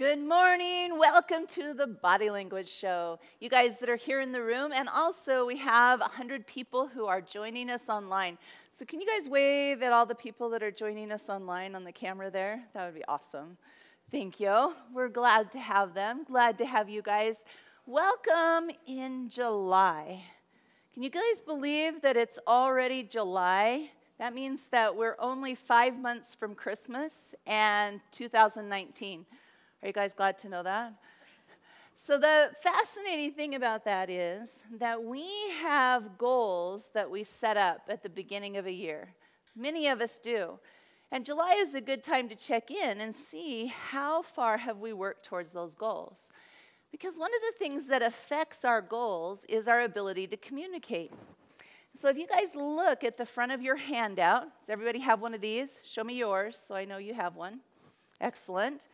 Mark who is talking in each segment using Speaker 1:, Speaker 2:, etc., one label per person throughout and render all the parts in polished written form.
Speaker 1: Good morning. Welcome to the Body Language Show. You guys that are here in the room, and also we have 100 people who are joining us online. So can you guys wave at all the people that are joining us online on the camera there? That would be awesome. Thank you. We're glad to have them. Glad to have you guys. Welcome in July. Can you guys believe that it's already July? That means that we're only 5 months from Christmas and 2019. Are you guys glad to know that? So the fascinating thing about that is that we have goals that we set up at the beginning of a year. Many of us do. And July is a good time to check in and see how far have we worked towards those goals. Because one of the things that affects our goals is our ability to communicate. So if you guys look at the front of your handout, does everybody have one of these? Show me yours so I know you have one. Excellent.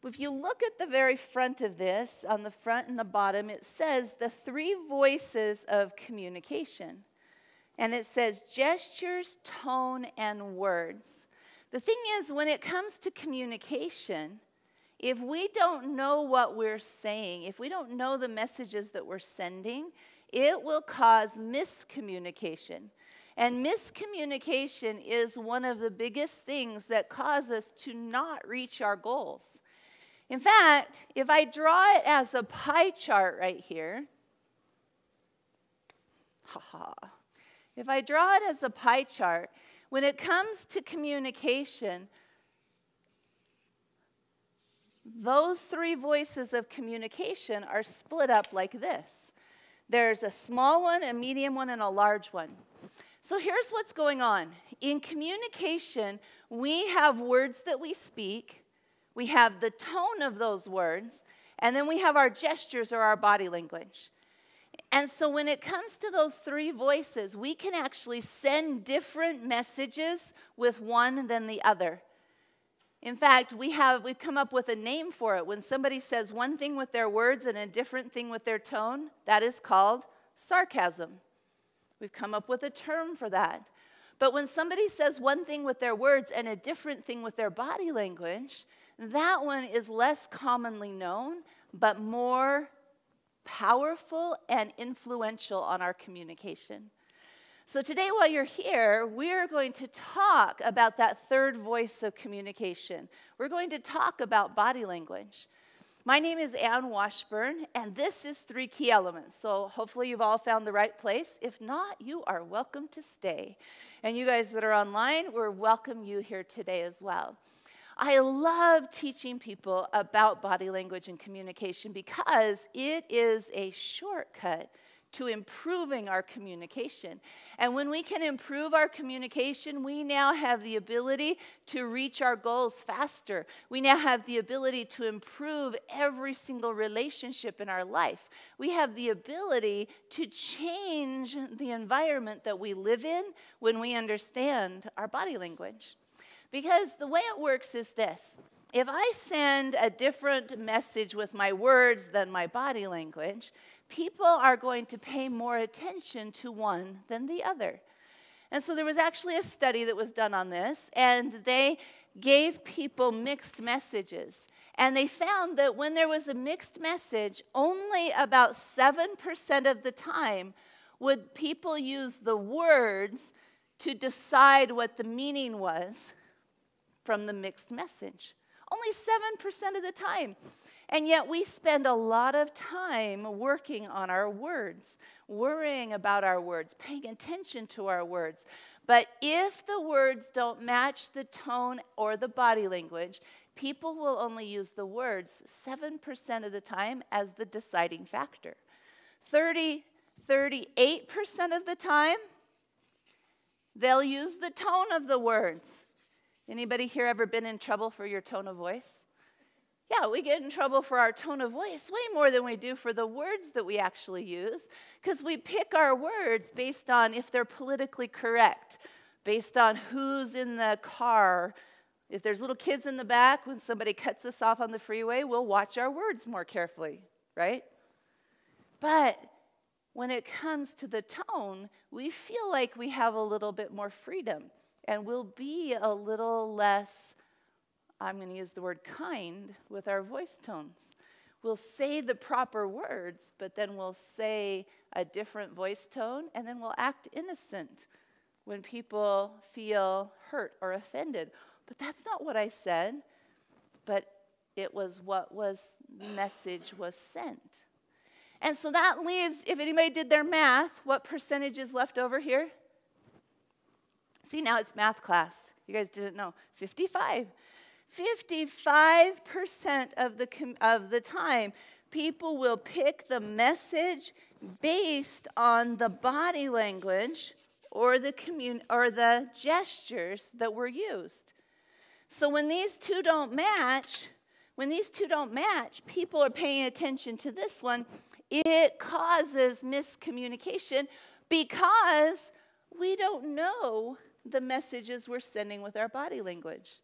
Speaker 1: If you look at the very front of this, on the front and the bottom, it says the 3 voices of communication. And it says gestures, tone, and words. The thing is, when it comes to communication, if we don't know what we're saying, if we don't know the messages that we're sending, it will cause miscommunication. And miscommunication is one of the biggest things that cause us to not reach our goals. In fact, if I draw it as a pie chart right here, if I draw it as a pie chart, when it comes to communication, those 3 voices of communication are split up like this. There's a small one, a medium one, and a large one. So here's what's going on. In communication, we have words that we speak, we have the tone of those words, and then we have our gestures or our body language. And so when it comes to those 3 voices, we can actually send different messages with one than the other. In fact, we've come up with a name for it. When somebody says one thing with their words and a different thing with their tone, that is called sarcasm. We've come up with a term for that. But when somebody says one thing with their words and a different thing with their body language, that one is less commonly known, but more powerful and influential on our communication. So today, while you're here, we're going to talk about that 3rd voice of communication. We're going to talk about body language. My name is Ann Washburn, and this is 3 key elements. So hopefully you've all found the right place. If not, you are welcome to stay. And you guys that are online, we're welcome you here today as well. I love teaching people about body language and communication because it is a shortcut to improving our communication. And when we can improve our communication, we now have the ability to reach our goals faster. We now have the ability to improve every single relationship in our life. We have the ability to change the environment that we live in when we understand our body language. Because the way it works is this. If I send a different message with my words than my body language, people are going to pay more attention to one than the other. And so there was actually a study that was done on this, and they gave people mixed messages. And they found that when there was a mixed message, only about 7% of the time would people use the words to decide what the meaning was from the mixed message. Only 7% of the time. And yet we spend a lot of time working on our words, worrying about our words, paying attention to our words. But if the words don't match the tone or the body language, people will only use the words 7% of the time as the deciding factor. 38% of the time, they'll use the tone of the words. Anybody here ever been in trouble for your tone of voice? Yeah, we get in trouble for our tone of voice way more than we do for the words that we actually use, because we pick our words based on if they're politically correct, based on who's in the car. If there's little kids in the back, when somebody cuts us off on the freeway, we'll watch our words more carefully, right? But when it comes to the tone, we feel like we have a little bit more freedom, and we'll be a little less I'm going to use the word kind with our voice tones. We'll say the proper words, but then we'll say a different voice tone, and then we'll act innocent when people feel hurt or offended. But that's not what I said, but it was what was, the message was sent. And so that leaves, if anybody did their math, what percentage is left over here? See, now it's math class. You guys didn't know. 55. 55% of the time, people will pick the message based on the body language or the gestures that were used. So when these two don't match, people are paying attention to this one. It causes miscommunication because we don't know the messages we're sending with our body language.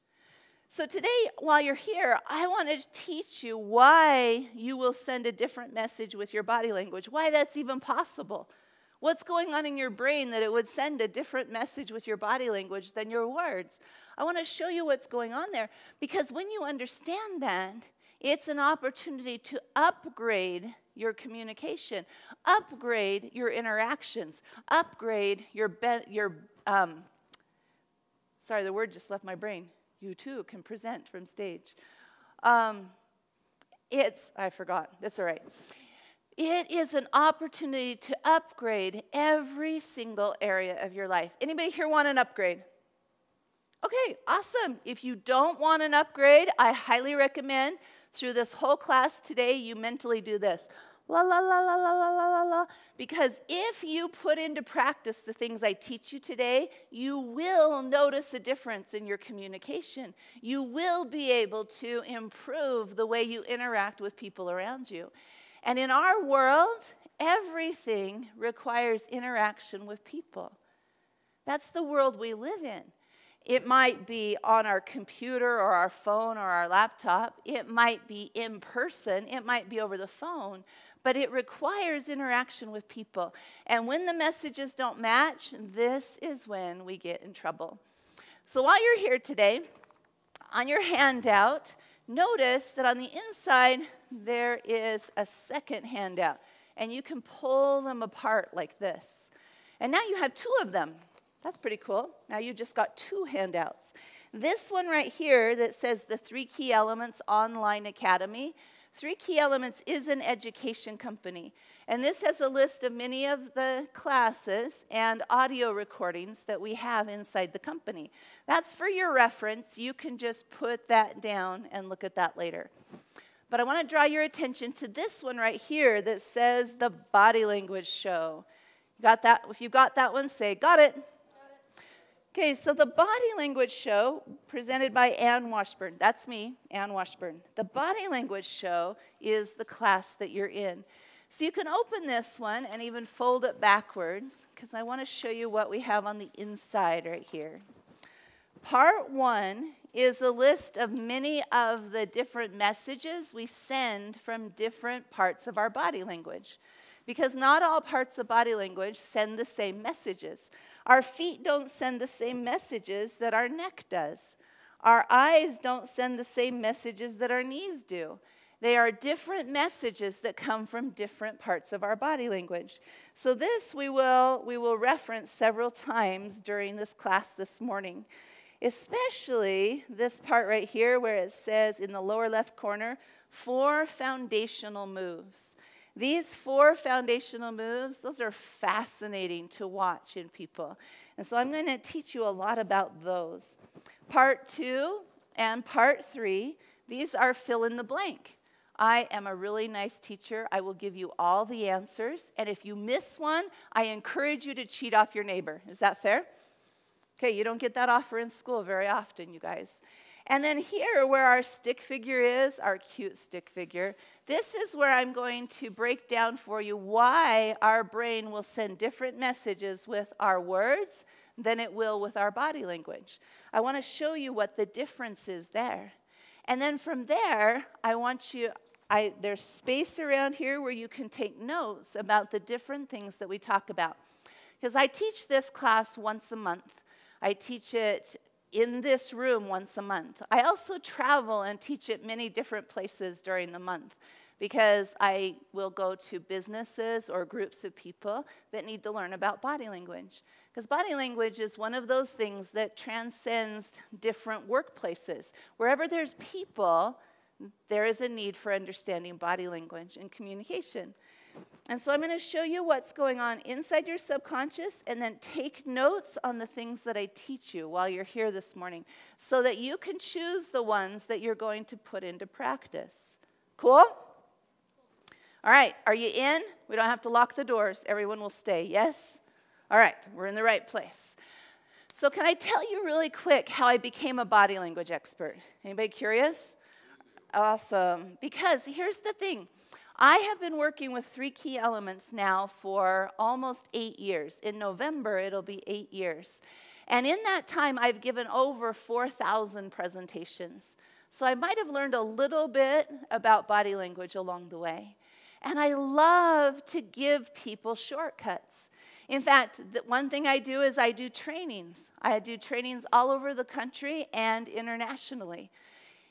Speaker 1: So today, while you're here, I want to teach you why you will send a different message with your body language, why that's even possible. What's going on in your brain that it would send a different message with your body language than your words? I want to show you what's going on there, because when you understand that, it's an opportunity to upgrade your communication, upgrade your interactions, upgrade sorry, the word just left my brain. You too can present from stage. I forgot. That's all right. It is an opportunity to upgrade every single area of your life. Anybody here want an upgrade? Okay, awesome. If you don't want an upgrade, I highly recommend through this whole class today, you mentally do this. La, la, la, la, la, la, la, la. Because if you put into practice the things I teach you today, you will notice a difference in your communication. You will be able to improve the way you interact with people around you. And in our world, everything requires interaction with people. That's the world we live in. It might be on our computer or our phone or our laptop. It might be in person. It might be over the phone. But it requires interaction with people. And when the messages don't match, this is when we get in trouble. So while you're here today, on your handout, notice that on the inside, there is a second handout. And you can pull them apart like this. And now you have two of them. That's pretty cool. Now you just got two handouts. This one right here that says the 3 Key Elements Online Academy. 3 Key Elements is an education company. And this has a list of many of the classes and audio recordings that we have inside the company. That's for your reference. You can just put that down and look at that later. But I want to draw your attention to this one right here that says the Body Language Show. Got that? If you got that one, say, got it. Okay, so the Body Language Show, presented by Ann Washburn. That's me, Ann Washburn. The Body Language Show is the class that you're in. So you can open this one and even fold it backwards, because I want to show you what we have on the inside right here. Part 1 is a list of many of the different messages we send from different parts of our body language. Because not all parts of body language send the same messages. Our feet don't send the same messages that our neck does. Our eyes don't send the same messages that our knees do. They are different messages that come from different parts of our body language. So this we will reference several times during this class this morning. Especially this part right here where it says in the lower left corner, 4 foundational moves. These 4 foundational moves, those are fascinating to watch in people. And so I'm going to teach you a lot about those. Part 2 and part 3, these are fill in the blank. I am a really nice teacher. I will give you all the answers. And if you miss one, I encourage you to cheat off your neighbor. Is that fair? Okay, you don't get that offer in school very often, you guys. And then here, where our stick figure is, our cute stick figure, this is where I'm going to break down for you why our brain will send different messages with our words than it will with our body language. I want to show you what the difference is there. And then from there, there's space around here where you can take notes about the different things that we talk about. Because I teach this class once a month. I teach it in this room once a month. I also travel and teach at many different places during the month because I will go to businesses or groups of people that need to learn about body language. Because body language is one of those things that transcends different workplaces. Wherever there's people, there is a need for understanding body language and communication. And so I'm going to show you what's going on inside your subconscious and then take notes on the things that I teach you while you're here this morning so that you can choose the ones that you're going to put into practice. Cool? All right, are you in? We don't have to lock the doors. Everyone will stay, yes? All right, we're in the right place. So can I tell you really quick how I became a body language expert? Anybody curious? Awesome. Because here's the thing. I have been working with 3 key elements now for almost 8 years. In November, it'll be 8 years. And in that time, I've given over 4,000 presentations. So I might have learned a little bit about body language along the way. And I love to give people shortcuts. In fact, the one thing I do is I do trainings. I do trainings all over the country and internationally.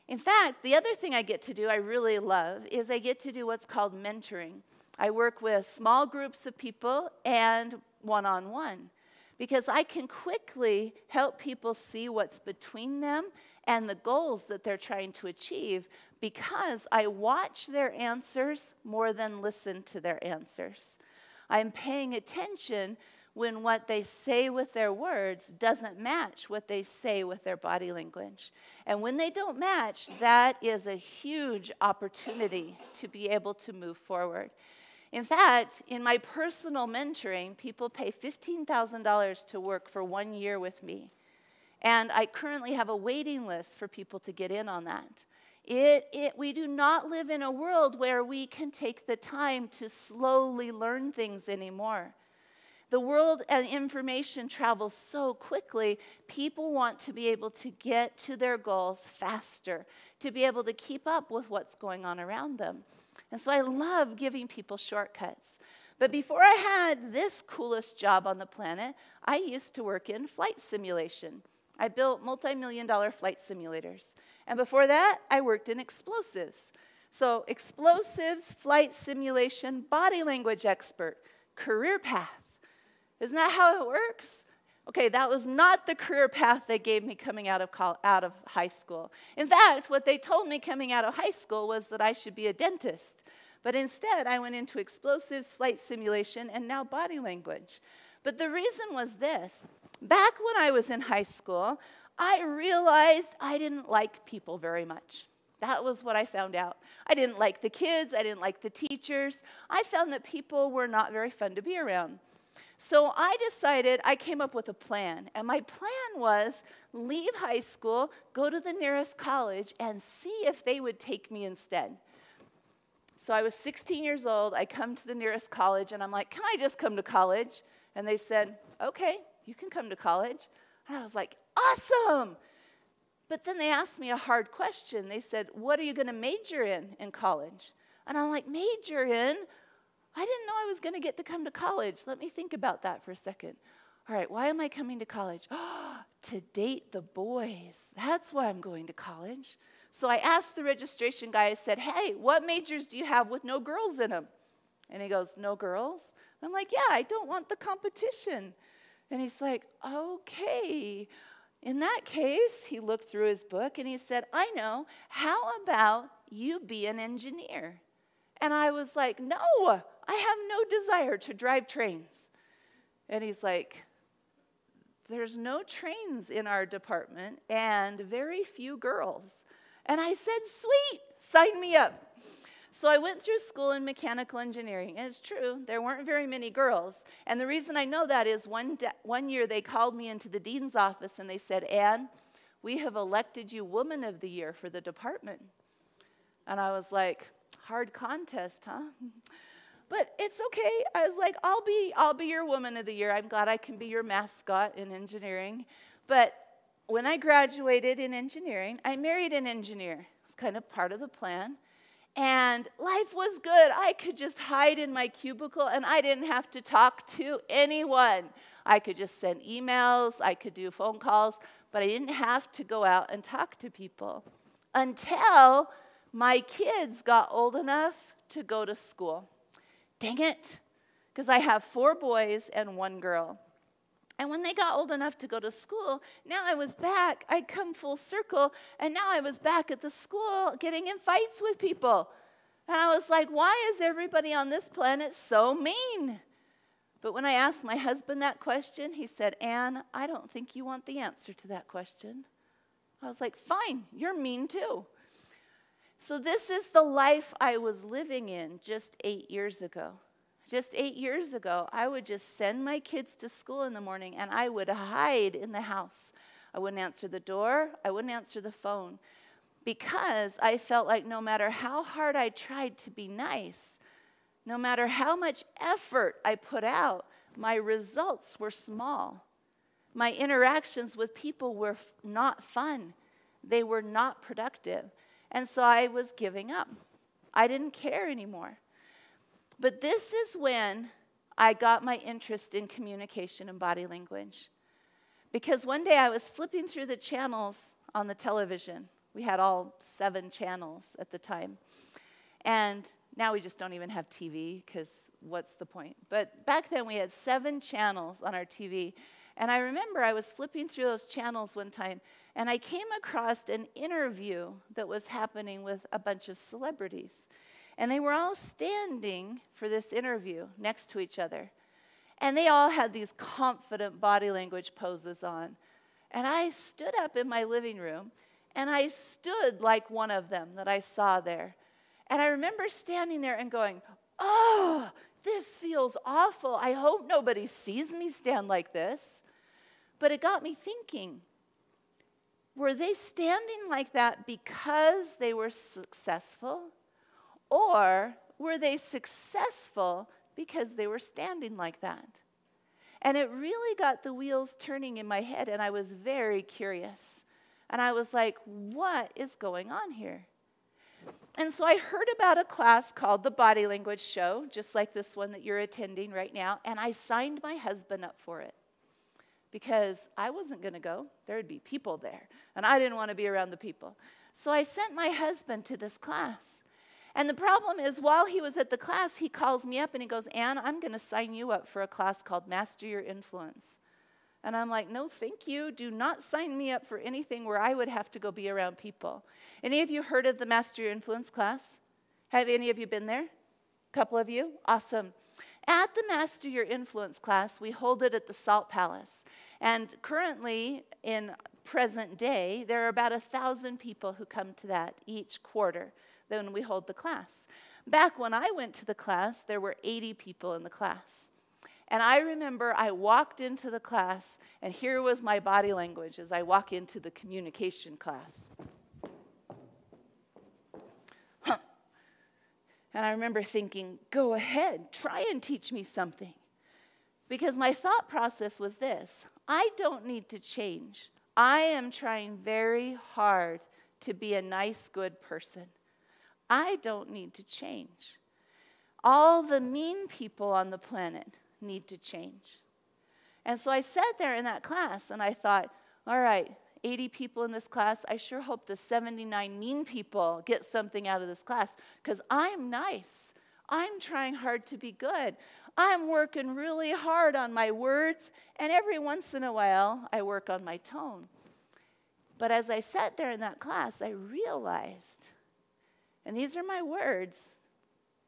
Speaker 1: In fact, the other thing I get to do I really love is I get to do what's called mentoring. I work with small groups of people and one-on-one because I can quickly help people see what's between them and the goals that they're trying to achieve because I watch their answers more than listen to their answers. I'm paying attention when what they say with their words doesn't match what they say with their body language. And when they don't match, that is a huge opportunity to be able to move forward. In fact, in my personal mentoring, people pay $15,000 to work for 1 year with me. And I currently have a waiting list for people to get in on that. We do not live in a world where we can take the time to slowly learn things anymore. The world and information travels so quickly, people want to be able to get to their goals faster, to be able to keep up with what's going on around them. And so I love giving people shortcuts. But before I had this coolest job on the planet, I used to work in flight simulation. I built multi-million-dollar flight simulators. And before that, I worked in explosives. So explosives, flight simulation, body language expert, career path. Isn't that how it works? Okay, that was not the career path they gave me coming out of high school. In fact, what they told me coming out of high school was that I should be a dentist. But instead, I went into explosives, flight simulation, and now body language. But the reason was this. Back when I was in high school, I realized I didn't like people very much. That was what I found out. I didn't like the kids. I didn't like the teachers. I found that people were not very fun to be around. So I came up with a plan. And my plan was leave high school, go to the nearest college, and see if they would take me instead. So I was 16 years old. I come to the nearest college, and I'm like, can I just come to college? And they said, okay, you can come to college. And I was like, awesome. But then they asked me a hard question. They said, what are you going to major in college? And I'm like, major in? I didn't know I was going to get to come to college. Let me think about that for a second. All right, why am I coming to college? To date the boys. That's why I'm going to college. So I asked the registration guy, I said, hey, what majors do you have with no girls in them? And he goes, no girls? And I'm like, yeah, I don't want the competition. And he's like, okay. In that case, he looked through his book and he said, I know, how about you be an engineer? And I was like, no, I have no desire to drive trains. And he's like, there's no trains in our department and very few girls. And I said, sweet, sign me up. So I went through school in mechanical engineering. And it's true, there weren't very many girls. And the reason I know that is one year they called me into the dean's office and they said, Ann, we have elected you Woman of the Year for the department. And I was like, hard contest, huh? But it's okay. I was like, I'll be your Woman of the Year. I'm glad I can be your mascot in engineering. But when I graduated in engineering, I married an engineer. It's kind of part of the plan. And life was good. I could just hide in my cubicle, and I didn't have to talk to anyone. I could just send emails. I could do phone calls. But I didn't have to go out and talk to people until my kids got old enough to go to school. Dang it, because I have 4 boys and 1 girl. And when they got old enough to go to school, now I was back. I'd come full circle, and now I was back at the school getting in fights with people. And I was like, why is everybody on this planet so mean? But when I asked my husband that question, he said, Ann, I don't think you want the answer to that question. I was like, fine, you're mean too. So this is the life I was living in just 8 years ago. Just 8 years ago, I would just send my kids to school in the morning, and I would hide in the house. I wouldn't answer the door. I wouldn't answer the phone, because I felt like no matter how hard I tried to be nice, no matter how much effort I put out, my results were small. My interactions with people were not fun. They were not productive. And so I was giving up. I didn't care anymore. But this is when I got my interest in communication and body language. Because one day I was flipping through the channels on the television. We had all 7 channels at the time. And now we just don't even have TV, because what's the point? But back then we had 7 channels on our TV. And I remember I was flipping through those channels one time, and I came across an interview that was happening with a bunch of celebrities. And they were all standing for this interview next to each other. And they all had these confident body language poses on. And I stood up in my living room, and I stood like one of them that I saw there. And I remember standing there and going, oh, this feels awful. I hope nobody sees me stand like this. But it got me thinking, were they standing like that because they were successful? Or were they successful because they were standing like that? And it really got the wheels turning in my head, and I was very curious. And I was like, what is going on here? And so I heard about a class called the Body Language Show, just like this one that you're attending right now, and I signed my husband up for it. Because I wasn't going to go. There would be people there, and I didn't want to be around the people. So I sent my husband to this class. And the problem is, while he was at the class, he calls me up and he goes, Ann, I'm going to sign you up for a class called Master Your Influence. And I'm like, no, thank you. Do not sign me up for anything where I would have to go be around people. Any of you heard of the Master Your Influence class? Have any of you been there? A couple of you? Awesome. At the Master Your Influence class, we hold it at the Salt Palace. And currently, in present day, there are about 1,000 people who come to that each quarter when we hold the class. Back when I went to the class, there were 80 people in the class. And I remember I walked into the class, and here was my body language as I walk into the communication class. And I remember thinking, go ahead, try and teach me something. Because my thought process was this: I don't need to change. I am trying very hard to be a nice, good person. I don't need to change. All the mean people on the planet need to change. And so I sat there in that class and I thought, all right, 80 people in this class, I sure hope the 79 mean people get something out of this class, because I'm nice. I'm trying hard to be good. I'm working really hard on my words, and every once in a while, I work on my tone. But as I sat there in that class, I realized, and these are my words,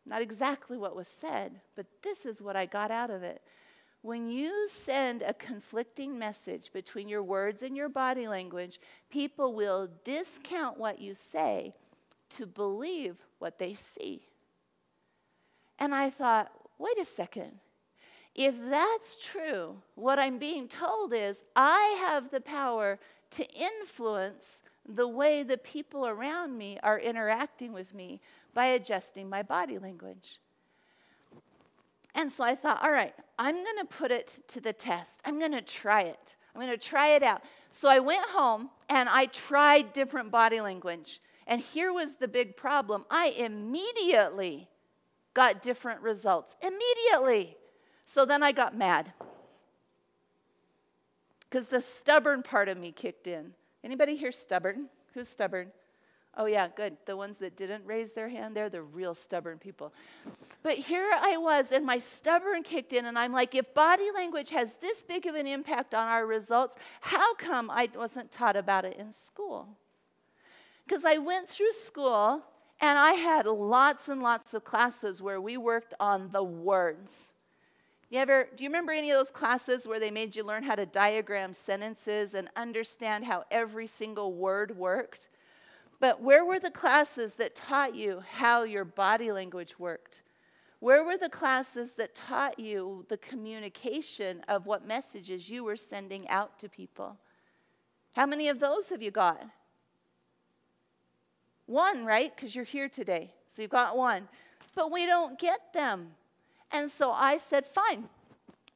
Speaker 1: not exactly what was said, but this is what I got out of it. When you send a conflicting message between your words and your body language, people will discount what you say to believe what they see. And I thought, wait a second. If that's true, what I'm being told is I have the power to influence the way the people around me are interacting with me by adjusting my body language. And so I thought, all right, I'm going to put it to the test. I'm going to try it. I'm going to try it out. So I went home and I tried different body language. And here was the big problem. I immediately got different results. Immediately. So then I got mad. because the stubborn part of me kicked in. Anybody here stubborn? Who's stubborn? Oh, yeah, good. The ones that didn't raise their hand, they're the real stubborn people. But here I was, and my stubborn kicked in, and I'm like, if body language has this big of an impact on our results, how come I wasn't taught about it in school? Because I went through school, and I had lots and lots of classes where we worked on the words. Do you remember any of those classes where they made you learn how to diagram sentences and understand how every single word worked? But where were the classes that taught you how your body language worked? Where were the classes that taught you the communication of what messages you were sending out to people? How many of those have you got? One, right? Because you're here today. So you've got one. But we don't get them. And so I said, fine,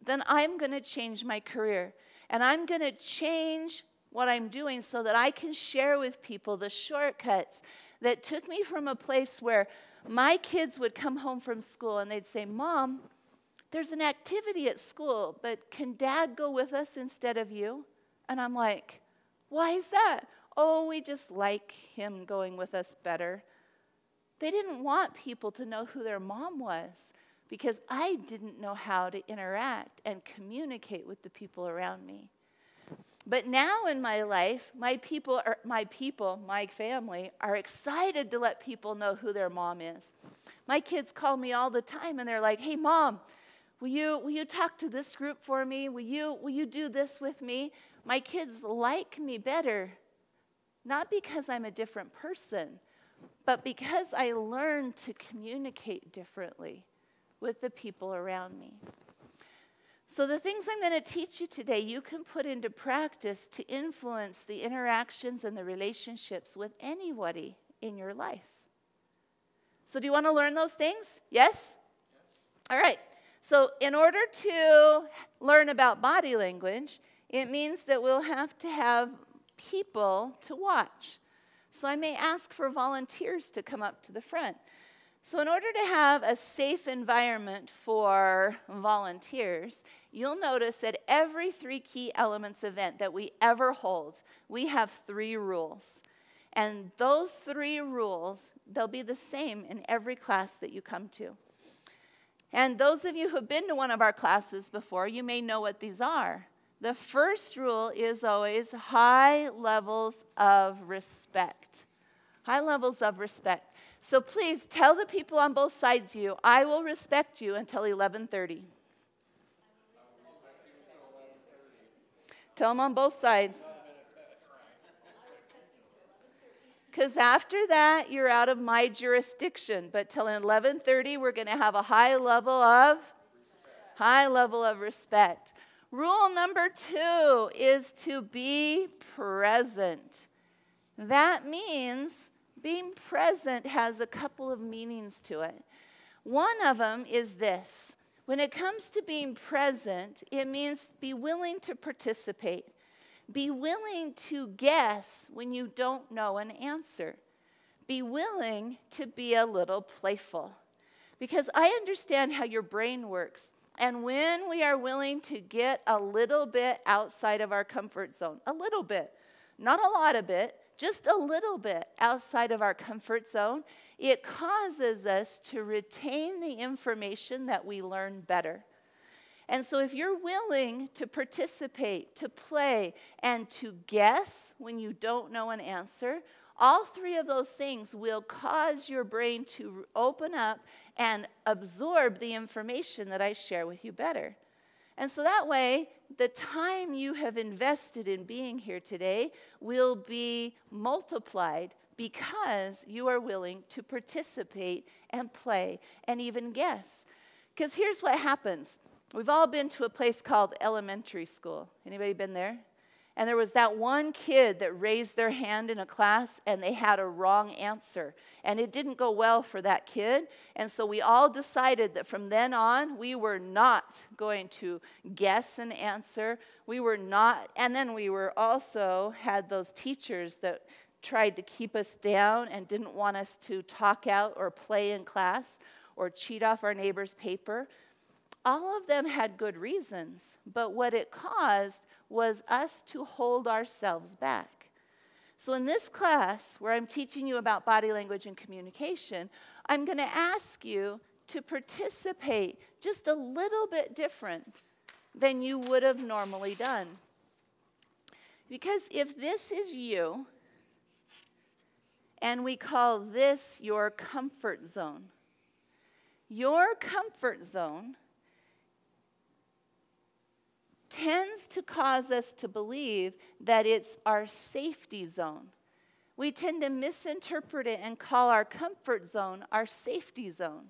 Speaker 1: then I'm going to change my career. And I'm going to change what I'm doing so that I can share with people the shortcuts that took me from a place where my kids would come home from school and they'd say, Mom, there's an activity at school, but can Dad go with us instead of you? And I'm like, why is that? Oh, we just like him going with us better. They didn't want people to know who their mom was because I didn't know how to interact and communicate with the people around me. But now in my life, my family, are excited to let people know who their mom is. My kids call me all the time, and they're like, hey, Mom, will you talk to this group for me? Will you do this with me? My kids like me better, not because I'm a different person, but because I learned to communicate differently with the people around me. So the things I'm going to teach you today, you can put into practice to influence the interactions and the relationships with anybody in your life. So do you want to learn those things? Yes? All right. So in order to learn about body language, it means that we'll have to have people to watch. So I may ask for volunteers to come up to the front. So in order to have a safe environment for volunteers, you'll notice at every 3 key elements event that we ever hold, we have 3 rules. And those 3 rules, they'll be the same in every class that you come to. And those of you who have been to one of our classes before, you may know what these are. The first rule is always high levels of respect. High levels of respect. So please tell the people on both sides of you, I will respect you until 11:30. Tell them on both sides. Because after that, you're out of my jurisdiction. But till 11:30, we're going to have a high level of respect. Rule number 2 is to be present. That means being present has a couple of meanings to it. One of them is this. When it comes to being present, it means be willing to participate. Be willing to guess when you don't know an answer. Be willing to be a little playful. Because I understand how your brain works. And when we are willing to get a little bit outside of our comfort zone, a little bit, not a lot of it, just a little bit outside of our comfort zone, it causes us to retain the information that we learn better. And so if you're willing to participate, to play, and to guess when you don't know an answer, all 3 of those things will cause your brain to open up and absorb the information that I share with you better. And so that way, the time you have invested in being here today will be multiplied because you are willing to participate and play and even guess. Because here's what happens. We've all been to a place called elementary school. Anybody been there? And there was that one kid that raised their hand in a class and they had a wrong answer. And it didn't go well for that kid. And so we all decided that from then on, we were not going to guess an answer. We were not, and then we were also had those teachers that tried to keep us down and didn't want us to talk out or play in class or cheat off our neighbor's paper. all of them had good reasons, but what it caused was us to hold ourselves back. So in this class, where I'm teaching you about body language and communication, I'm going to ask you to participate just a little bit different than you would have normally done. Because if this is you, and we call this your comfort zone, your comfort zone tends to cause us to believe that it's our safety zone. We tend to misinterpret it and call our comfort zone our safety zone.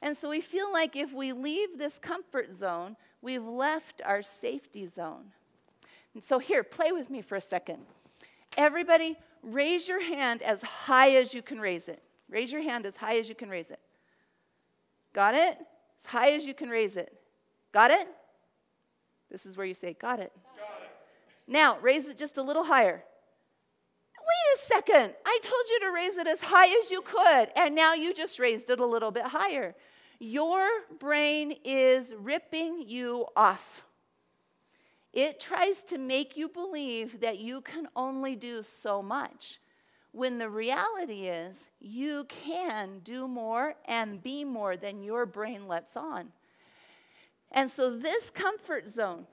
Speaker 1: And so we feel like if we leave this comfort zone, we've left our safety zone. And so here, play with me for a second. Everybody, raise your hand as high as you can raise it. Raise your hand as high as you can raise it. Got it? As high as you can raise it. Got it? This is where you say, got it. Got it. Now, raise it just a little higher. Wait a second. I told you to raise it as high as you could, and now you just raised it a little bit higher. Your brain is ripping you off. It tries to make you believe that you can only do so much, when the reality is you can do more and be more than your brain lets on. And so this comfort zone,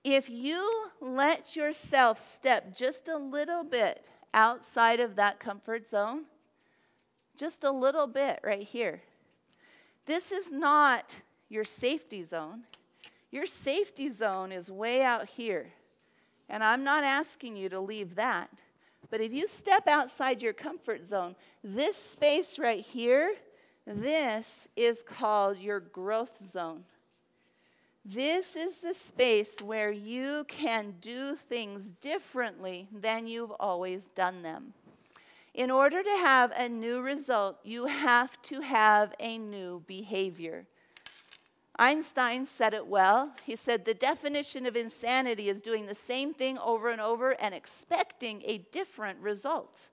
Speaker 1: if you let yourself step just a little bit outside of that comfort zone, just a little bit right here, this is not your safety zone. Your safety zone is way out here. And I'm not asking you to leave that. But if you step outside your comfort zone, this space right here, this is called your growth zone. This is the space where you can do things differently than you've always done them. In order to have a new result, you have to have a new behavior. Einstein said it well. He said the definition of insanity is doing the same thing over and over and expecting a different result.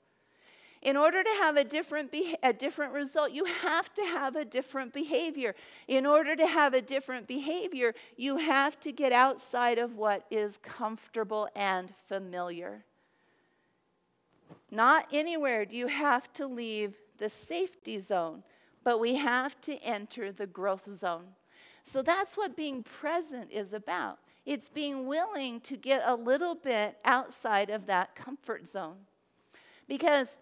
Speaker 1: In order to have a different result, you have to have a different behavior. In order to have a different behavior, you have to get outside of what is comfortable and familiar. Not anywhere do you have to leave the safety zone, but we have to enter the growth zone. So that's what being present is about. It's being willing to get a little bit outside of that comfort zone. Because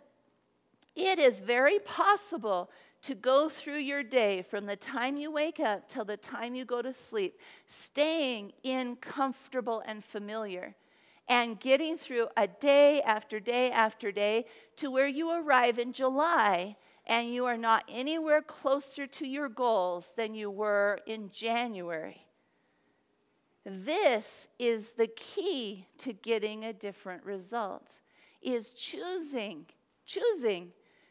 Speaker 1: it is very possible to go through your day from the time you wake up till the time you go to sleep, staying in comfortable and familiar, and getting through a day after day after day to where you arrive in July and you are not anywhere closer to your goals than you were in January. This is the key to getting a different result, is choosing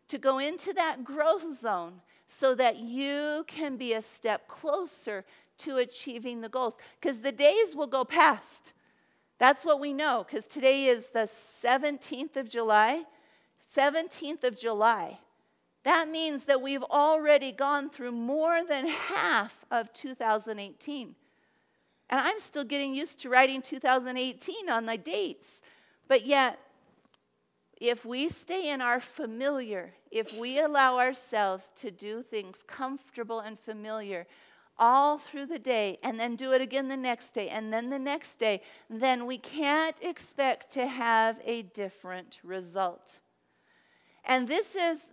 Speaker 1: to go into that growth zone so that you can be a step closer to achieving the goals. Because the days will go past. That's what we know, because today is the 17th of July. 17th of July. That means that we've already gone through more than half of 2018. And I'm still getting used to writing 2018 on the dates. But yet, if we stay in our familiar, if we allow ourselves to do things comfortable and familiar all through the day, and then do it again the next day, and then the next day, then we can't expect to have a different result. And this is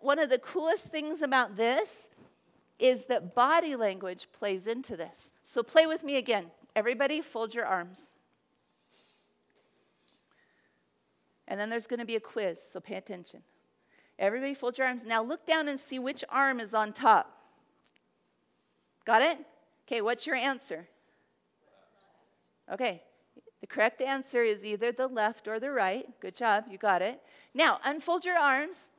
Speaker 1: one of the coolest things about this, is that body language plays into this. So play with me again. Everybody fold your arms. And then there's going to be a quiz, so pay attention. Everybody fold your arms. Now look down and see which arm is on top. Got it? Okay, what's your answer? Okay, the correct answer is either the left or the right. Good job, you got it. Now, unfold your arms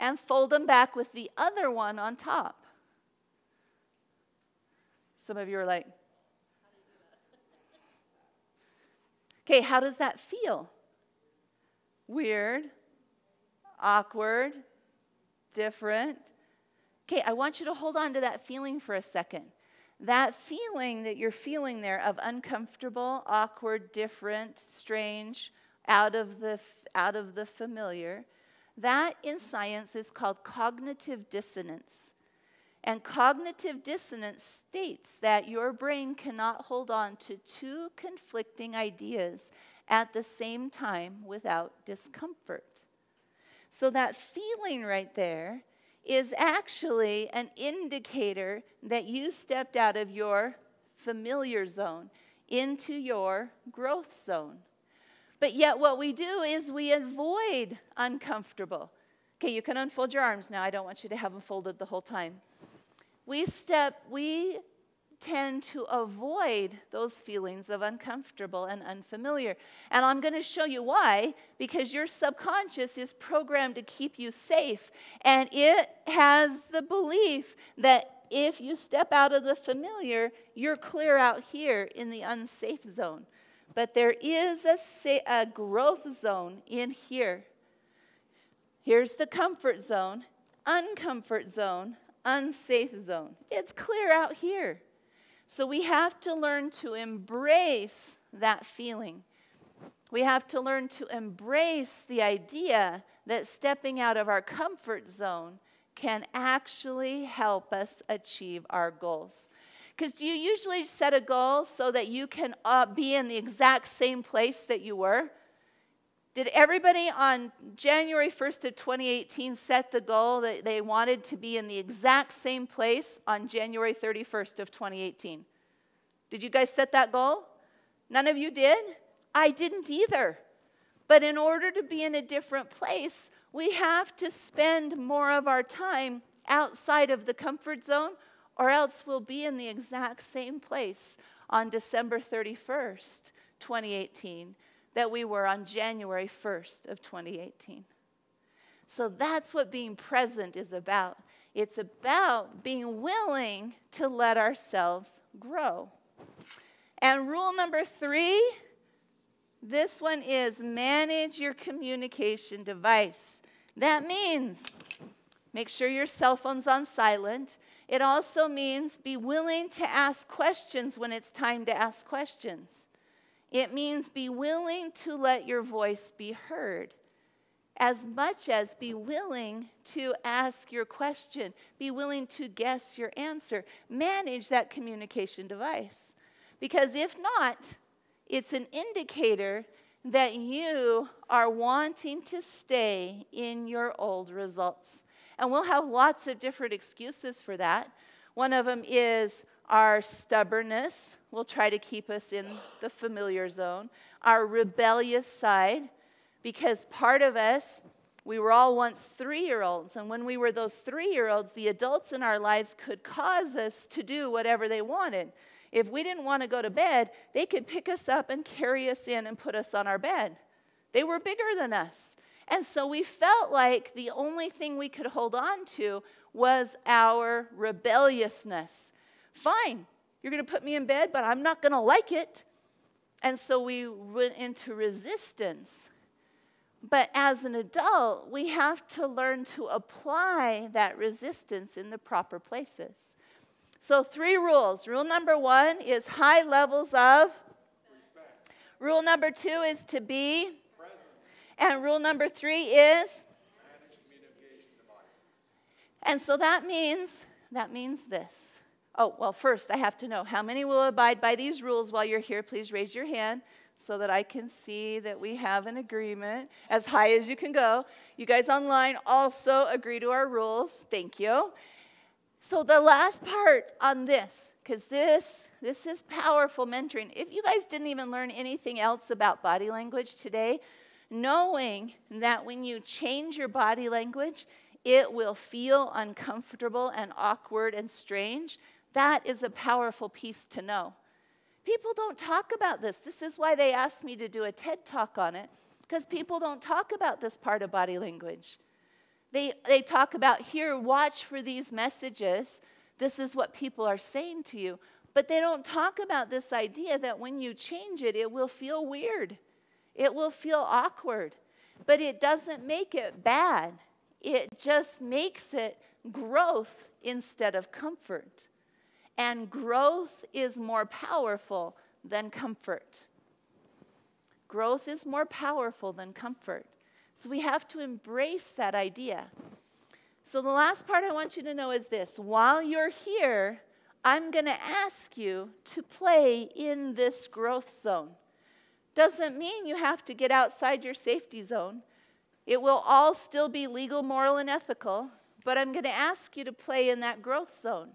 Speaker 1: and fold them back with the other one on top. Some of you are like, okay, how does that feel? Weird, awkward, different. Okay, I want you to hold on to that feeling for a second. that feeling that you're feeling there of uncomfortable, awkward, different, strange, out of the familiar, that in science is called cognitive dissonance. And cognitive dissonance states that your brain cannot hold on to two conflicting ideas at the same time without discomfort. So that feeling right there is actually an indicator that you stepped out of your familiar zone into your growth zone. But yet what we do is we avoid uncomfortable. Okay, you can unfold your arms now. I don't want you to have them folded the whole time. We tend to avoid those feelings of uncomfortable and unfamiliar. And I'm going to show you why, because your subconscious is programmed to keep you safe. And it has the belief that if you step out of the familiar, you're clear out here in the unsafe zone. But there is a growth zone in here. Here's the comfort zone, uncomfort zone, unsafe zone. It's clear out here. So we have to learn to embrace that feeling. We have to learn to embrace the idea that stepping out of our comfort zone can actually help us achieve our goals. Because do you usually set a goal so that you can be in the exact same place that you were? Did everybody on January 1st of 2018 set the goal that they wanted to be in the exact same place on January 31st of 2018? Did you guys set that goal? None of you did? I didn't either. But in order to be in a different place, we have to spend more of our time outside of the comfort zone, or else we'll be in the exact same place on December 31st, 2018, that we were on January 1st of 2018. So that's what being present is about. It's about being willing to let ourselves grow. And rule number 3, this one is manage your communication device. That means make sure your cell phone's on silent. It also means be willing to ask questions when it's time to ask questions. It means be willing to let your voice be heard, as much as be willing to ask your question, be willing to guess your answer. Manage that communication device. Because if not, it's an indicator that you are wanting to stay in your old results. And we'll have lots of different excuses for that. One of them is our stubbornness will try to keep us in the familiar zone. Our rebellious side, because part of us, we were all once 3-year-olds. And when we were those 3-year-olds, the adults in our lives could cause us to do whatever they wanted. If we didn't want to go to bed, they could pick us up and carry us in and put us on our bed. They were bigger than us. And so we felt like the only thing we could hold on to was our rebelliousness. Fine, you're going to put me in bed, but I'm not going to like it. And so we went into resistance. But as an adult, we have to learn to apply that resistance in the proper places. So 3 rules. Rule number 1 is high levels of respect. Rule number 2 is to be present. And rule number 3 is manage communication devices. And so that means this. Oh, well, first I have to know, how many will abide by these rules while you're here? Please raise your hand so that I can see that we have an agreement as high as you can go. You guys online also agree to our rules. Thank you. So the last part on this, because this is powerful mentoring. If you guys didn't even learn anything else about body language today, knowing that when you change your body language, it will feel uncomfortable and awkward and strange, that is a powerful piece to know. People don't talk about this. This is why they asked me to do a TED Talk on it, because people don't talk about this part of body language. They talk about, here, watch for these messages. This is what people are saying to you. But they don't talk about this idea that when you change it, it will feel weird. It will feel awkward. But it doesn't make it bad. It just makes it growth instead of comfort. And growth is more powerful than comfort. Growth is more powerful than comfort. So we have to embrace that idea. So the last part I want you to know is this. While you're here, I'm going to ask you to play in this growth zone. Doesn't mean you have to get outside your safety zone. It will all still be legal, moral, and ethical, but I'm going to ask you to play in that growth zone,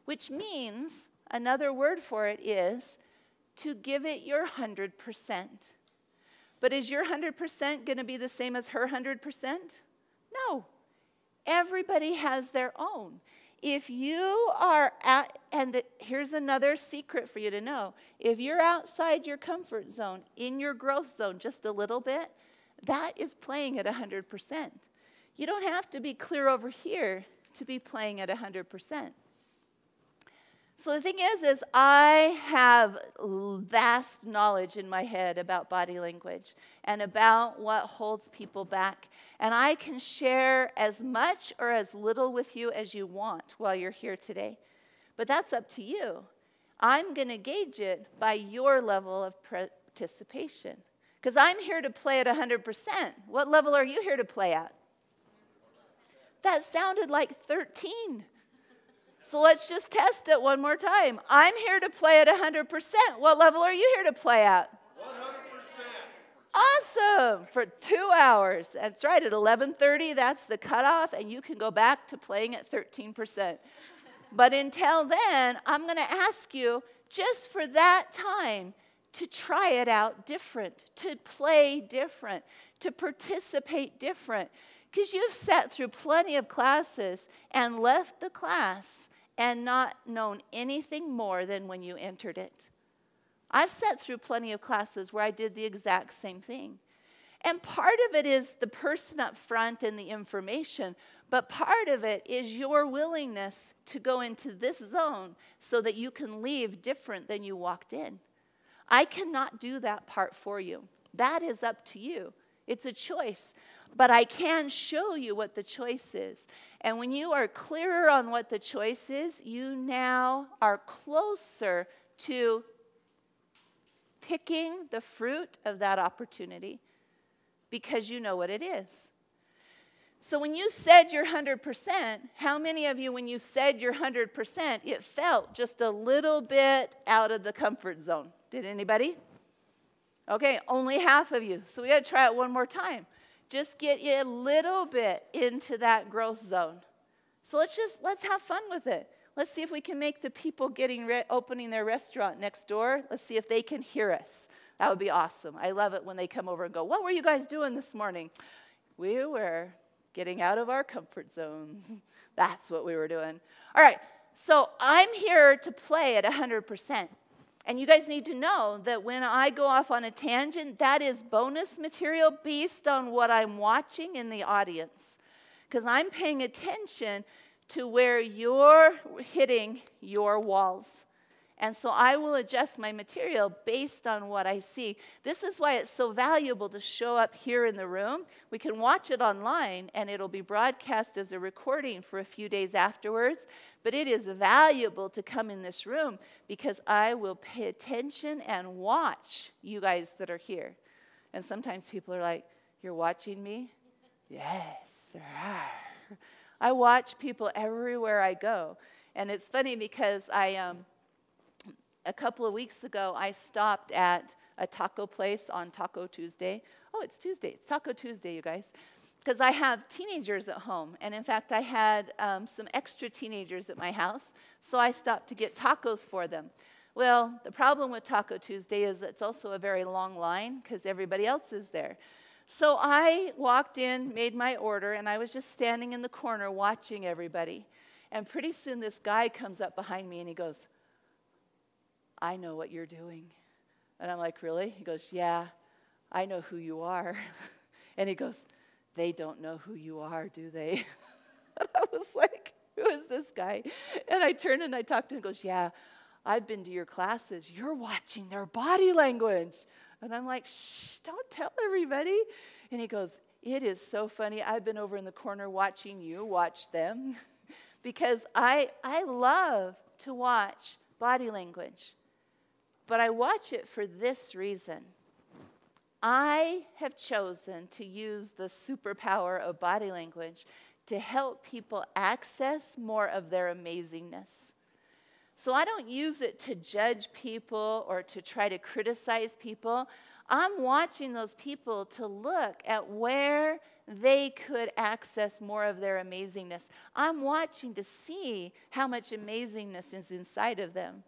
Speaker 1: which means, another word for it is, to give it your 100%. But is your 100% going to be the same as her 100%? No. Everybody has their own. If you are here's another secret for you to know. If you're outside your comfort zone, in your growth zone just a little bit, that is playing at 100%. You don't have to be clear over here to be playing at 100%. So the thing is I have vast knowledge in my head about body language and about what holds people back. And I can share as much or as little with you as you want while you're here today. But that's up to you. I'm going to gauge it by your level of participation. Because I'm here to play at 100%. What level are you here to play at? That sounded like 13. So let's just test it one more time. I'm here to play at 100%. What level are you here to play at? 100%. Awesome. For 2 hours. That's right. At 11:30, that's the cutoff, and you can go back to playing at 13%. But until then, I'm going to ask you, just for that time, to try it out different, to play different, to participate different. Because you've sat through plenty of classes and left the class and not known anything more than when you entered it. I've sat through plenty of classes where I did the exact same thing. And part of it is the person up front and the information, but part of it is your willingness to go into this zone so that you can leave different than you walked in. I cannot do that part for you. That is up to you. It's a choice. But I can show you what the choice is. And when you are clearer on what the choice is, you now are closer to picking the fruit of that opportunity because you know what it is. So when you said your 100%, how many of you, when you said your 100%, it felt just a little bit out of the comfort zone? Did anybody? Okay, only half of you. So we got to try it one more time. Just get you a little bit into that growth zone. So let's have fun with it. Let's see if we can make the people opening their restaurant next door, let's see if they can hear us. That would be awesome. I love it when they come over and go, "What were you guys doing this morning?" We were getting out of our comfort zones. That's what we were doing. All right, so I'm here to play at 100%. And you guys need to know that when I go off on a tangent, that is bonus material based on what I'm watching in the audience. Because I'm paying attention to where you're hitting your walls. And so I will adjust my material based on what I see. This is why it's so valuable to show up here in the room. We can watch it online, and it'll be broadcast as a recording for a few days afterwards. But it is valuable to come in this room because I will pay attention and watch you guys that are here. And sometimes people are like, "You're watching me?" Yes. I watch people everywhere I go. And it's funny because a couple of weeks ago, I stopped at a taco place on Taco Tuesday. Oh, it's Tuesday. It's Taco Tuesday, you guys. Because I have teenagers at home. And in fact, I had some extra teenagers at my house. So I stopped to get tacos for them. Well, the problem with Taco Tuesday is it's also a very long line because everybody else is there. So I walked in, made my order, and I was just standing in the corner watching everybody. And pretty soon this guy comes up behind me and he goes, "I know what you're doing." And I'm like, "Really?" He goes, "Yeah, I know who you are." And he goes, "They don't know who you are, do they?" And I was like, "Who is this guy?" And I turned and I talked to him and goes, "Yeah, I've been to your classes. You're watching their body language." And I'm like, "Shh, don't tell everybody." And he goes, "It is so funny. I've been over in the corner watching you watch them." Because I love to watch body language, but I watch it for this reason. I have chosen to use the superpower of body language to help people access more of their amazingness. So I don't use it to judge people or to try to criticize people. I'm watching those people to look at where they could access more of their amazingness. I'm watching to see how much amazingness is inside of them.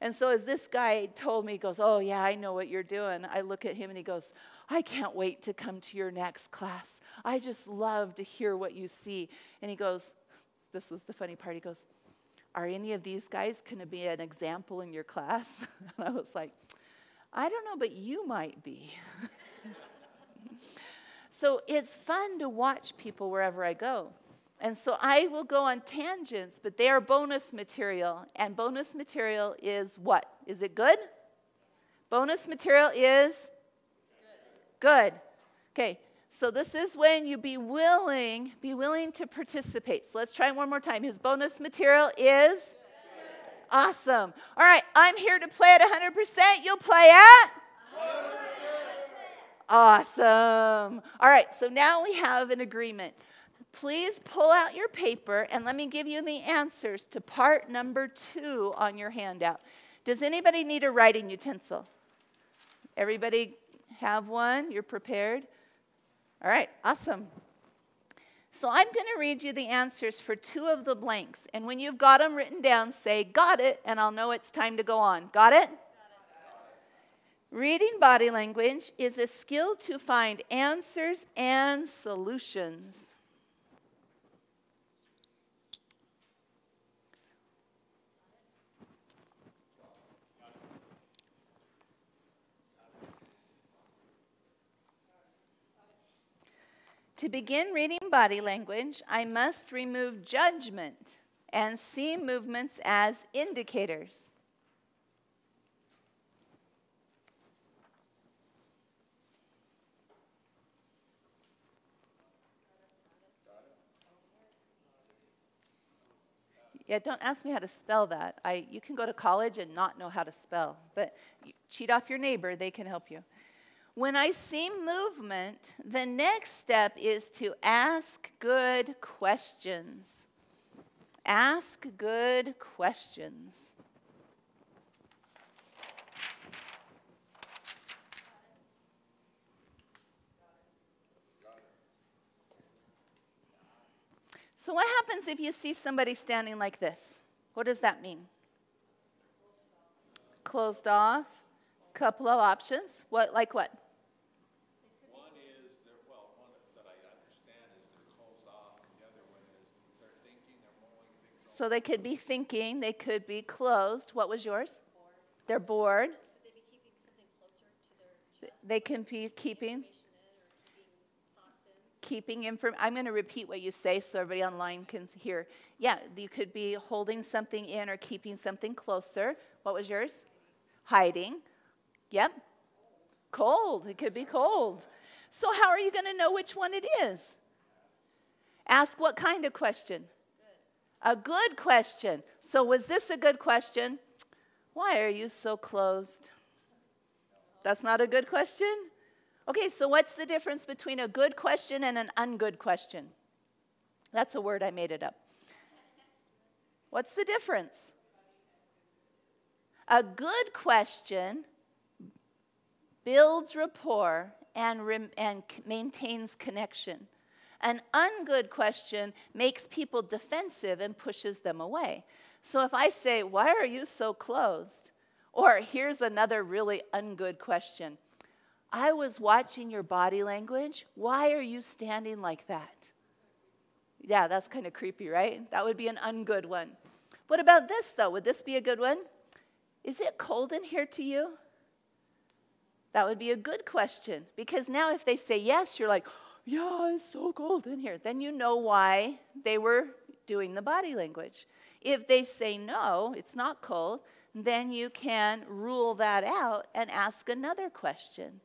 Speaker 1: And so as this guy told me, he goes, oh yeah, I know what you're doing. I look at him and he goes, I can't wait to come to your next class. I just love to hear what you see. And he goes, this was the funny part, he goes, are any of these guys going to be an example in your class? And I was like, I don't know, but you might be. So it's fun to watch people wherever I go. And so I will go on tangents, but they are bonus material. And bonus material is what? Is it good? Bonus material is good. Okay, so this is when you be willing to participate. So let's try it one more time. His bonus material is awesome. All right, I'm here to play at 100%. You'll play at 100%. Awesome. All right, so now we have an agreement. Please pull out your paper and let me give you the answers to part number 2 on your handout. Does anybody need a writing utensil? Everybody have one? You're prepared? All right, awesome. So I'm going to read you the answers for 2 of the blanks. And when you've got them written down, say, got it, and I'll know it's time to go on. Got it? Reading body language is a skill to find answers and solutions. To begin reading body language, I must remove judgment and see movements as indicators. Yeah, don't ask me how to spell that. You can go to college and not know how to spell, but cheat off your neighbor, they can help you. When I see movement, the next step is to ask good questions. Ask good questions. So what happens if you see somebody standing like this? What does that mean? Closed off. Couple of options. What, like what?
Speaker 2: One is, one that I understand is they're closed off, and the other one is they're thinking, they're mulling things over.
Speaker 1: So they could be thinking, they could be closed. What was yours? Bored. They're bored.
Speaker 3: Could they be keeping something closer to their chest?
Speaker 1: They can be keeping
Speaker 3: information in.
Speaker 1: I'm going to repeat what you say so everybody online can hear. Yeah, you could be holding something in or keeping something closer. What was yours? Hiding. Yep. Cold. It could be cold. So how are you going to know which one it is? Ask what kind of question? Good. A good question. So was this a good question? Why are you so closed? That's not a good question? Okay, so what's the difference between a good question and an ungood question? That's a word, I made it up. What's the difference? A good question builds rapport and maintains connection. An ungood question makes people defensive and pushes them away. So if I say, why are you so closed? Or here's another really ungood question. I was watching your body language. Why are you standing like that? Yeah, that's kind of creepy, right? That would be an ungood one. What about this, though? Would this be a good one? Is it cold in here to you? That would be a good question. Because now if they say yes, you're like, yeah, it's so cold in here. Then you know why they were doing the body language. If they say no, it's not cold, then you can rule that out and ask another question.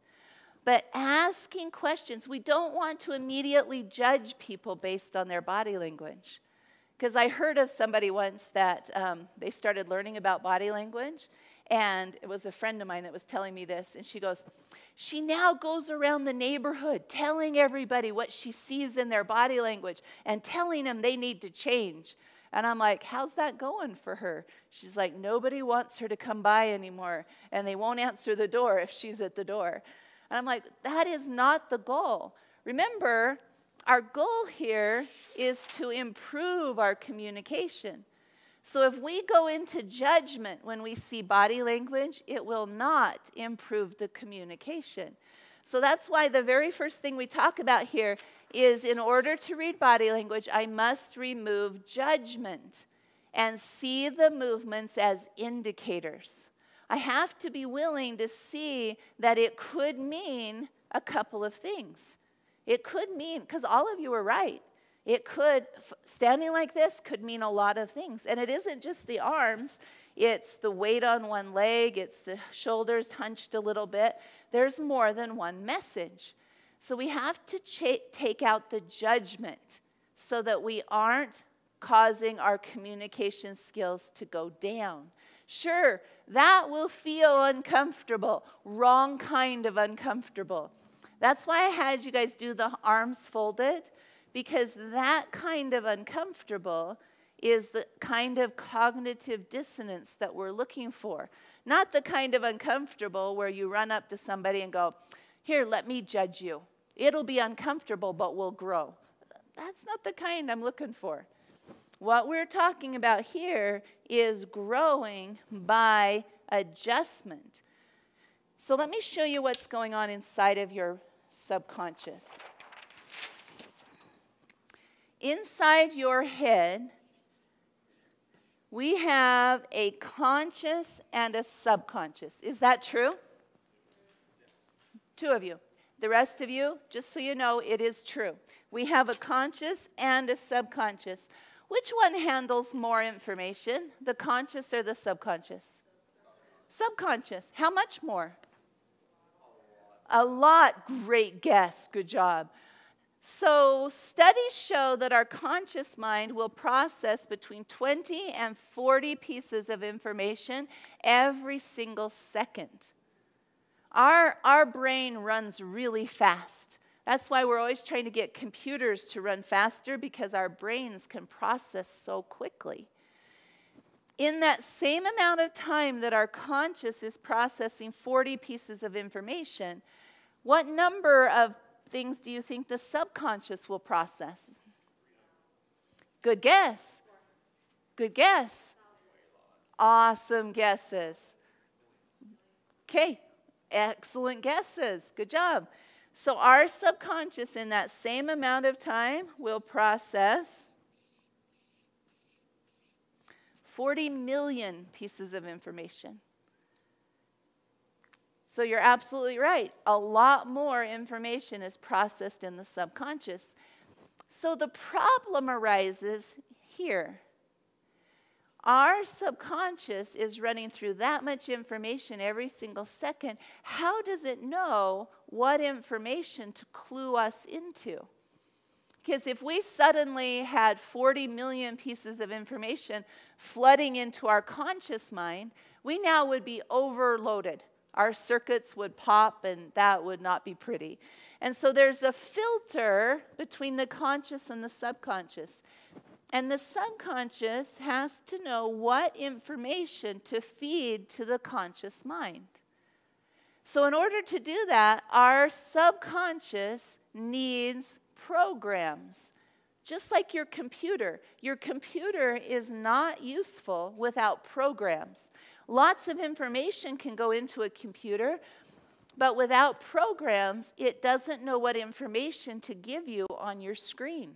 Speaker 1: But asking questions, we don't want to immediately judge people based on their body language. Because I heard of somebody once that they started learning about body language, and it was a friend of mine that was telling me this, and she goes, she now goes around the neighborhood telling everybody what she sees in their body language and telling them they need to change. And I'm like, how's that going for her? She's like, nobody wants her to come by anymore, and they won't answer the door if she's at the door. And I'm like, that is not the goal. Remember, our goal here is to improve our communication. So if we go into judgment when we see body language, it will not improve the communication. So that's why the very first thing we talk about here is, in order to read body language, I must remove judgment and see the movements as indicators. I have to be willing to see that it could mean a couple of things. It could mean, because all of you are right, it could, standing like this could mean a lot of things. And it isn't just the arms, it's the weight on one leg, it's the shoulders hunched a little bit. There's more than one message. So we have to take out the judgment so that we aren't causing our communication skills to go down. Sure, that will feel uncomfortable, wrong kind of uncomfortable. That's why I had you guys do the arms folded, because that kind of uncomfortable is the kind of cognitive dissonance that we're looking for. Not the kind of uncomfortable where you run up to somebody and go, here, let me judge you. It'll be uncomfortable, but we'll grow. That's not the kind I'm looking for. What we're talking about here is growing by adjustment. So let me show you what's going on inside of your subconscious. Inside your head, we have a conscious and a subconscious. Is that true? Two of you. The rest of you, just so you know, it is true. We have a conscious and a subconscious. Which one handles more information, the conscious or the subconscious? Subconscious. How much more? A lot. Great guess. Good job. So studies show that our conscious mind will process between 20 and 40 pieces of information every single second. Our brain runs really fast. That's why we're always trying to get computers to run faster, because our brains can process so quickly. In that same amount of time that our conscious is processing 40 pieces of information, what number of things do you think the subconscious will process? Good guess. Good guess. Awesome guesses. Okay, excellent guesses. Good job. So our subconscious in that same amount of time will process 40 million pieces of information. So you're absolutely right. A lot more information is processed in the subconscious. So the problem arises here. Our subconscious is running through that much information every single second. How does it know what information to clue us into? Because if we suddenly had 40 million pieces of information flooding into our conscious mind, we now would be overloaded. Our circuits would pop, and that would not be pretty. And so there's a filter between the conscious and the subconscious. And the subconscious has to know what information to feed to the conscious mind. So in order to do that, our subconscious needs programs. Just like your computer. Your computer is not useful without programs. Lots of information can go into a computer, but without programs, it doesn't know what information to give you on your screen.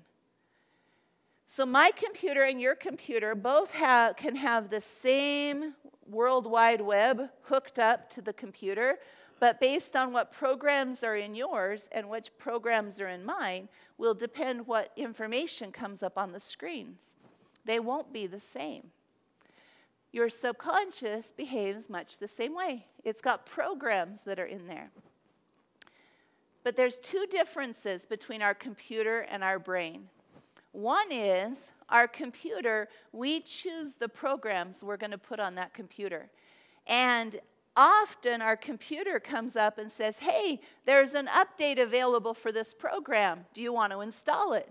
Speaker 1: So my computer and your computer both can have the same World Wide Web hooked up to the computer, but based on what programs are in yours and which programs are in mine will depend what information comes up on the screens. They won't be the same. Your subconscious behaves much the same way. It's got programs that are in there. But there's two differences between our computer and our brain. One is our computer, we choose the programs we're going to put on that computer. And often our computer comes up and says, hey, there's an update available for this program. Do you want to install it?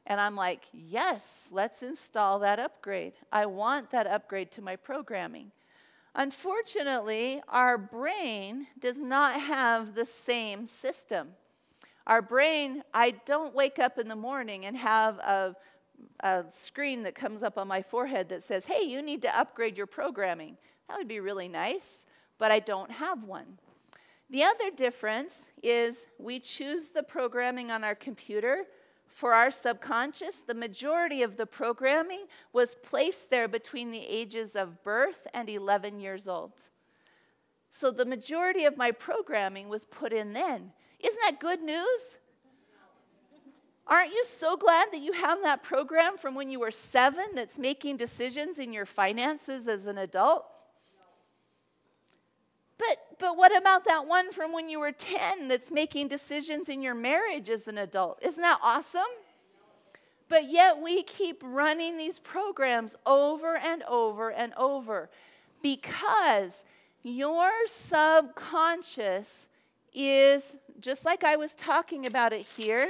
Speaker 1: And I'm like, yes, let's install that upgrade. I want that upgrade to my programming. Unfortunately, our brain does not have the same system. Our brain, I don't wake up in the morning and have a screen that comes up on my forehead that says, hey, you need to upgrade your programming. That would be really nice, but I don't have one. The other difference is we choose the programming on our computer. For our subconscious, the majority of the programming was placed there between the ages of birth and 11 years old. So the majority of my programming was put in then. Isn't that good news? Aren't you so glad that you have that program from when you were 7 that's making decisions in your finances as an adult? But what about that one from when you were 10 that's making decisions in your marriage as an adult? Isn't that awesome? But yet we keep running these programs over and over and over because your subconscious is, just like I was talking about it here,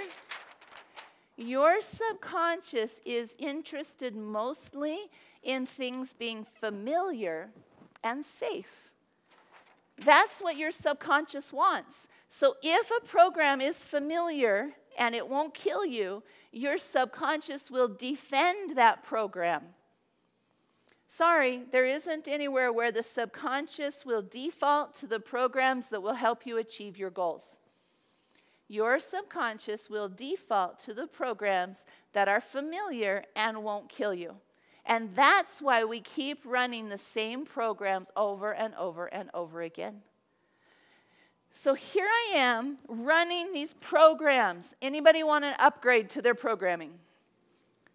Speaker 1: your subconscious is interested mostly in things being familiar and safe. That's what your subconscious wants. So if a program is familiar and it won't kill you, your subconscious will defend that program. Sorry, there isn't anywhere where the subconscious will default to the programs that will help you achieve your goals. Your subconscious will default to the programs that are familiar and won't kill you. And that's why we keep running the same programs over and over and over again. So here I am running these programs. Anybody want an upgrade to their programming?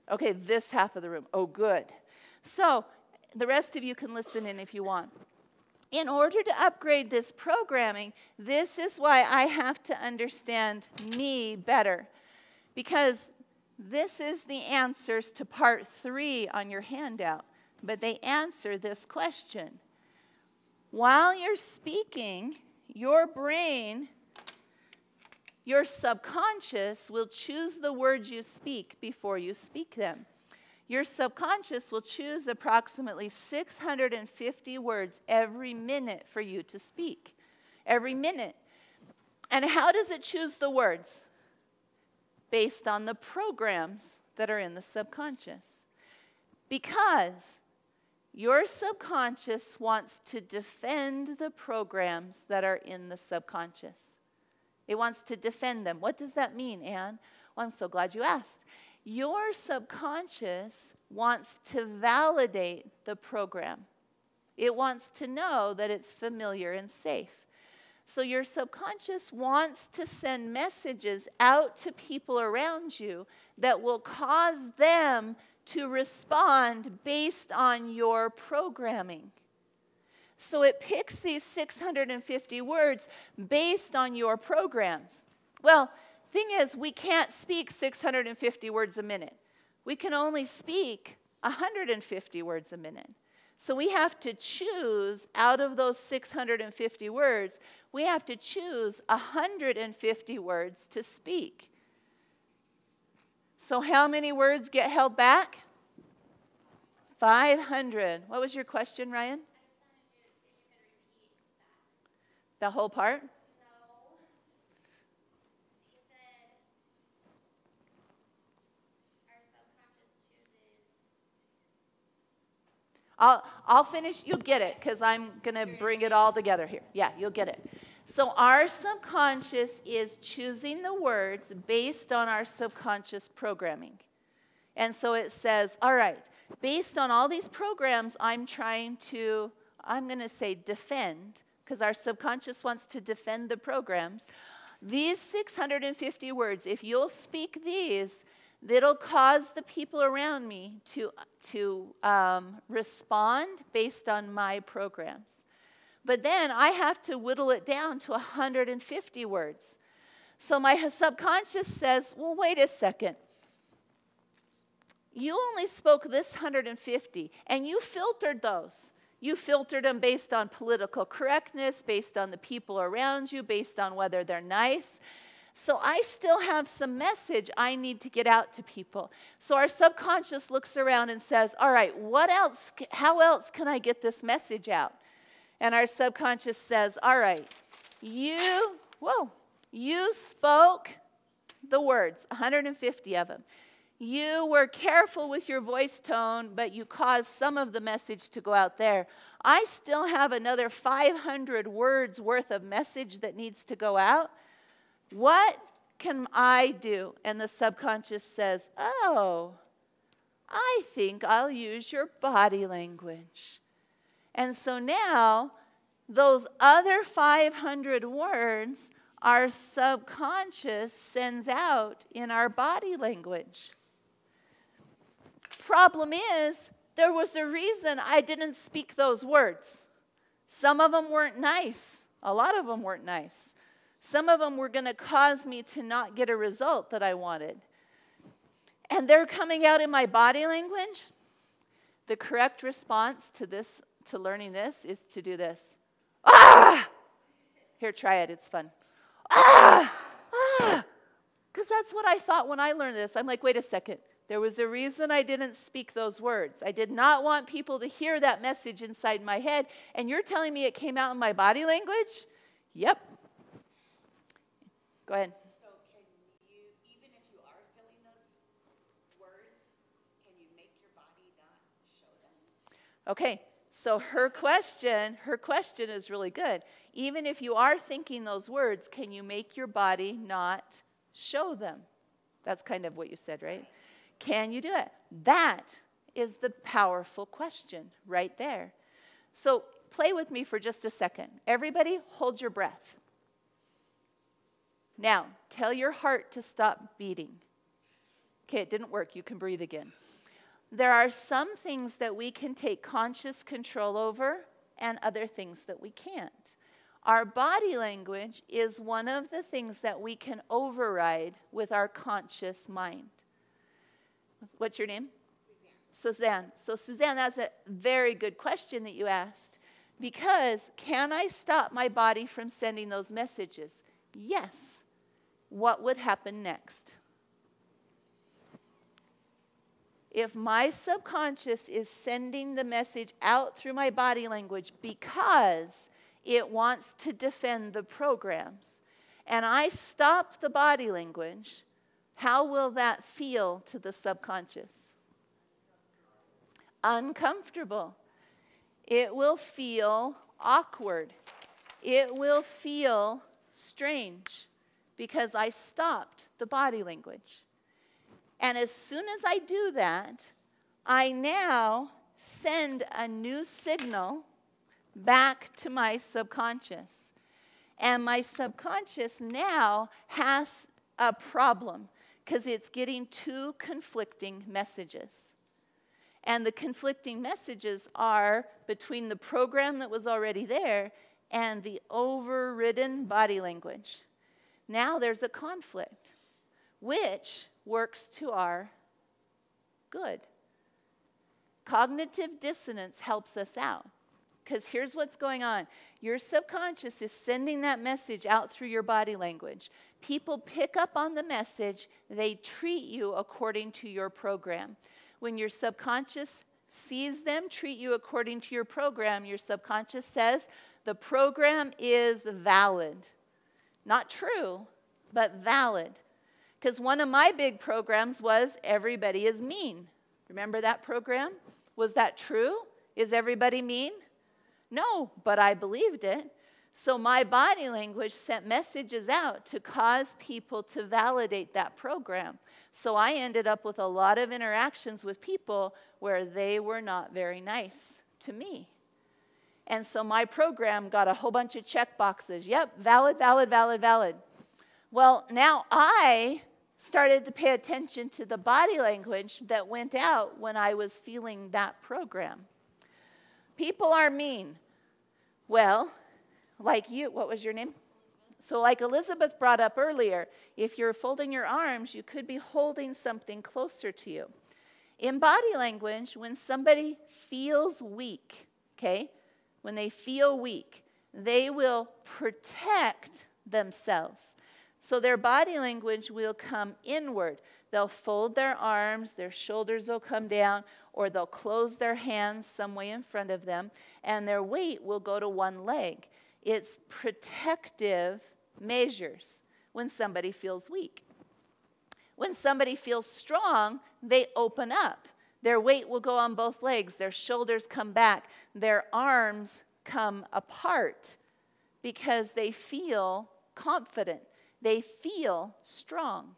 Speaker 1: Okay, this half of the room. Oh, good. So the rest of you can listen in if you want. In order to upgrade this programming, this is why I have to understand me better. Because this is the answers to part 3 on your handout, but they answer this question. While you're speaking, your brain, your subconscious will choose the words you speak before you speak them. Your subconscious will choose approximately 650 words every minute for you to speak. Every minute. And how does it choose the words? Based on the programs that are in the subconscious. Because your subconscious wants to defend the programs that are in the subconscious. It wants to defend them. What does that mean, Anne? Well, I'm so glad you asked. Your subconscious wants to validate the program. It wants to know that it's familiar and safe. So your subconscious wants to send messages out to people around you that will cause them to respond based on your programming. So it picks these 650 words based on your programs. Well, thing is, we can't speak 650 words a minute. We can only speak 150 words a minute. So we have to choose out of those 650 words, we have to choose 150 words to speak. So how many words get held back? 500. What was your question, Ryan? The whole part?
Speaker 3: No. You said our subconscious chooses.
Speaker 1: I'll finish. You'll get it because I'm going to bring it all together here. Yeah, you'll get it. So our subconscious is choosing the words based on our subconscious programming. And so it says, all right, based on all these programs, I'm going to say defend, because our subconscious wants to defend the programs. These 650 words, if you'll speak these, that'll cause the people around me to respond based on my programs. But then I have to whittle it down to 150 words. So my subconscious says, well, wait a second. you only spoke this 150, and you filtered those. You filtered them based on political correctness, based on the people around you, based on whether they're nice. So I still have some message I need to get out to people. So our subconscious looks around and says, all right, what else, how else can I get this message out? And our subconscious says, all right, you spoke the words, 150 of them. You were careful with your voice tone, but you caused some of the message to go out there. I still have another 500 words worth of message that needs to go out. What can I do? And the subconscious says, oh, I think I'll use your body language. And so now, those other 500 words, our subconscious sends out in our body language. Problem is, there was a reason I didn't speak those words. Some of them weren't nice. A lot of them weren't nice. Some of them were going to cause me to not get a result that I wanted. And they're coming out in my body language. The correct response to this, to learning this, is to do this. Ah! Here, try it. It's fun. Ah! Ah! Because that's what I thought when I learned this. I'm like, wait a second. There was a reason I didn't speak those words. I did not want people to hear that message inside my head. And you're telling me it came out in my body language? Yep. Go ahead.
Speaker 4: So can you, even if you are feeling those words, can you make your body not show them?
Speaker 1: Okay, so her question is really good. Even if you are thinking those words, can you make your body not show them? That's kind of what you said, right? Can you do it? That is the powerful question right there. So play with me for just a second. Everybody, hold your breath. Now, tell your heart to stop beating. Okay, it didn't work. You can breathe again. There are some things that we can take conscious control over and other things that we can't. Our body language is one of the things that we can override with our conscious mind. What's your name? Suzanne. So Suzanne, that's a very good question that you asked. Because can I stop my body from sending those messages? Yes. What would happen next? If my subconscious is sending the message out through my body language because it wants to defend the programs, and I stop the body language, how will that feel to the subconscious? Uncomfortable. It will feel awkward. It will feel strange because I stopped the body language. And as soon as I do that, I now send a new signal back to my subconscious. And my subconscious now has a problem because it's getting two conflicting messages. And the conflicting messages are between the program that was already there and the overridden body language. Now there's a conflict, which works to our good. Cognitive dissonance helps us out. Because here's what's going on. Your subconscious is sending that message out through your body language. People pick up on the message. They treat you according to your program. When your subconscious sees them treat you according to your program, your subconscious says, the program is valid. Not true, but valid. Because one of my big programs was everybody is mean. Remember that program? Was that true? Is everybody mean? No, but I believed it. So my body language sent messages out to cause people to validate that program. So I ended up with a lot of interactions with people where they were not very nice to me. And so my program got a whole bunch of check boxes. Yep, valid, valid, valid, valid. Well, now I started to pay attention to the body language that went out when I was feeling that program. People are mean. Well, like you, what was your name? So like Elizabeth brought up earlier, if you're folding your arms, you could be holding something closer to you. In body language, when somebody feels weak, okay, when they feel weak, they will protect themselves. So their body language will come inward. They'll fold their arms, their shoulders will come down, or they'll close their hands some way in front of them, and their weight will go to one leg. It's protective measures when somebody feels weak. When somebody feels strong, they open up. Their weight will go on both legs. Their shoulders come back. Their arms come apart because they feel confident. They feel strong.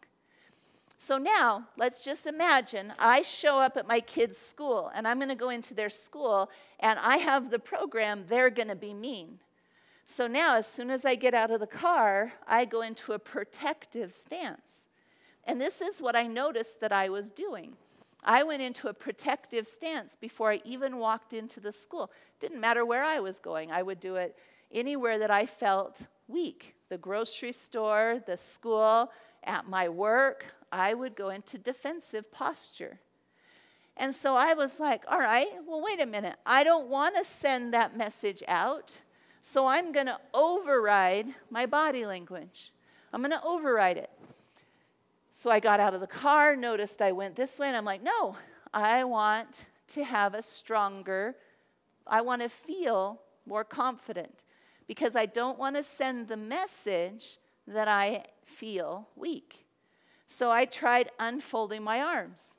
Speaker 1: So now, let's just imagine I show up at my kids' school, and I'm going to go into their school, and I have the program, they're going to be mean. So now, as soon as I get out of the car, I go into a protective stance. And this is what I noticed that I was doing. I went into a protective stance before I even walked into the school. Didn't matter where I was going. I would do it anywhere that I felt weak. The grocery store, the school, at my work, I would go into defensive posture. And so I was like, all right, well, wait a minute. I don't want to send that message out, so I'm going to override my body language. I'm going to override it. So I got out of the car, noticed I went this way, and I'm like, no, I want to have a stronger, I want to feel more confident because I don't want to send the message that I feel weak. So I tried unfolding my arms.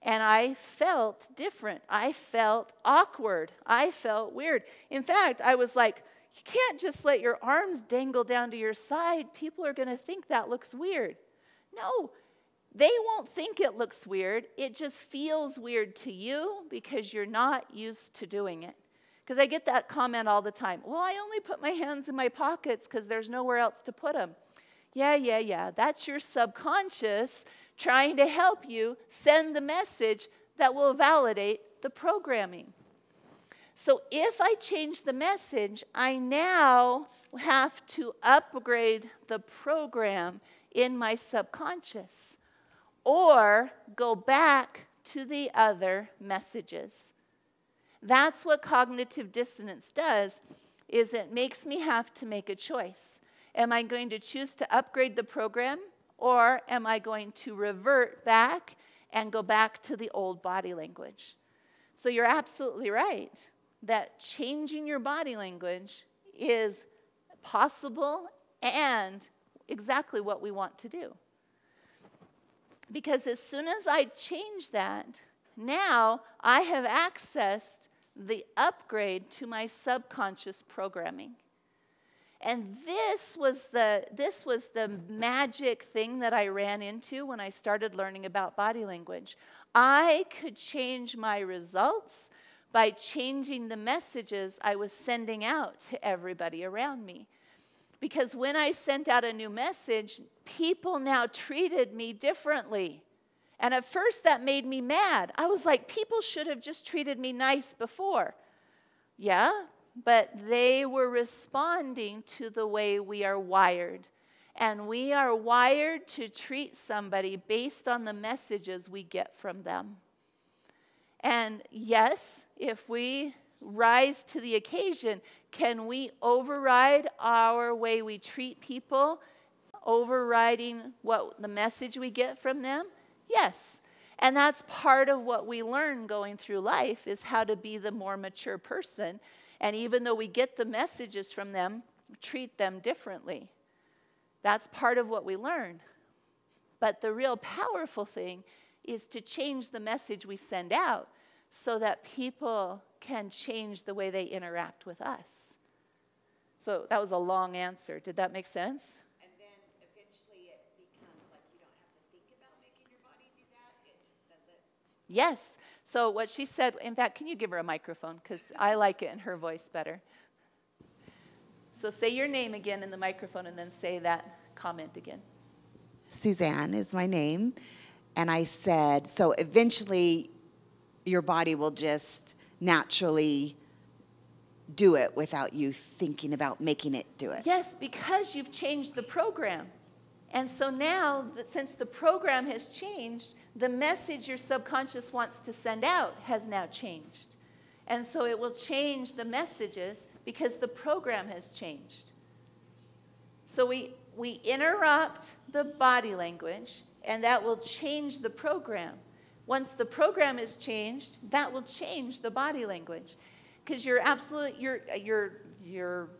Speaker 1: And I felt different. I felt awkward. I felt weird. In fact, I was like, you can't just let your arms dangle down to your side. People are going to think that looks weird. No, they won't think it looks weird. It just feels weird to you because you're not used to doing it. Because I get that comment all the time. Well, I only put my hands in my pockets because there's nowhere else to put them. Yeah. That's your subconscious trying to help you send the message that will validate the programming. So if I change the message, I now have to upgrade the program in my subconscious or go back to the other messages. That's what cognitive dissonance does, is it makes me have to make a choice. Am I going to choose to upgrade the program, or am I going to revert back and go back to the old body language? So you're absolutely right that changing your body language is possible and exactly what we want to do. Because as soon as I change that, now I have accessed the upgrade to my subconscious programming. And this was the magic thing that I ran into when I started learning about body language. I could change my results by changing the messages I was sending out to everybody around me. Because when I sent out a new message, people now treated me differently. And at first that made me mad. I was like, people should have just treated me nice before. Yeah, but they were responding to the way we are wired. And we are wired to treat somebody based on the messages we get from them. And yes, if we rise to the occasion, can we override our way we treat people, overriding what the message we get from them? Yes. And that's part of what we learn going through life, is how to be the more mature person. And even though we get the messages from them, treat them differently. That's part of what we learn. But the real powerful thing is to change the message we send out so that people can change the way they interact with us. So that was a long answer. Did that make sense?
Speaker 4: And then eventually it becomes like you don't have to think about making your body do that. It just does it.
Speaker 1: Yes. So what she said, in fact, can you give her a microphone? Because I like it in her voice better. So say your name again in the microphone and then say that comment again.
Speaker 5: Suzanne is my name. And I said, so eventually your body will just naturally do it without you thinking about making it do it.
Speaker 1: Yes, because you've changed the program. And so now, that since the program has changed, the message your subconscious wants to send out has now changed. And so it will change the messages because the program has changed. So we interrupt the body language, and that will change the program. Once the program is changed, that will change the body language. Because you're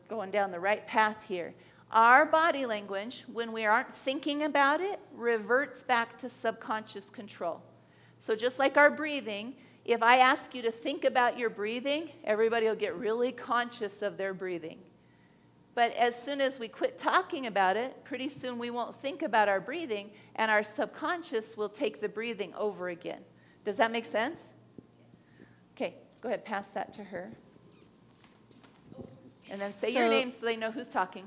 Speaker 1: going down the right path here. Our body language, when we aren't thinking about it, reverts back to subconscious control. So just like our breathing, if I ask you to think about your breathing, everybody will get really conscious of their breathing. But as soon as we quit talking about it, pretty soon we won't think about our breathing, and our subconscious will take the breathing over again. Does that make sense? Okay, go ahead, pass that to her. And then say your name so they know who's talking.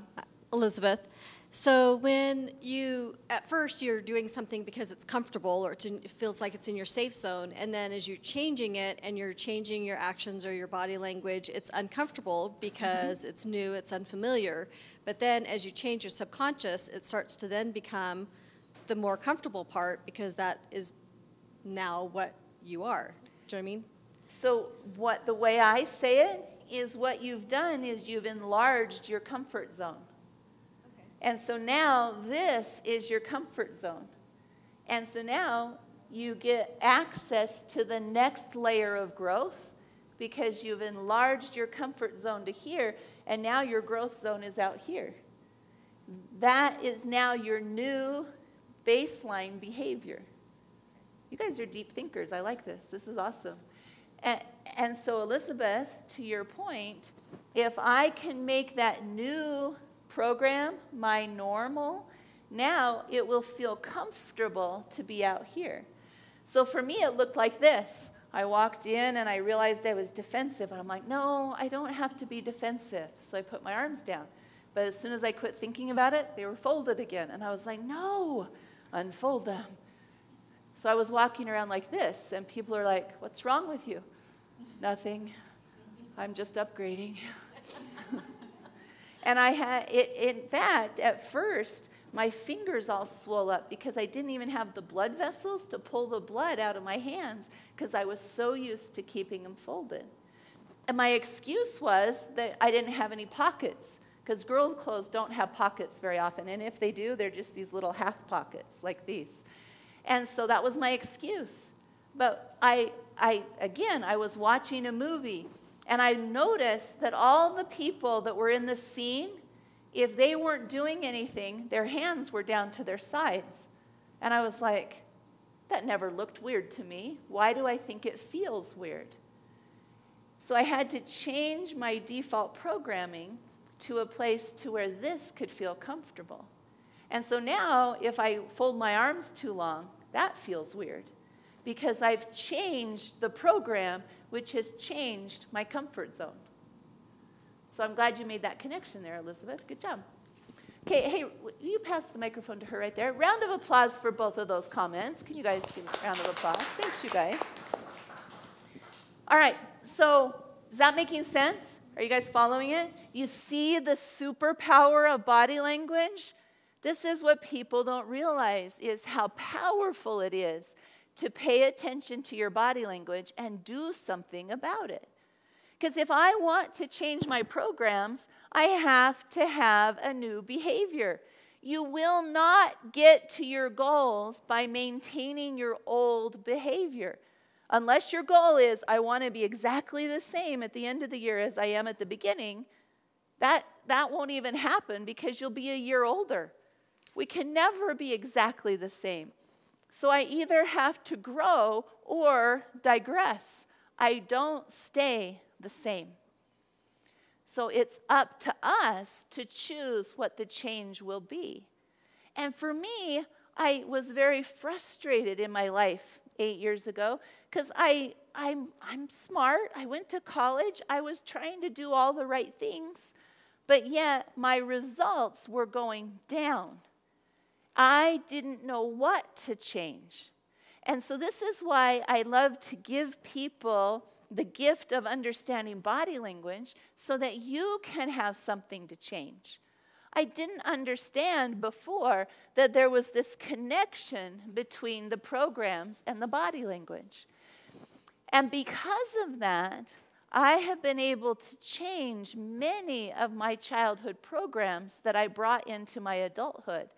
Speaker 6: Elizabeth. So when at first you're doing something because it's comfortable or it feels like it's in your safe zone, and then as you're changing it and you're changing your actions or your body language, it's uncomfortable because it's new, it's unfamiliar. But then as you change your subconscious, it starts to then become the more comfortable part because that is now what you are. Do you know what I mean?
Speaker 1: So the way I say it is what you've done is you've enlarged your comfort zone. And so now this is your comfort zone. And so now you get access to the next layer of growth because you've enlarged your comfort zone to here, and now your growth zone is out here. That is now your new baseline behavior. You guys are deep thinkers. I like this. This is awesome. And so, Elizabeth, to your point, if I can make that new program my normal, now it will feel comfortable to be out here. So for me, it looked like this. I walked in and I realized I was defensive. And I'm like, no, I don't have to be defensive. So I put my arms down. But as soon as I quit thinking about it, they were folded again. And I was like, no, unfold them. So I was walking around like this, and people are like, what's wrong with you? Nothing. I'm just upgrading. And I had, in fact, at first, my fingers all swole up because I didn't even have the blood vessels to pull the blood out of my hands because I was so used to keeping them folded. And my excuse was that I didn't have any pockets because girls' clothes don't have pockets very often. And if they do, they're just these little half pockets like these. And so that was my excuse. But I was watching a movie, and I noticed that all the people that were in the scene, if they weren't doing anything, their hands were down to their sides. And I was like, that never looked weird to me. Why do I think it feels weird? So I had to change my default programming to a place to where this could feel comfortable. And so now, if I fold my arms too long, that feels weird because I've changed the program, which has changed my comfort zone. So I'm glad you made that connection there, Elizabeth. Good job. Okay, hey, will you pass the microphone to her right there? Round of applause for both of those comments. Can you guys give a round of applause? Thanks, you guys. All right, so is that making sense? Are you guys following it? You see the superpower of body language? This is what people don't realize, is how powerful it is to pay attention to your body language and do something about it. Because if I want to change my programs, I have to have a new behavior. You will not get to your goals by maintaining your old behavior. Unless your goal is, I want to be exactly the same at the end of the year as I am at the beginning, that won't even happen because you'll be a year older. We can never be exactly the same. So I either have to grow or digress. I don't stay the same. So it's up to us to choose what the change will be. And for me, I was very frustrated in my life 8 years ago because I'm smart. I went to college. I was trying to do all the right things, but yet my results were going down. I didn't know what to change. And so this is why I love to give people the gift of understanding body language so that you can have something to change. I didn't understand before that there was this connection between the programs and the body language. And because of that, I have been able to change many of my childhood programs that I brought into my adulthood.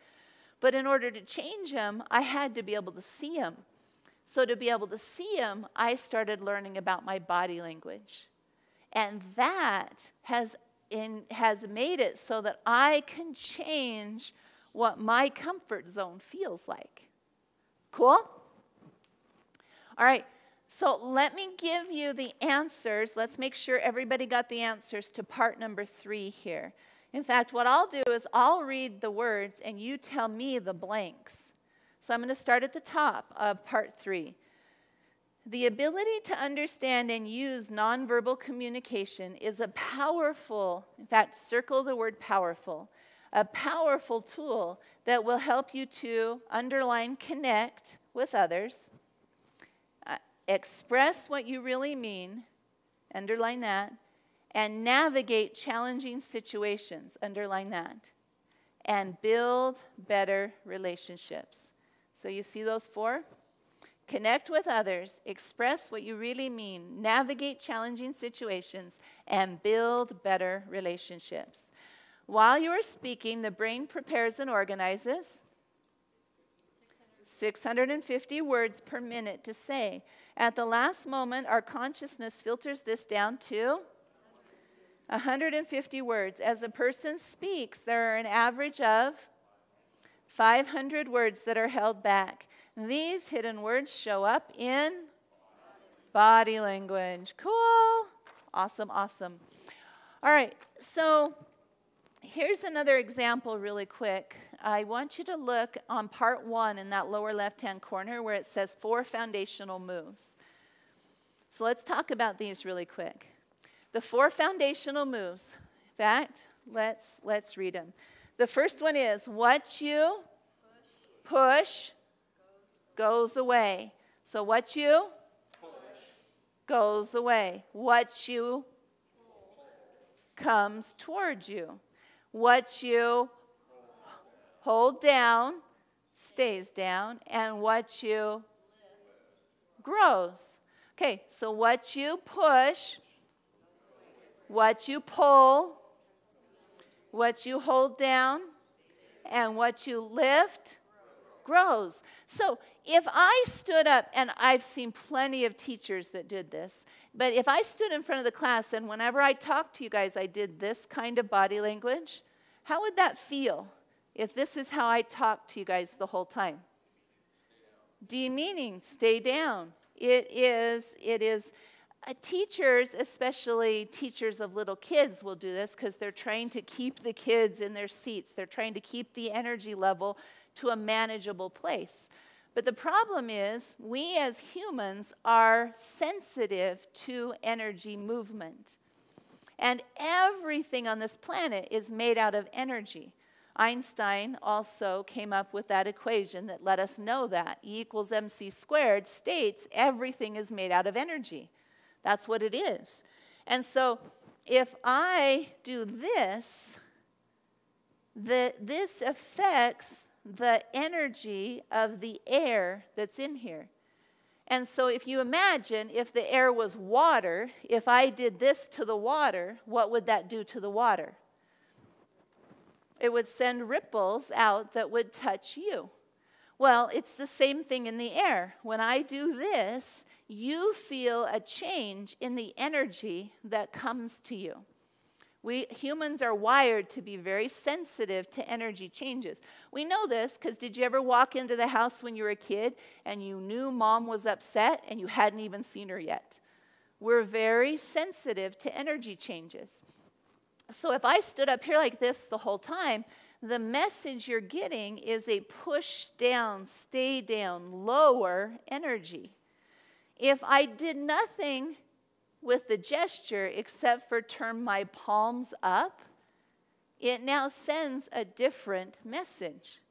Speaker 1: But in order to change them, I had to be able to see them. So to be able to see them, I started learning about my body language. And that has made it so that I can change what my comfort zone feels like. Cool? All right, so let me give you the answers. Let's make sure everybody got the answers to part number 3 here. In fact, what I'll do is I'll read the words and you tell me the blanks. So I'm going to start at the top of part 3. The ability to understand and use nonverbal communication is a powerful, in fact, circle the word powerful, a powerful tool that will help you to underline connect with others, express what you really mean, underline that, and navigate challenging situations, underline that, and build better relationships. So you see those 4? Connect with others, express what you really mean, navigate challenging situations, and build better relationships. While you are speaking, the brain prepares and organizes 650 words per minute to say. At the last moment, our consciousness filters this down to 150 words. As a person speaks, there are an average of 500 words that are held back. These hidden words show up in body language. Cool. Awesome, awesome. All right, so here's another example really quick. I want you to look on part 1 in that lower left-hand corner where it says 4 foundational moves. So let's talk about these really quick. The 4 foundational moves. In fact, let's read them. The first one is what you push goes away. So what you push goes away. What you comes towards you. What you hold down stays down, and what you grows. Okay, so what you push, what you pull, what you hold down, and what you lift grows. So if I stood up, and I've seen plenty of teachers that did this, but if I stood in front of the class and whenever I talked to you guys, I did this kind of body language, how would that feel if this is how I talked to you guys the whole time? Demeaning, stay down. It is, teachers, especially teachers of little kids, will do this because they're trying to keep the kids in their seats. They're trying to keep the energy level to a manageable place. But the problem is, we as humans are sensitive to energy movement. And everything on this planet is made out of energy. Einstein also came up with that equation that let us know that. E equals mc squared states everything is made out of energy. That's what it is. And so if I do this, this affects the energy of the air that's in here. And so if you imagine if the air was water, if I did this to the water, what would that do to the water? It would send ripples out that would touch you. Well, it's the same thing in the air. When I do this, you feel a change in the energy that comes to you. We humans are wired to be very sensitive to energy changes. We know this because did you ever walk into the house when you were a kid and you knew mom was upset and you hadn't even seen her yet? We're very sensitive to energy changes. So if I stood up here like this the whole time, the message you're getting is a push down, stay down, lower energy. If I did nothing with the gesture except for turn my palms up, it now sends a different message.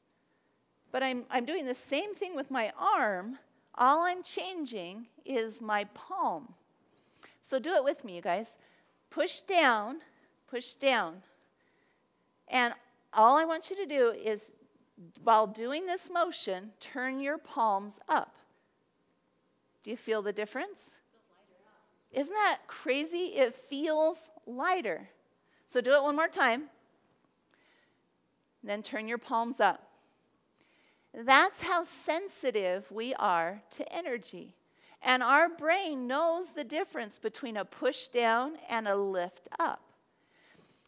Speaker 1: But I'm doing the same thing with my arm. All I'm changing is my palm. So do it with me, you guys. Push down, and all I want you to do is, while doing this motion, turn your palms up. Do you feel the difference? Isn't that crazy? It feels lighter. So do it one more time. Then turn your palms up. That's how sensitive we are to energy. And our brain knows the difference between a push down and a lift up.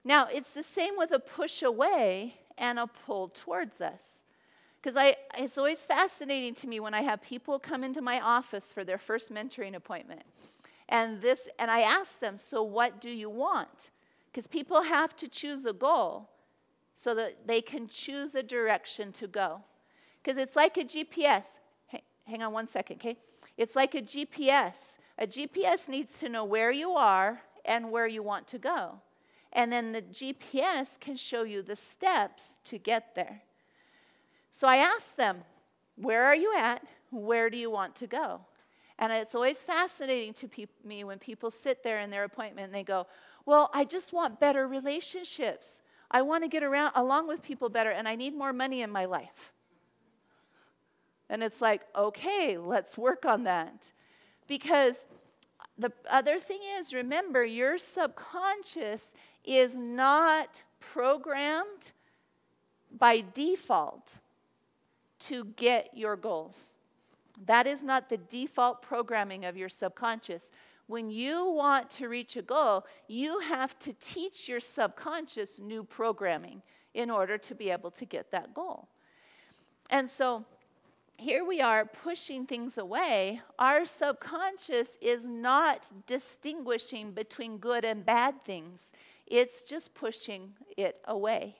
Speaker 1: Now, it's the same with a push away and a pull towards us. Because it's always fascinating to me when I have people come into my office for their first mentoring appointment. And I ask them, so what do you want? Because people have to choose a goal so that they can choose a direction to go. Because it's like a GPS. Hang on one second, okay? It's like a GPS. A GPS needs to know where you are and where you want to go. And then the GPS can show you the steps to get there. So I ask them, where are you at? Where do you want to go? And it's always fascinating to me when people sit there in their appointment and they go, well, I just want better relationships. I want to get along with people better, and I need more money in my life. And it's like, okay, let's work on that. Because the other thing is, remember, your subconscious is not programmed by default to get your goals. That is not the default programming of your subconscious. When you want to reach a goal, you have to teach your subconscious new programming in order to be able to get that goal. And so here we are pushing things away. Our subconscious is not distinguishing between good and bad things. It's just pushing it away.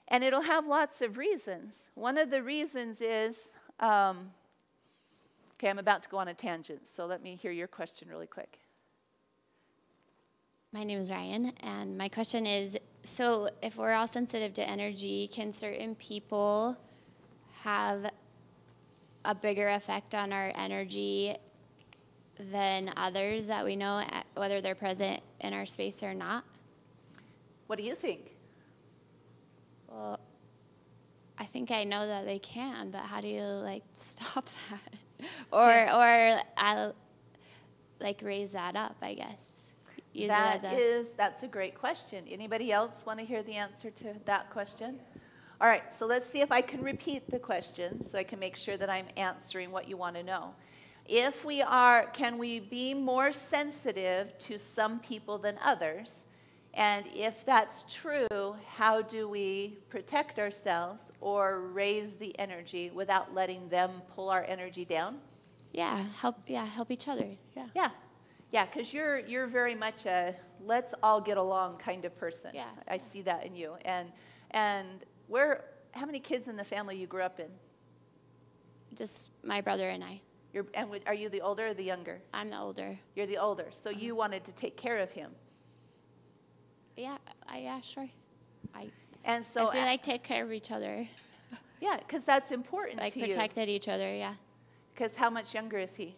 Speaker 1: And it'll have lots of reasons. One of the reasons is, okay, I'm about to go on a tangent, so let me hear your question really quick.
Speaker 3: My name is Ryan, and my question is, so if we're all sensitive to energy, can certain people have a bigger effect on our energy than others that we know, whether they're present in our space or not?
Speaker 1: What do you think?
Speaker 3: Well, I think I know that they can, but how do you stop that? or raise that up, I guess.
Speaker 1: That's a great question. Anybody else want to hear the answer to that question? All right, so let's see if I can repeat the question so I can make sure that I'm answering what you want to know. Can we be more sensitive to some people than others? And if that's true, how do we protect ourselves or raise the energy without letting them pull our energy down?
Speaker 3: Help each other.
Speaker 1: Yeah, because you're very much a let's all get along kind of person.
Speaker 3: Yeah.
Speaker 1: I see that in you. And how many kids in the family you grew up in?
Speaker 3: Just my brother and I.
Speaker 1: Are you the older or the younger?
Speaker 3: I'm the older.
Speaker 1: You're the older. So you wanted to take care of him.
Speaker 3: Yeah, sure. I say take care of each other.
Speaker 1: Yeah, because that's important to you.
Speaker 3: Protected each other, yeah.
Speaker 1: Because how much younger is he?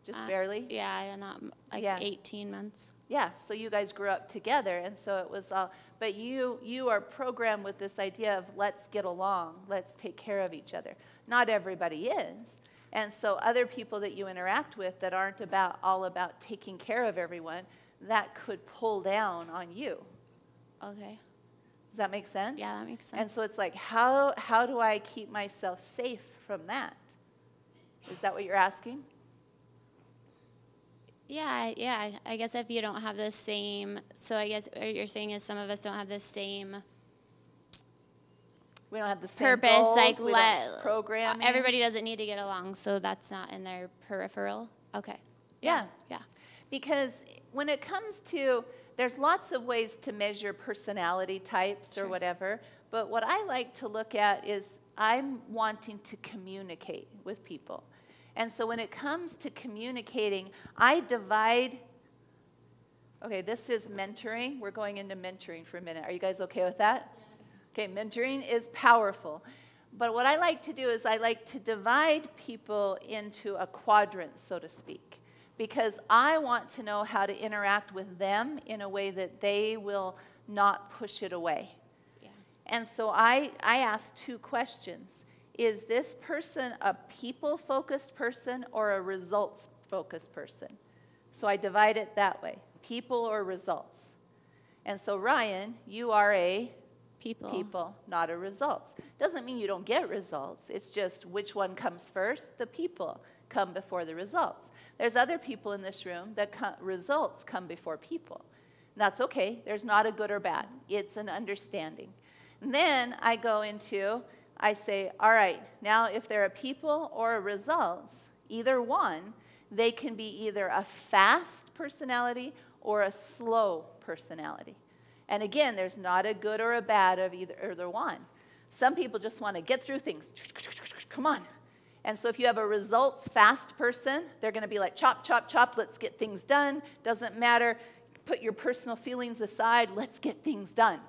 Speaker 1: Just barely?
Speaker 3: Yeah, not 18 months.
Speaker 1: Yeah, so you guys grew up together, and so it was all, but you are programmed with this idea of let's get along, let's take care of each other. Not everybody is. And so other people that you interact with that aren't all about taking care of everyone, that could pull down on you.
Speaker 3: Okay.
Speaker 1: Does that make sense?
Speaker 3: Yeah, that makes sense.
Speaker 1: And so it's like, how do I keep myself safe from that? Is that what you're asking?
Speaker 3: Yeah. I guess if you don't have the same, so I guess what you're saying is some of us don't have the same.
Speaker 1: We don't have the same
Speaker 3: purpose,
Speaker 1: goals, we don't programming.
Speaker 3: Everybody doesn't need to get along, so that's not in their peripheral. Okay.
Speaker 1: Yeah.
Speaker 3: Yeah.
Speaker 1: Because when it comes to, there's lots of ways to measure personality types or whatever, but what I like to look at is I'm wanting to communicate with people. And so when it comes to communicating, I divide. Okay, this is mentoring. We're going into mentoring for a minute. Are you guys okay with that? Yes. Okay, mentoring is powerful. But what I like to do is I like to divide people into a quadrant, so to speak, because I want to know how to interact with them in a way that they will not push it away. Yeah. And so I asked 2 questions. Is this person a people-focused person or a results-focused person? So I divide it that way, people or results. And so Ryan, you are a people, not a results. Doesn't mean you don't get results. It's just which one comes first? The people come before the results. There's other people in this room that results come before people. And that's okay. There's not a good or bad. It's an understanding. And then I say, all right, now if they're a people or a results, either one, they can be either a fast personality or a slow personality. And again, there's not a good or a bad of either one. Some people just want to get through things. Come on. And so if you have a results fast person, they're going to be like, chop, chop, chop, let's get things done. Doesn't matter. Put your personal feelings aside. Let's get things done.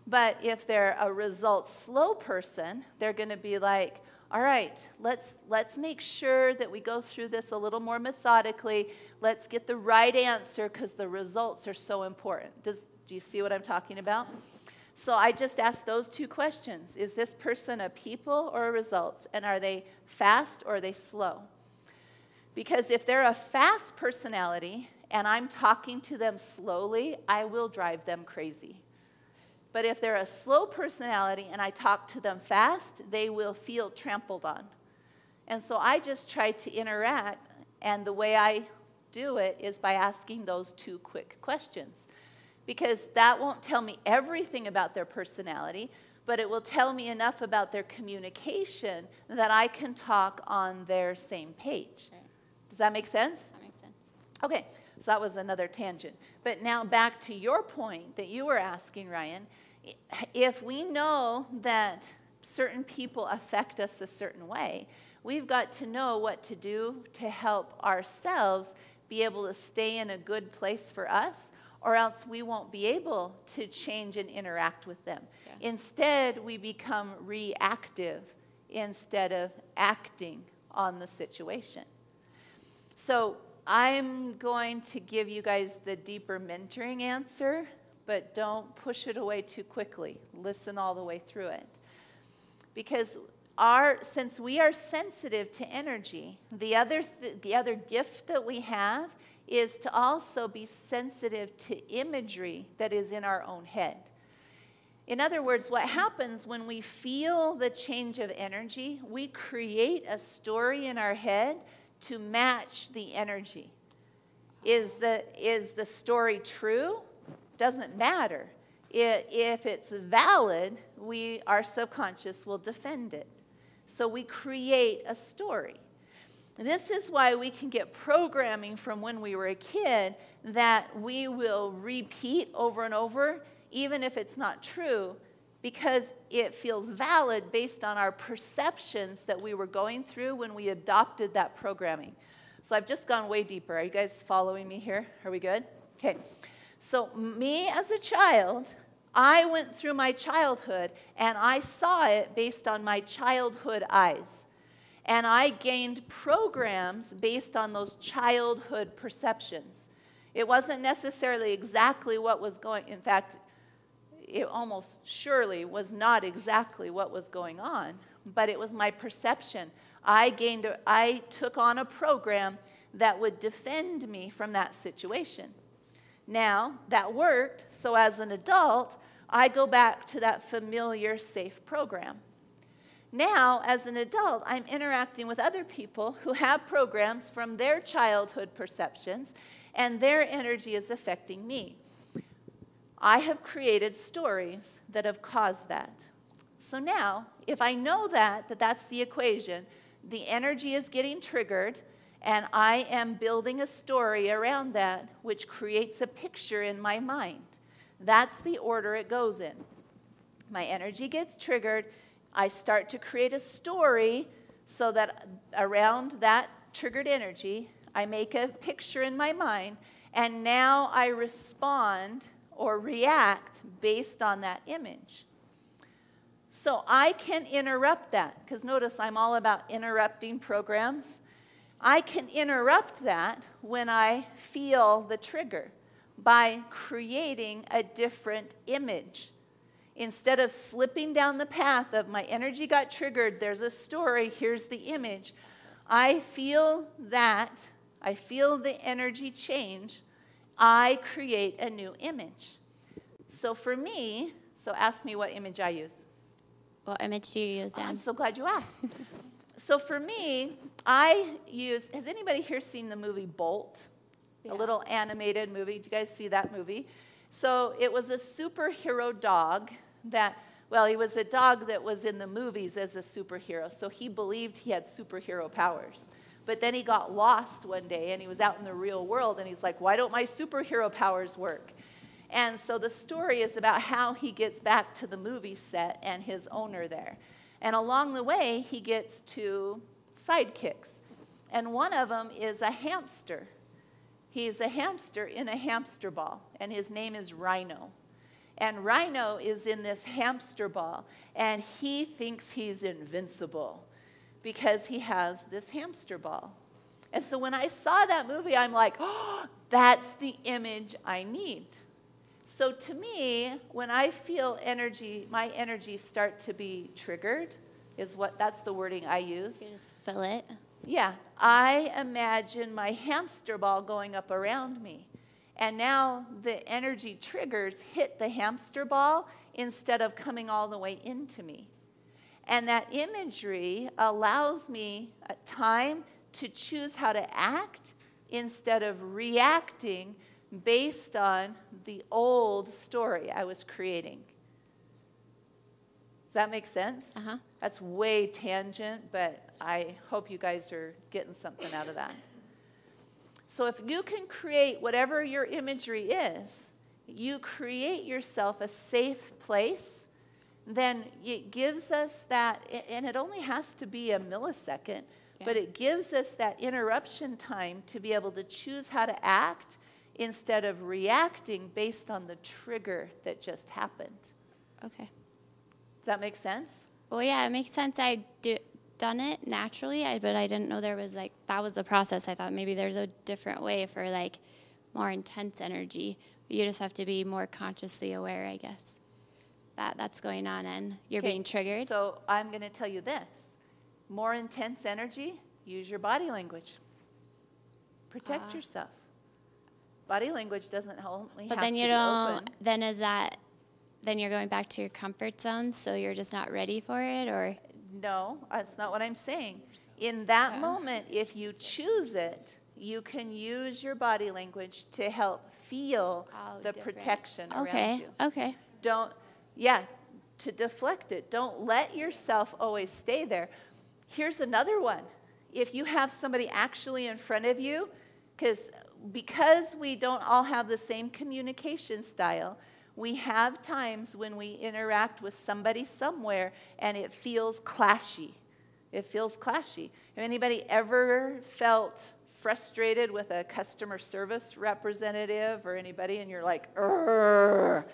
Speaker 1: But if they're a results slow person, they're going to be like, all right, let's make sure that we go through this a little more methodically. Let's get the right answer because the results are so important. Do you see what I'm talking about? So I just asked those 2 questions. Is this person a people or a results? And are they fast or are they slow? Because if they're a fast personality and I'm talking to them slowly, I will drive them crazy. But if they're a slow personality and I talk to them fast, they will feel trampled on. And so I just try to interact, and the way I do it is by asking those 2 quick questions. Because that won't tell me everything about their personality, but it will tell me enough about their communication that I can talk on their same page.
Speaker 3: Sure.
Speaker 1: Does that make sense?
Speaker 3: That makes sense.
Speaker 1: Okay, so that was another tangent. But now back to your point that you were asking, Ryan. If we know that certain people affect us a certain way, we've got to know what to do to help ourselves be able to stay in a good place for us, or else we won't be able to change and interact with them. Yeah. Instead, we become reactive instead of acting on the situation. So I'm going to give you guys the deeper mentoring answer, but don't push it away too quickly. Listen all the way through it. Because since we are sensitive to energy, the other gift that we have is to also be sensitive to imagery that is in our own head. In other words, what happens when we feel the change of energy, we create a story in our head to match the energy. Is the story true? Doesn't matter. If it's valid, our subconscious will defend it. So we create a story. This is why we can get programming from when we were a kid that we will repeat over and over, even if it's not true, because it feels valid based on our perceptions that we were going through when we adopted that programming. So I've just gone way deeper. Are you guys following me here? Are we good? Okay. So me as a child, I went through my childhood and I saw it based on my childhood eyes. And I gained programs based on those childhood perceptions. It wasn't necessarily exactly what was going, in fact, it almost surely was not exactly what was going on, but it was my perception. I took on a program that would defend me from that situation. Now, that worked, so as an adult, I go back to that familiar, safe program. Now, as an adult, I'm interacting with other people who have programs from their childhood perceptions, and their energy is affecting me. I have created stories that have caused that. So now, if I know that that's the equation, the energy is getting triggered, and I am building a story around that, which creates a picture in my mind. That's the order it goes in. My energy gets triggered. I start to create a story so that around that triggered energy, I make a picture in my mind, and now I respond or react based on that image. So I can interrupt that, because notice I'm all about interrupting programs. I can interrupt that when I feel the trigger by creating a different image. Instead of slipping down the path of my energy got triggered, there's a story, here's the image. I feel that, I feel the energy change, I create a new image. So for me, so ask me what image I use.
Speaker 3: What image do you use,
Speaker 1: Oh,
Speaker 3: Anne?
Speaker 1: I'm so glad you asked. So for me, I use, has anybody here seen the movie Bolt?
Speaker 3: Yeah.
Speaker 1: A little animated movie. Do you guys see that movie? So it was a superhero dog that, well, he was a dog that was in the movies as a superhero. So he believed he had superhero powers. But then he got lost one day and he was out in the real world and he's like, why don't my superhero powers work? And so the story is about how he gets back to the movie set and his owner there. And along the way, he gets two sidekicks. And one of them is a hamster. He's a hamster in a hamster ball, and his name is Rhino. And Rhino is in this hamster ball, and he thinks he's invincible because he has this hamster ball. And so when I saw that movie, I'm like, oh, that's the image I need. So to me, when I feel energy, my energy start to be triggered, that's the wording I use.
Speaker 3: You just fill it.
Speaker 1: Yeah, I imagine my hamster ball going up around me. And now the energy triggers hit the hamster ball instead of coming all the way into me. And that imagery allows me a time to choose how to act instead of reacting based on the old story I was creating. Does that make sense?
Speaker 3: Uh-huh.
Speaker 1: That's way tangent, but I hope you guys are getting something out of that. So if you can create whatever your imagery is, you create yourself a safe place, then it gives us that, and it only has to be a millisecond, but it gives us that interruption time to be able to choose how to act instead of reacting based on the trigger that just happened.
Speaker 3: Okay.
Speaker 1: Does that make sense?
Speaker 3: Well, yeah, it makes sense. Done it naturally, but I didn't know there was that was the process. I thought maybe there's a different way for more intense energy. But you just have to be more consciously aware, I guess, that's going on and you're being triggered.
Speaker 1: So I'm going to tell you this. More intense energy, use your body language. Protect yourself. Body language doesn't only
Speaker 3: But
Speaker 1: have
Speaker 3: then
Speaker 1: to
Speaker 3: you
Speaker 1: be
Speaker 3: don't,
Speaker 1: open.
Speaker 3: then you're going back to your comfort zone, so you're just not ready for it, or?
Speaker 1: No, that's not what I'm saying. In that moment, if you choose it, you can use your body language to help feel the protection around you.
Speaker 3: Okay.
Speaker 1: To deflect it. Don't let yourself always stay there. Here's another one. If you have somebody actually in front of you, because we don't all have the same communication style, we have times when we interact with somebody somewhere and it feels clashy. It feels clashy. Have anybody ever felt frustrated with a customer service representative or anybody and you're like, "Urgh."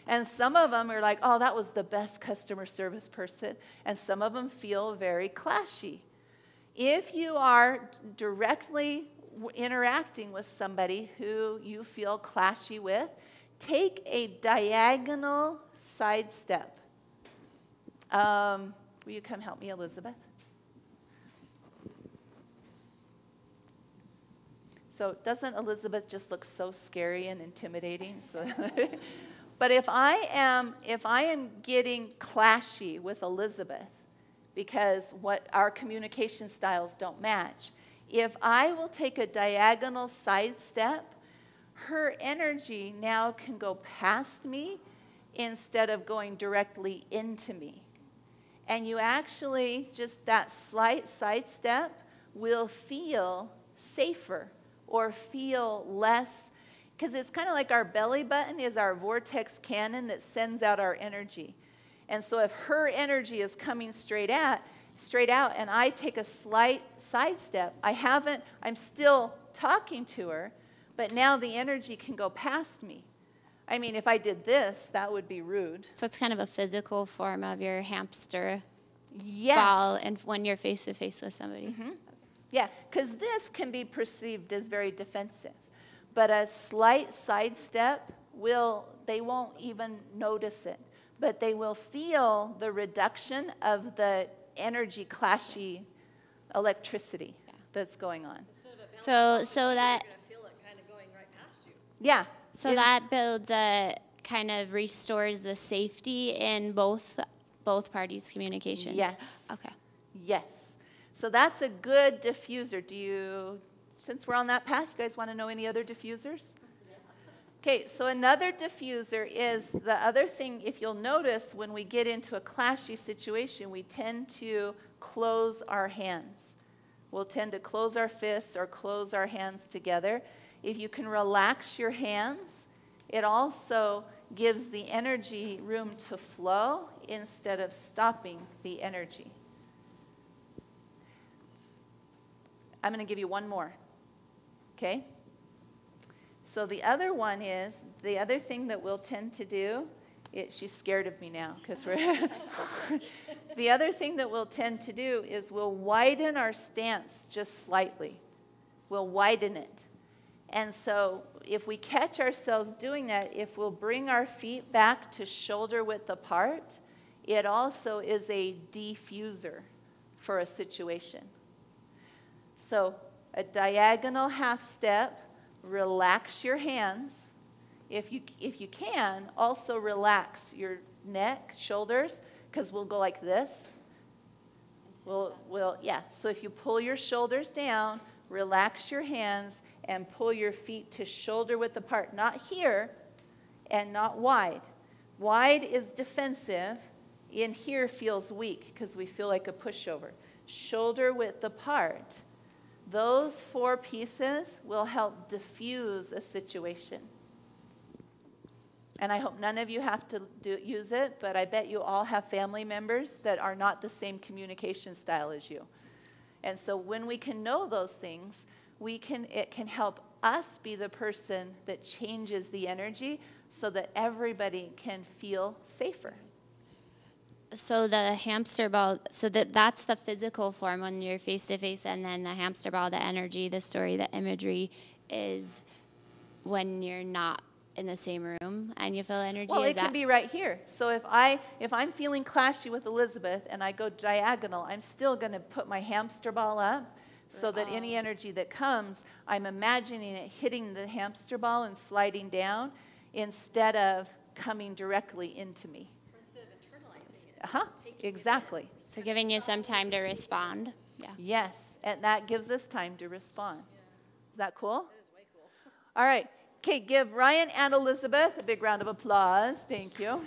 Speaker 1: And some of them are like, oh, that was the best customer service person. And some of them feel very clashy. If you are directly interacting with somebody who you feel clashy with, take a diagonal side step. Will you come help me, Elizabeth? So doesn't Elizabeth just look so scary and intimidating? So but if I am getting clashy with Elizabeth because what our communication styles don't match, if I will take a diagonal side step, her energy now can go past me instead of going directly into me. And you actually, just that slight side step will feel safer or feel less, because it's kind of like our belly button is our vortex cannon that sends out our energy. And so if her energy is coming straight out, and I take a slight side step, I'm still talking to her, but now the energy can go past me. I mean, if I did this, that would be rude.
Speaker 3: So it's kind of a physical form of your hamster
Speaker 1: Yes.
Speaker 3: ball and when you're face to face with somebody.
Speaker 1: Mm-hmm. Yeah, because this can be perceived as very defensive. But a slight sidestep they won't even notice it. but they will feel the reduction of the energy clashy electricity that's going on.
Speaker 3: So that
Speaker 6: You're gonna feel it kind of going right past you.
Speaker 1: Yeah.
Speaker 3: so that builds a kind of restores the safety in both parties' communications.
Speaker 1: Yes.
Speaker 3: Okay.
Speaker 1: Yes. So that's a good diffuser. Since we're on that path, you guys want to know any other diffusers? Okay, so another diffuser is the other thing, if you'll notice, when we get into a clashy situation, we tend to close our hands. We'll tend to close our fists or close our hands together. If you can relax your hands, it also gives the energy room to flow instead of stopping the energy. I'm going to give you one more, okay? So the other one is, the other thing that we'll tend to do, she's scared of me now because we're, the other thing that we'll tend to do is we'll widen our stance just slightly. We'll widen it. And so if we catch ourselves doing that, if we'll bring our feet back to shoulder width apart, it also is a diffuser for a situation. So a diagonal half step, relax your hands. If you can, also relax your neck, shoulders, because we'll go like this. Yeah. So if you pull your shoulders down, relax your hands, and pull your feet to shoulder width apart. Not here and not wide. Wide is defensive. In here feels weak because we feel like a pushover. Shoulder width apart. Those 4 pieces will help diffuse a situation. And I hope none of you have to use it, but I bet you all have family members that are not the same communication style as you. And so when we can know those things, it can help us be the person that changes the energy so that everybody can feel safer.
Speaker 3: So the hamster ball, so that's the physical form when you're face to face, and then the hamster ball, the energy, the story, the imagery is when you're not in the same room and you feel energy.
Speaker 1: Well, it can be right here. So if I'm feeling clashy with Elizabeth and I go diagonal, I'm still going to put my hamster ball up so that any energy that comes, I'm imagining it hitting the hamster ball and sliding down instead of coming directly into me. Exactly.
Speaker 3: So giving you some time to respond. Yeah.
Speaker 1: Yes, and that gives us time to respond. Is that cool? That is way cool. All right. Okay, give Ryan and Elizabeth a big round of applause. Thank you.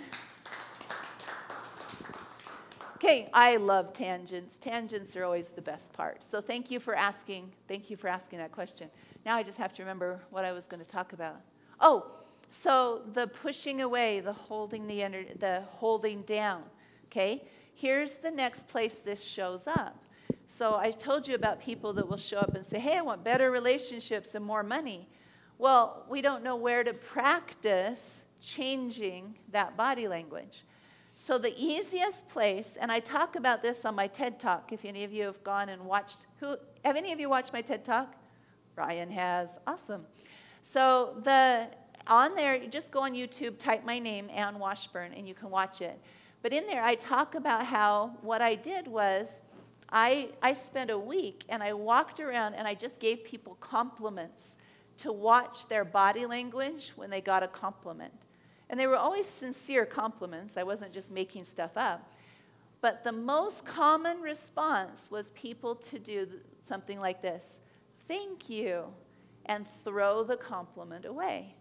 Speaker 1: Okay, I love tangents. Tangents are always the best part. So thank you for asking that question. Now I just have to remember what I was going to talk about. Oh, so the pushing away, the holding the holding down. Okay, here's the next place this shows up. So I told you about people that will show up and say, hey, I want better relationships and more money. Well, we don't know where to practice changing that body language. So the easiest place, and I talk about this on my TED Talk, if any of you have gone and watched, have any of you watched my TED Talk? Ryan has, awesome. So on there, you just go on YouTube, type my name, Ann Washburn, and you can watch it. But in there, I talk about how what I did was I spent a week and I walked around and I just gave people compliments to watch their body language when they got a compliment. And they were always sincere compliments. I wasn't just making stuff up. But the most common response was people to do something like this. Thank you. And throw the compliment away.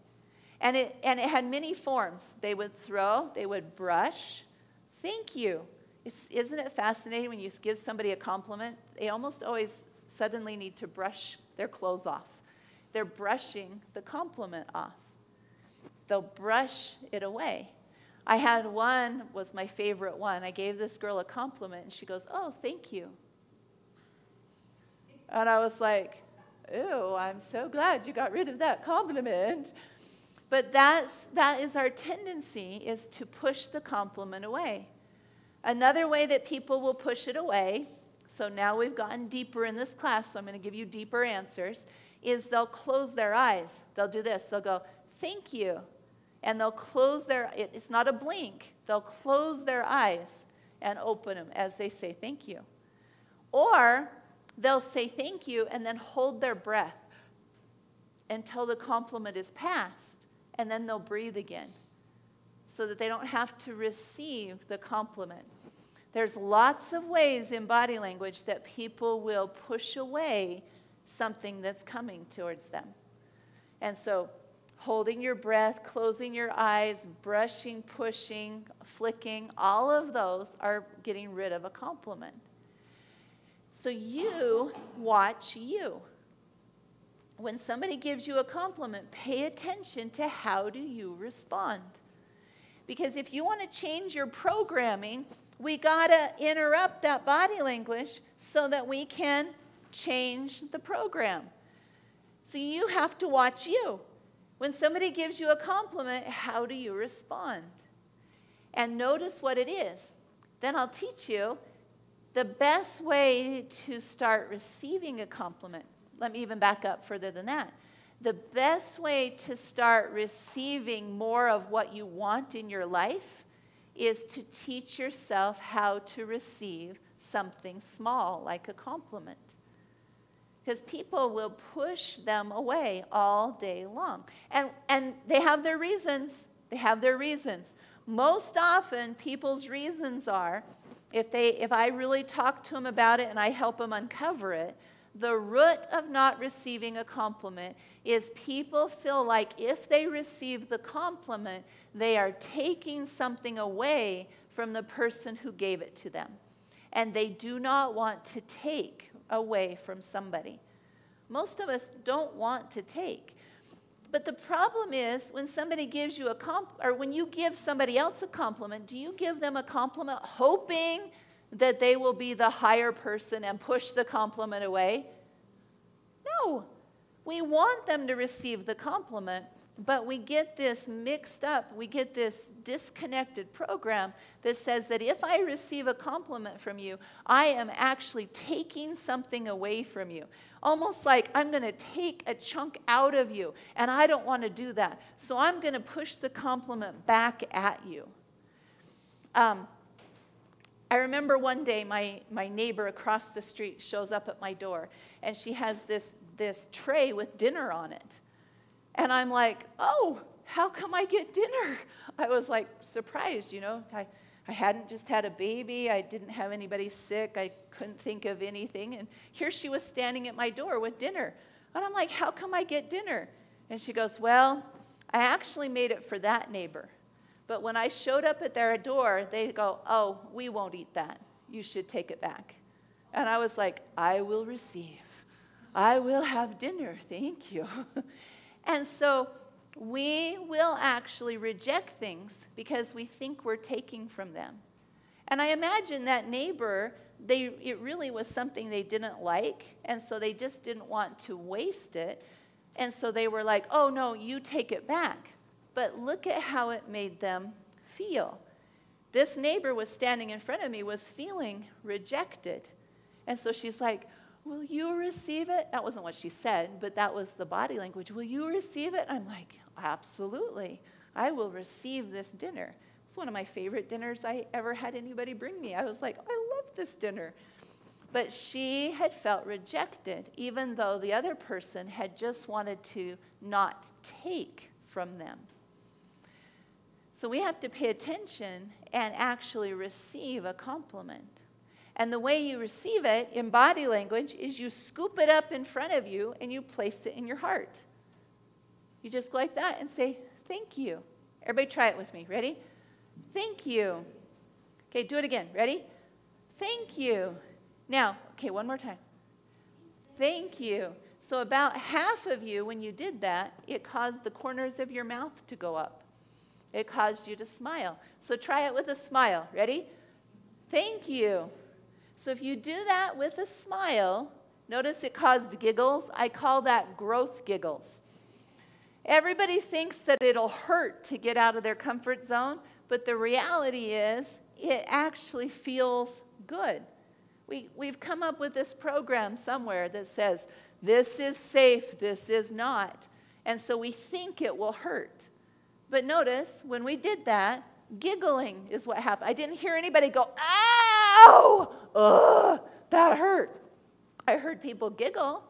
Speaker 1: And it had many forms. They would throw, they would brush. Thank you. Isn't it fascinating when you give somebody a compliment? They almost always suddenly need to brush their clothes off. They're brushing the compliment off. They'll brush it away. I had one, was my favorite one. I gave this girl a compliment, and she goes, oh, thank you. And I was like, ooh, I'm so glad you got rid of that compliment. But that is our tendency, is to push the compliment away. Another way that people will push it away, so now we've gotten deeper in this class, so I'm going to give you deeper answers, is they'll close their eyes. They'll do this. They'll go, thank you. and they'll close it's not a blink, they'll close their eyes and open them as they say thank you. Or they'll say thank you and then hold their breath until the compliment is passed, and then they'll breathe again so that they don't have to receive the compliment. There's lots of ways in body language that people will push away something that's coming towards them. And so holding your breath, closing your eyes, brushing, pushing, flicking, all of those are getting rid of a compliment. So you watch you. When somebody gives you a compliment, pay attention to how do you respond. Because if you want to change your programming, we got to interrupt that body language so that we can change the program. So you have to watch you. When somebody gives you a compliment, how do you respond? And notice what it is. Then I'll teach you the best way to start receiving a compliment. Let me even back up further than that. The best way to start receiving more of what you want in your life is to teach yourself how to receive something small like a compliment. Because people will push them away all day long. And they have their reasons. They have their reasons. Most often, people's reasons are, if I really talk to them about it and I help them uncover it, the root of not receiving a compliment is people feel like if they receive the compliment, they are taking something away from the person who gave it to them. And they do not want to take away from somebody. Most of us don't want to take. But the problem is when somebody gives you or when you give somebody else a compliment, do you give them a compliment hoping that they will be the higher person and push the compliment away? No. We want them to receive the compliment, but we get this mixed up, we get this disconnected program that says that if I receive a compliment from you, I am actually taking something away from you. Almost like I'm going to take a chunk out of you, and I don't want to do that. So I'm going to push the compliment back at you. I remember one day my neighbor across the street shows up at my door, and she has this tray with dinner on it. And I'm like, oh, how come I get dinner? I was like surprised, you know. I hadn't just had a baby. I didn't have anybody sick. I couldn't think of anything. And here she was standing at my door with dinner. And I'm like, how come I get dinner? And she goes, well, I actually made it for that neighbor. But when I showed up at their door, they go, oh, we won't eat that. You should take it back. And I was like, I will receive. I will have dinner. Thank you. And so we will actually reject things because we think we're taking from them. And I imagine that neighbor, it really was something they didn't like, and so they just didn't want to waste it. And so they were like, oh, no, you take it back. But look at how it made them feel. This neighbor was standing in front of me, was feeling rejected. And so she's like, will you receive it? That wasn't what she said, but that was the body language. Will you receive it? I'm like, absolutely. I will receive this dinner. It was one of my favorite dinners I ever had anybody bring me. I was like, I love this dinner. But she had felt rejected, even though the other person had just wanted to not take from them. So we have to pay attention and actually receive a compliment. And the way you receive it in body language is you scoop it up in front of you and you place it in your heart. You just go like that and say, thank you. Everybody try it with me. Ready? Thank you. Okay, do it again. Ready? Thank you. Now, okay, one more time. Thank you. So about half of you, when you did that, it caused the corners of your mouth to go up. It caused you to smile. So try it with a smile. Ready? Thank you. So if you do that with a smile, notice it caused giggles. I call that growth giggles. Everybody thinks that it'll hurt to get out of their comfort zone, but the reality is it actually feels good. We've come up with this program somewhere that says, this is safe, this is not. And so we think it will hurt. But notice, when we did that, giggling is what happened. I didn't hear anybody go, ow, ugh, that hurt. I heard people giggle.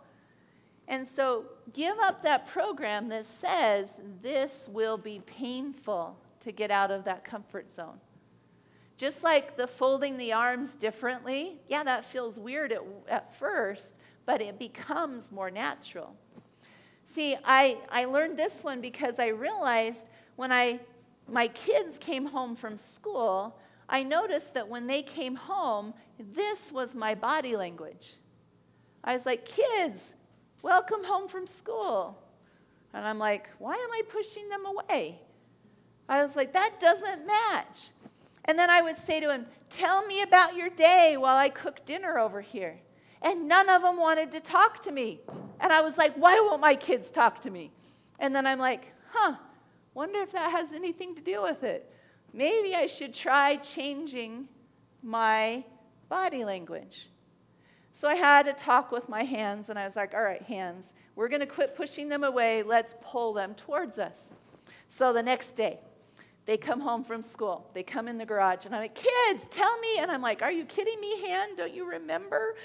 Speaker 1: And so give up that program that says this will be painful to get out of that comfort zone. Just like the folding the arms differently, yeah, that feels weird at first, but it becomes more natural. See, I learned this one because I realized when my kids came home from school, I noticed that when they came home, this was my body language. I was like, kids, welcome home from school. And I'm like, why am I pushing them away? I was like, that doesn't match. And then I would say to him, tell me about your day while I cook dinner over here. And none of them wanted to talk to me. And I was like, why won't my kids talk to me? And then I'm like, wonder if that has anything to do with it. Maybe I should try changing my body language. So I had a talk with my hands, and I was like, all right, hands, we're going to quit pushing them away. Let's pull them towards us. So the next day, they come home from school. They come in the garage, and I'm like, kids, tell me. And I'm like, are you kidding me, hand? Don't you remember?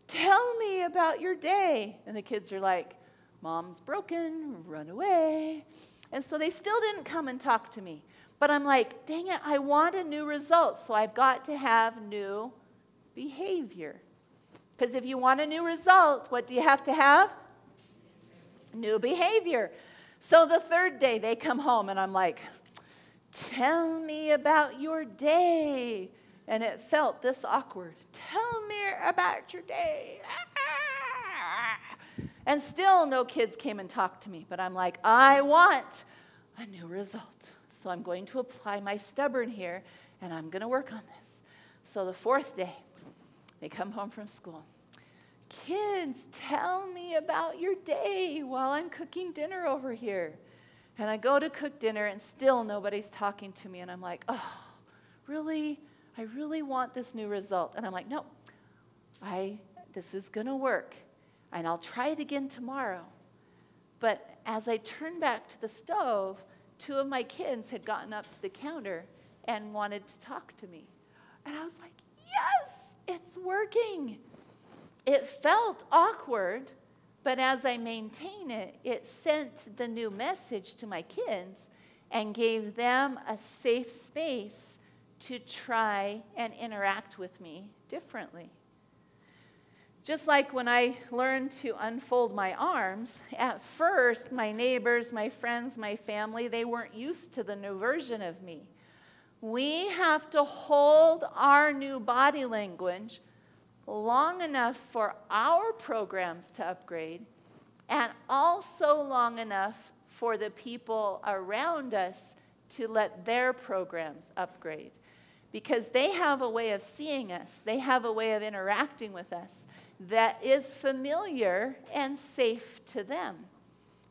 Speaker 1: Tell me about your day. And the kids are like, Mom's broken, run away. And so they still didn't come and talk to me. But I'm like, dang it, I want a new result, so I've got to have new behavior. Because if you want a new result, what do you have to have? New behavior. So the third day, they come home, and I'm like, tell me about your day. And it felt this awkward. Tell me about your day. And still no kids came and talked to me. But I'm like, I want a new result. So I'm going to apply my stubborn here, and I'm going to work on this. So the fourth day, they come home from school. Kids, tell me about your day while I'm cooking dinner over here. And I go to cook dinner, and still nobody's talking to me. And I'm like, oh, really? I really want this new result. And I'm like, no, this is going to work. And I'll try it again tomorrow. But as I turned back to the stove, two of my kids had gotten up to the counter and wanted to talk to me. And I was like, yes, it's working. It felt awkward, but as I maintain it, it sent the new message to my kids and gave them a safe space to try and interact with me differently. Just like when I learned to unfold my arms, at first, my neighbors, my friends, my family, they weren't used to the new version of me. We have to hold our new body language long enough for our programs to upgrade, and also long enough for the people around us to let their programs upgrade. Because they have a way of seeing us, they have a way of interacting with us that is familiar and safe to them.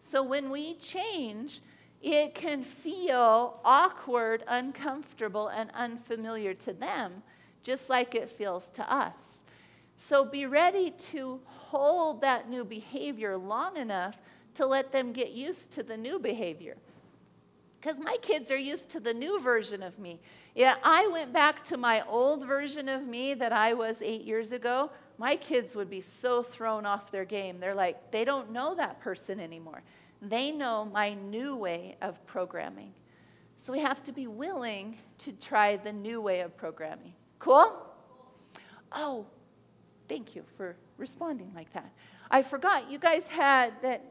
Speaker 1: So when we change, it can feel awkward, uncomfortable, and unfamiliar to them, just like it feels to us. So be ready to hold that new behavior long enough to let them get used to the new behavior. Because my kids are used to the new version of me. Yeah, I went back to my old version of me that I was 8 years ago. My kids would be so thrown off their game. They're like, they don't know that person anymore. They know my new way of programming. So we have to be willing to try the new way of programming. Cool? Oh, thank you for responding like that. I forgot, you guys had that,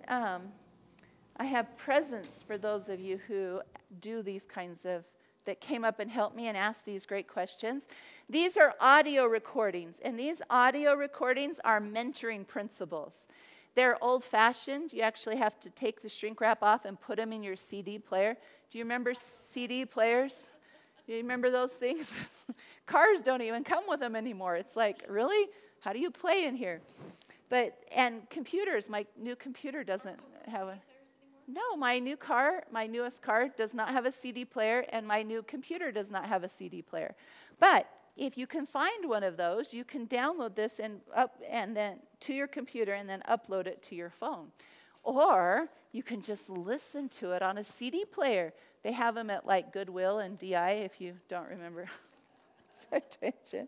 Speaker 1: I have presents for those of you who do these kinds of, that came up and helped me and asked these great questions. These are audio recordings, and these audio recordings are mentoring principles. They're old-fashioned. You actually have to take the shrink wrap off and put them in your CD player. Do you remember CD players? Do you remember those things? Cars don't even come with them anymore. It's like, really? How do you play in here? And computers, my new computer doesn't have a... No, my newest car does not have a CD player, and my new computer does not have a CD player. But if you can find one of those, you can download this and then to your computer and then upload it to your phone. Or you can just listen to it on a CD player. They have them at like Goodwill and DI if you don't remember. Citation.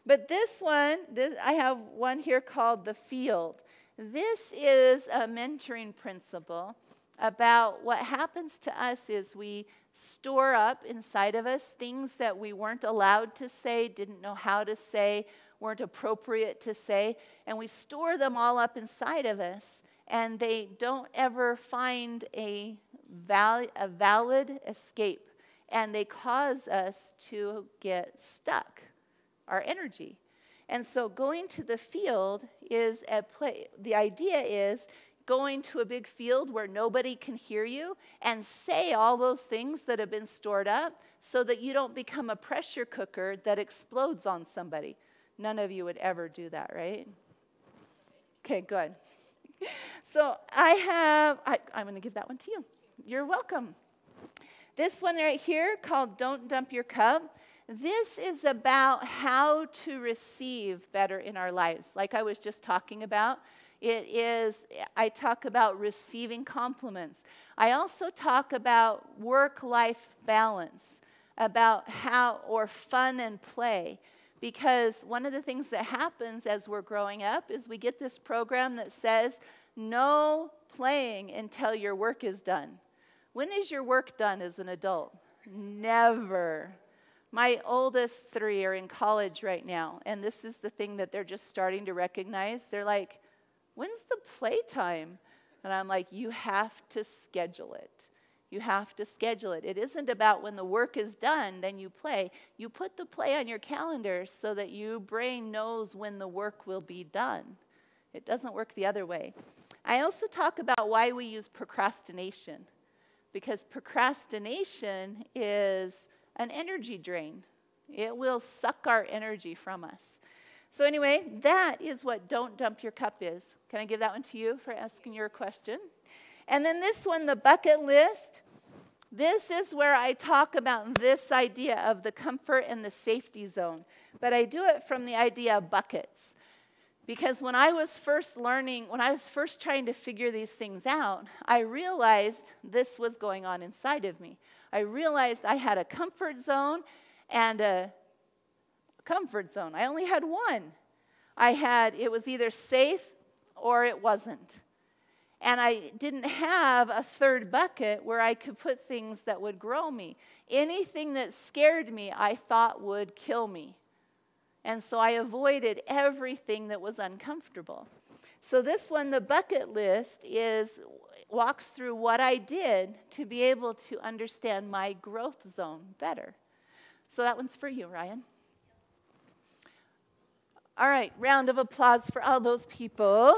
Speaker 1: But this one, I have one here called The Field. This is a mentoring principle about what happens to us is we store up inside of us things that we weren't allowed to say, didn't know how to say, weren't appropriate to say, and we store them all up inside of us, and they don't ever find a valid escape, and they cause us to get stuck, our energy. And so going to the field is the idea is going to a big field where nobody can hear you and say all those things that have been stored up so that you don't become a pressure cooker that explodes on somebody. None of you would ever do that, right? Okay, good. So I'm going to give that one to you. You're welcome. This one right here called Don't Dump Your Cup. This is about how to receive better in our lives. Like I was just talking about, I talk about receiving compliments. I also talk about work-life balance, about or fun and play. Because one of the things that happens as we're growing up is we get this program that says, no playing until your work is done. When is your work done as an adult? Never. My oldest 3 are in college right now, and this is the thing that they're just starting to recognize. They're like, when's the playtime? And I'm like, you have to schedule it. You have to schedule it. It isn't about when the work is done, then you play. You put the play on your calendar so that your brain knows when the work will be done. It doesn't work the other way. I also talk about why we use procrastination, because procrastination is an energy drain. It will suck our energy from us. So anyway, that is what Don't Dump Your Cup is. Can I give that one to you for asking your question? And then this one, the bucket list. This is where I talk about this idea of the comfort and the safety zone. But I do it from the idea of buckets. Because when I was first trying to figure these things out, I realized this was going on inside of me. I realized I had a comfort zone and a comfort zone. I only had one. It was either safe or it wasn't. And I didn't have a third bucket where I could put things that would grow me. Anything that scared me, I thought would kill me. And so I avoided everything that was uncomfortable. So this one, the bucket list, walks through what I did to be able to understand my growth zone better. So that one's for you, Ryan. All right, round of applause for all those people.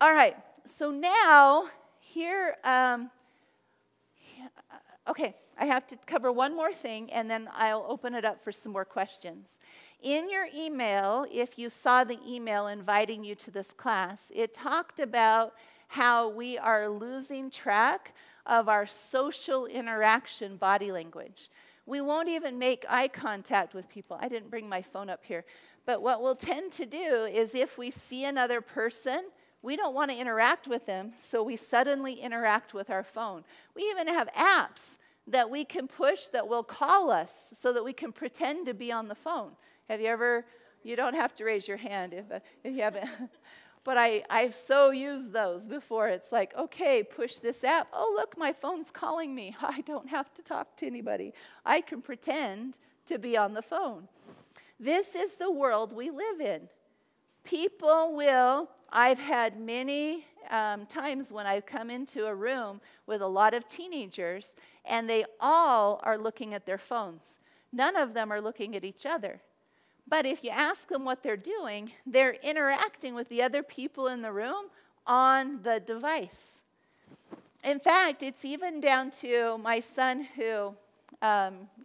Speaker 1: All right, so now here, okay, I have to cover one more thing, and then I'll open it up for some more questions. In your email, if you saw the email inviting you to this class, it talked about how we are losing track of our social interaction body language. We won't even make eye contact with people. I didn't bring my phone up here. But what we'll tend to do is if we see another person, we don't want to interact with them, so we suddenly interact with our phone. We even have apps that we can push that will call us so that we can pretend to be on the phone. Have you ever, you don't have to raise your hand if you haven't, but I've so used those before. It's like, okay, push this app. Oh, look, my phone's calling me. I don't have to talk to anybody. I can pretend to be on the phone. This is the world we live in. I've had many times when I've come into a room with a lot of teenagers, and they all are looking at their phones. None of them are looking at each other. But if you ask them what they're doing, they're interacting with the other people in the room on the device. In fact, it's even down to my son who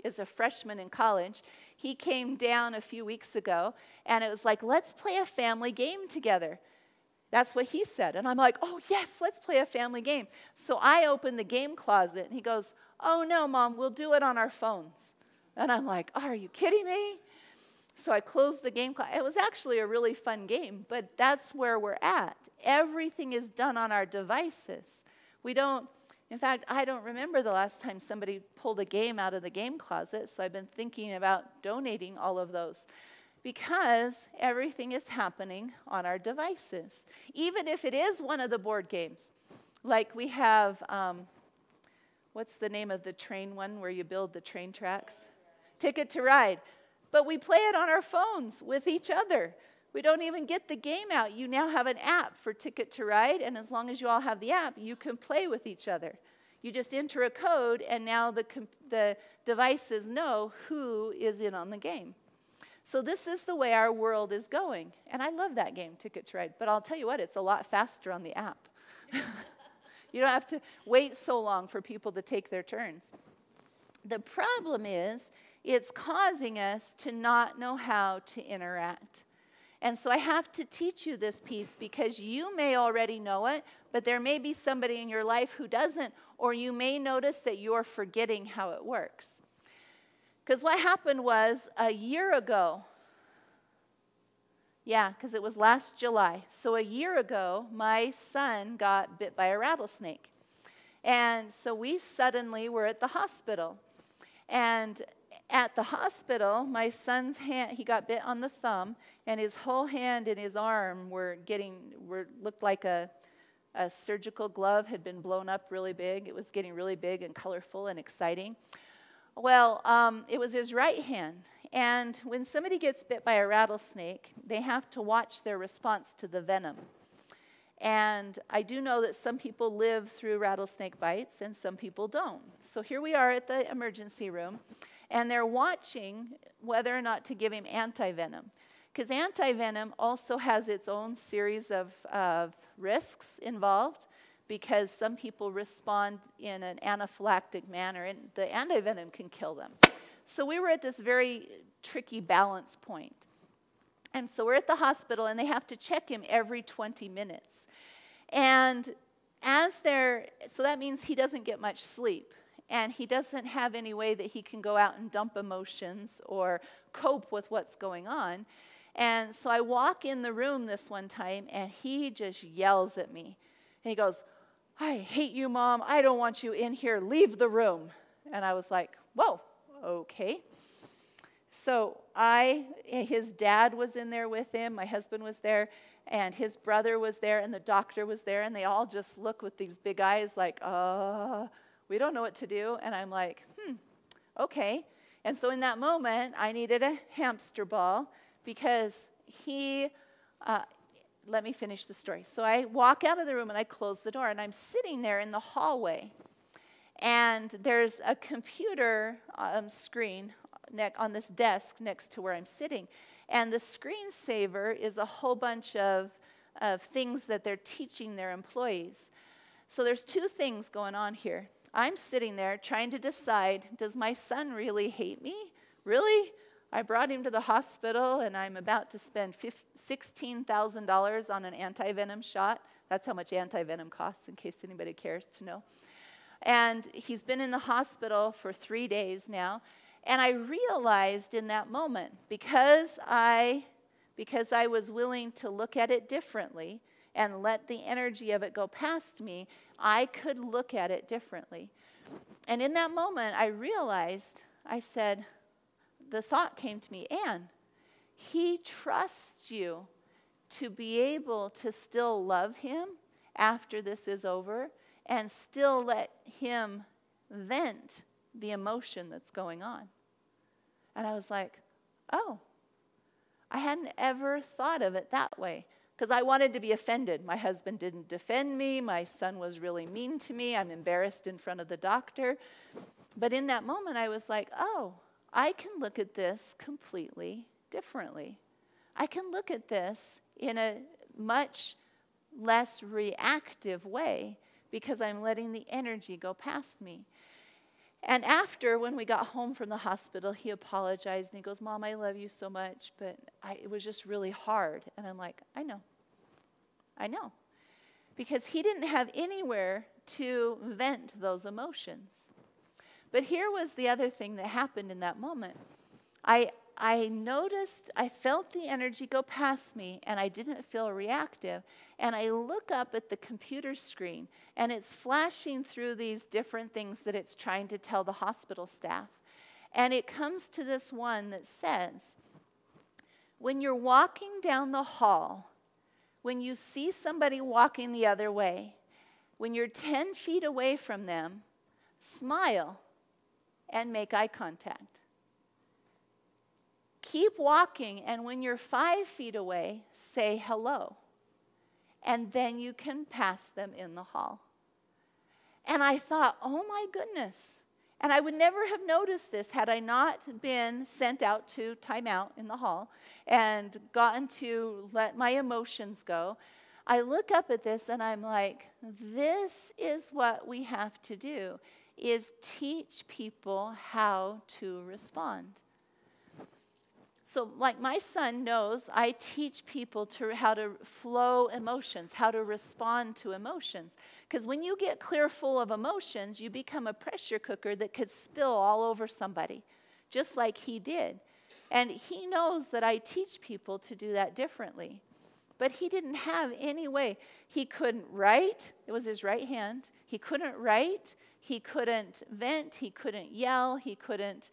Speaker 1: is a freshman in college. He came down a few weeks ago, and it was like, let's play a family game together. That's what he said. And I'm like, oh, yes, let's play a family game. So I opened the game closet, and he goes, oh, no, Mom, we'll do it on our phones. And I'm like, are you kidding me? So I closed the game. It was actually a really fun game, but that's where we're at. Everything is done on our devices. In fact, I don't remember the last time somebody pulled a game out of the game closet, so I've been thinking about donating all of those because everything is happening on our devices. Even if it is one of the board games, like we have, what's the name of the train one where you build the train tracks? Ticket to Ride. But we play it on our phones with each other. We don't even get the game out. You now have an app for Ticket to Ride, and as long as you all have the app, you can play with each other. You just enter a code, and now the devices know who is in on the game. So this is the way our world is going. And I love that game, Ticket to Ride. But I'll tell you what, it's a lot faster on the app. You don't have to wait so long for people to take their turns. The problem is, it's causing us to not know how to interact. And so I have to teach you this piece because you may already know it, but there may be somebody in your life who doesn't, or you may notice that you're forgetting how it works. Because what happened was a year ago, because it was last July. So a year ago, my son got bit by a rattlesnake. And so we suddenly were at the hospital. And at the hospital, my son's hand, he got bit on the thumb, and his whole hand and his arm looked like a surgical glove had been blown up really big. It was getting really big and colorful and exciting. Well, it was his right hand. And when somebody gets bit by a rattlesnake, they have to watch their response to the venom. And I do know that some people live through rattlesnake bites and some people don't. So here we are at the emergency room, and they're watching whether or not to give him antivenom. Because antivenom also has its own series of risks involved, because some people respond in an anaphylactic manner, and the antivenom can kill them. So we were at this very tricky balance point. And so we're at the hospital, and they have to check him every 20 minutes. And so that means he doesn't get much sleep. And he doesn't have any way that he can go out and dump emotions or cope with what's going on. And so I walk in the room this one time, and he just yells at me. And he goes, "I hate you, Mom. I don't want you in here. Leave the room." And I was like, whoa, okay. So his dad was in there with him. My husband was there, and his brother was there, and the doctor was there. And they all just look with these big eyes like, we don't know what to do. And I'm like, okay. And so in that moment, I needed a hamster ball because let me finish the story. So I walk out of the room and I close the door, and I'm sitting there in the hallway. And there's a computer screen on this desk next to where I'm sitting. And the screensaver is a whole bunch of things that they're teaching their employees. So there's two things going on here. I'm sitting there trying to decide, does my son really hate me? Really? I brought him to the hospital, and I'm about to spend $16,000 on an antivenom shot. That's how much antivenom costs, in case anybody cares to know. And he's been in the hospital for 3 days now. And I realized in that moment, because I was willing to look at it differently and let the energy of it go past me, I could look at it differently. And in that moment, I realized, the thought came to me, Anne, he trusts you to be able to still love him after this is over and still let him vent the emotion that's going on. And I was like, oh, I hadn't ever thought of it that way, because I wanted to be offended. My husband didn't defend me. My son was really mean to me. I'm embarrassed in front of the doctor. But in that moment, I was like, oh, I can look at this completely differently. I can look at this in a much less reactive way because I'm letting the energy go past me. And after, when we got home from the hospital, he apologized, and he goes, "Mom, I love you so much, but it was just really hard." And I'm like, I know. Because he didn't have anywhere to vent those emotions. But here was the other thing that happened in that moment. I I noticed, I felt the energy go past me, and I didn't feel reactive. And I look up at the computer screen, and it's flashing through these different things that it's trying to tell the hospital staff. And it comes to this one that says, when you're walking down the hall, when you see somebody walking the other way, when you're 10 feet away from them, smile and make eye contact. Keep walking, and when you're 5 feet away, say hello. And then you can pass them in the hall. And I thought, oh my goodness. And I would never have noticed this had I not been sent out to time out in the hall and gotten to let my emotions go. I look up at this and I'm like, this is what we have to do, is teach people how to respond. So like my son knows, I teach people how to flow emotions, how to respond to emotions. Because when you get clear full of emotions, you become a pressure cooker that could spill all over somebody, just like he did. And he knows that I teach people to do that differently. But he didn't have any way. He couldn't write. It was his right hand. He couldn't write. He couldn't vent. He couldn't yell. He couldn't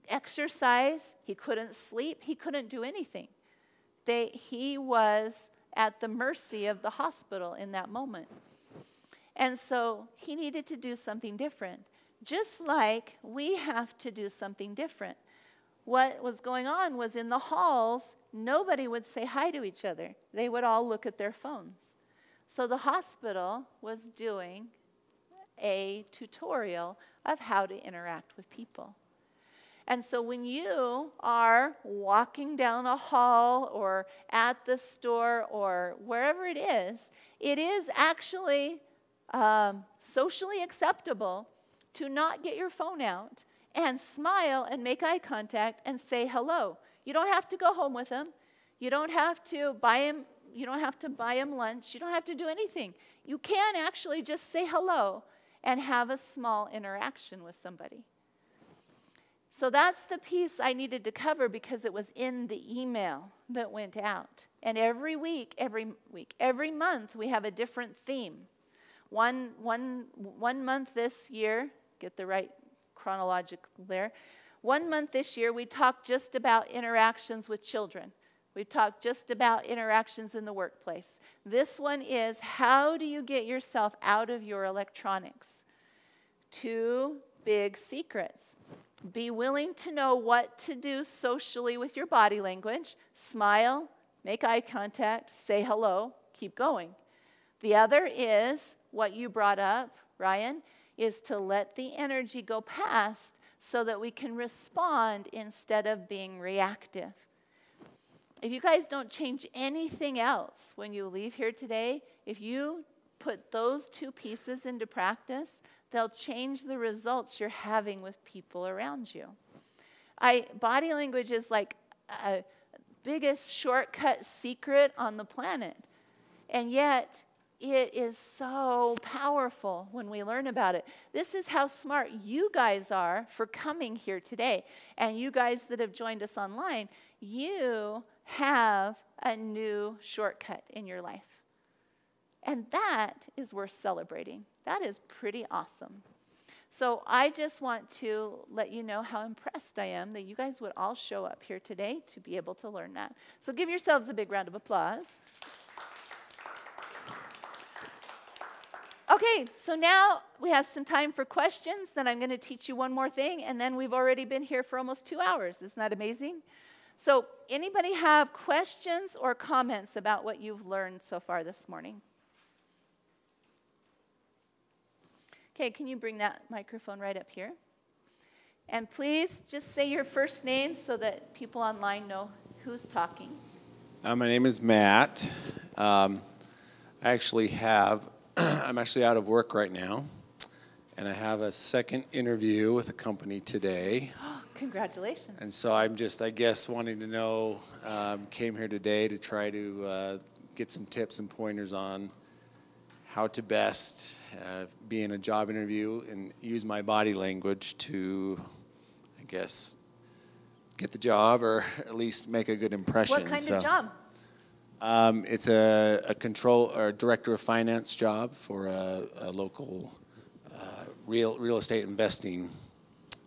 Speaker 1: exercise. He couldn't sleep. He couldn't do anything. He was at the mercy of the hospital in that moment. And so he needed to do something different. Just like we have to do something different. What was going on was in the halls, nobody would say hi to each other. They would all look at their phones. So the hospital was doing a tutorial of how to interact with people. And so when you are walking down a hall or at the store or wherever it is actually socially acceptable to not get your phone out and smile and make eye contact and say hello. You don't have to go home with them. You don't have to buy him lunch. You don't have to do anything. You can actually just say hello and have a small interaction with somebody. So that's the piece I needed to cover because it was in the email that went out. And every month we have a different theme. One month this year, get the right chronological there. 1 month this year we talked just about interactions with children. We talked just about interactions in the workplace. This one is, how do you get yourself out of your electronics? 2 big secrets. Be willing to know what to do socially with your body language. Smile, make eye contact, say hello, keep going. The other is what you brought up, Ryan, is to let the energy go past so that we can respond instead of being reactive. If you guys don't change anything else when you leave here today, if you put those 2 pieces into practice, they'll change the results you're having with people around you. Body language is like a biggest shortcut secret on the planet. And yet, it is so powerful when we learn about it. This is how smart you guys are for coming here today. And you guys that have joined us online, you have a new shortcut in your life. And that is worth celebrating. That is pretty awesome. So I just want to let you know how impressed I am that you guys would all show up here today to be able to learn that. So give yourselves a big round of applause. Okay, so now we have some time for questions. Then I'm going to teach you one more thing, and then we've already been here for almost 2 hours. Isn't that amazing? So anybody have questions or comments about what you've learned so far this morning? Okay, can you bring that microphone right up here? And please just say your first name so that people online know who's talking.
Speaker 7: My name is Matt. I'm actually out of work right now, and I have a second interview with a company today.
Speaker 1: Congratulations.
Speaker 7: And so I'm just, I guess, wanting to know, came here today to try to get some tips and pointers on how to best be in a job interview and use my body language to, I guess, get the job or at least make a good impression.
Speaker 1: What kind of job?
Speaker 7: It's a control or director of finance job for a local real estate investing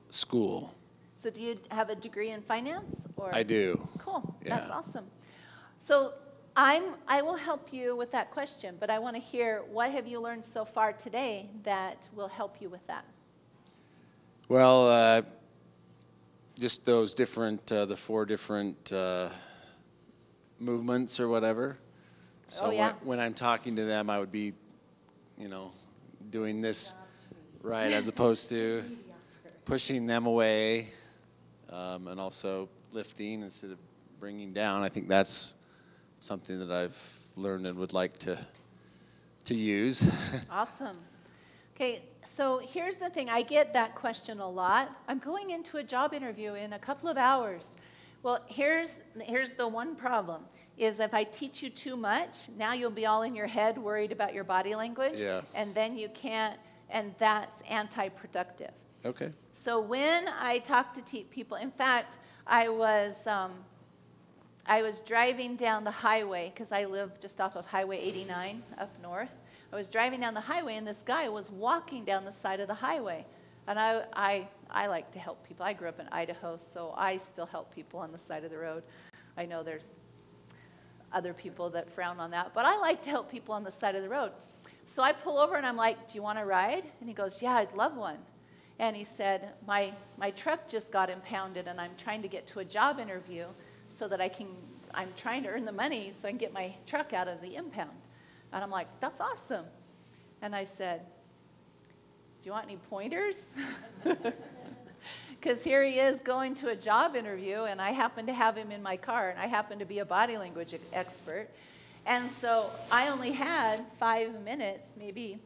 Speaker 7: school.
Speaker 1: So do you have a degree in finance? Or?
Speaker 7: I do.
Speaker 1: Cool.
Speaker 7: Yeah.
Speaker 1: That's awesome. So I will help you with that question, but I want to hear, what have you learned so far today that will help you with that?
Speaker 7: Well, just those different, the 4 different movements or whatever. So
Speaker 1: Oh, yeah.
Speaker 7: when I'm talking to them, I would be, doing this right, as opposed to pushing them away, and also lifting instead of bringing down. I think that's something that I've learned and would like to use.
Speaker 1: Awesome. Okay, so here's the thing. I get that question a lot. I'm going into a job interview in a couple of hours. Well, here's the one problem, is if I teach you too much, now you'll be all in your head worried about your body language,
Speaker 7: Yeah.
Speaker 1: and then you can't, and that's anti-productive.
Speaker 7: Okay.
Speaker 1: So when I talk to people, in fact, I was driving down the highway, because I live just off of Highway 89 up north. I was driving down the highway, and this guy was walking down the side of the highway. And I like to help people. I grew up in Idaho, so I still help people on the side of the road. I know there's other people that frown on that, but I like to help people on the side of the road. So I pull over, and I'm like, do you want a ride? And he goes, yeah, I'd love one. And he said, my truck just got impounded, and I'm trying to get to a job interview so that I'm trying to earn the money so I can get my truck out of the impound. And I'm like, that's awesome. And I said, do you want any pointers? Because here he is going to a job interview, and I happen to have him in my car, and I happen to be a body language expert. And so I only had 5 minutes, maybe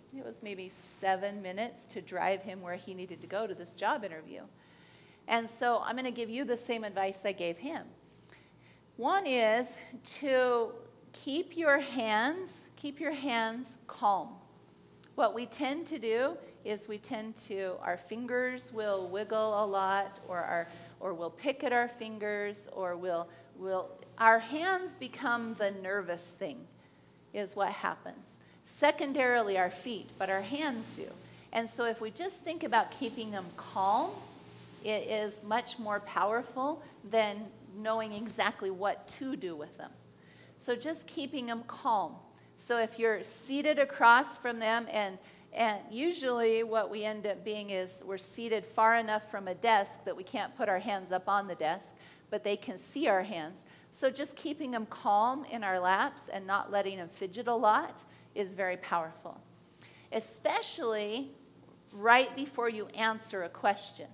Speaker 1: 7 minutes to drive him where he needed to go to this job interview. And so I'm going to give you the same advice I gave him. One is to keep your hands calm. What we tend to do is our fingers will wiggle a lot, or we'll pick at our fingers, or our hands become the nervous thing, is what happens. Secondarily, our feet, but our hands do. And so if we just think about keeping them calm, it is much more powerful than knowing exactly what to do with them. So just keeping them calm. So if you're seated across from them, and usually what we end up being is we're seated far enough from a desk that we can't put our hands up on the desk, but they can see our hands. So just keeping them calm in our laps and not letting them fidget a lot is very powerful. Especially right before you answer a question.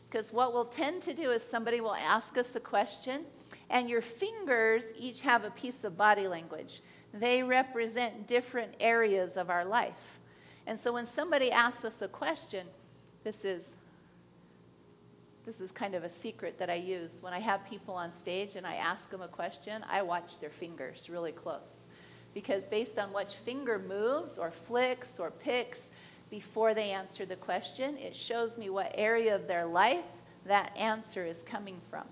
Speaker 1: Because what we'll tend to do is somebody will ask us a question, and your fingers each have a piece of body language. They represent different areas of our life. And so when somebody asks us a question, this is kind of a secret that I use. When I have people on stage and I ask them a question, I watch their fingers really close. Because based on which finger moves or flicks or picks before they answer the question, it shows me what area of their life that answer is coming from.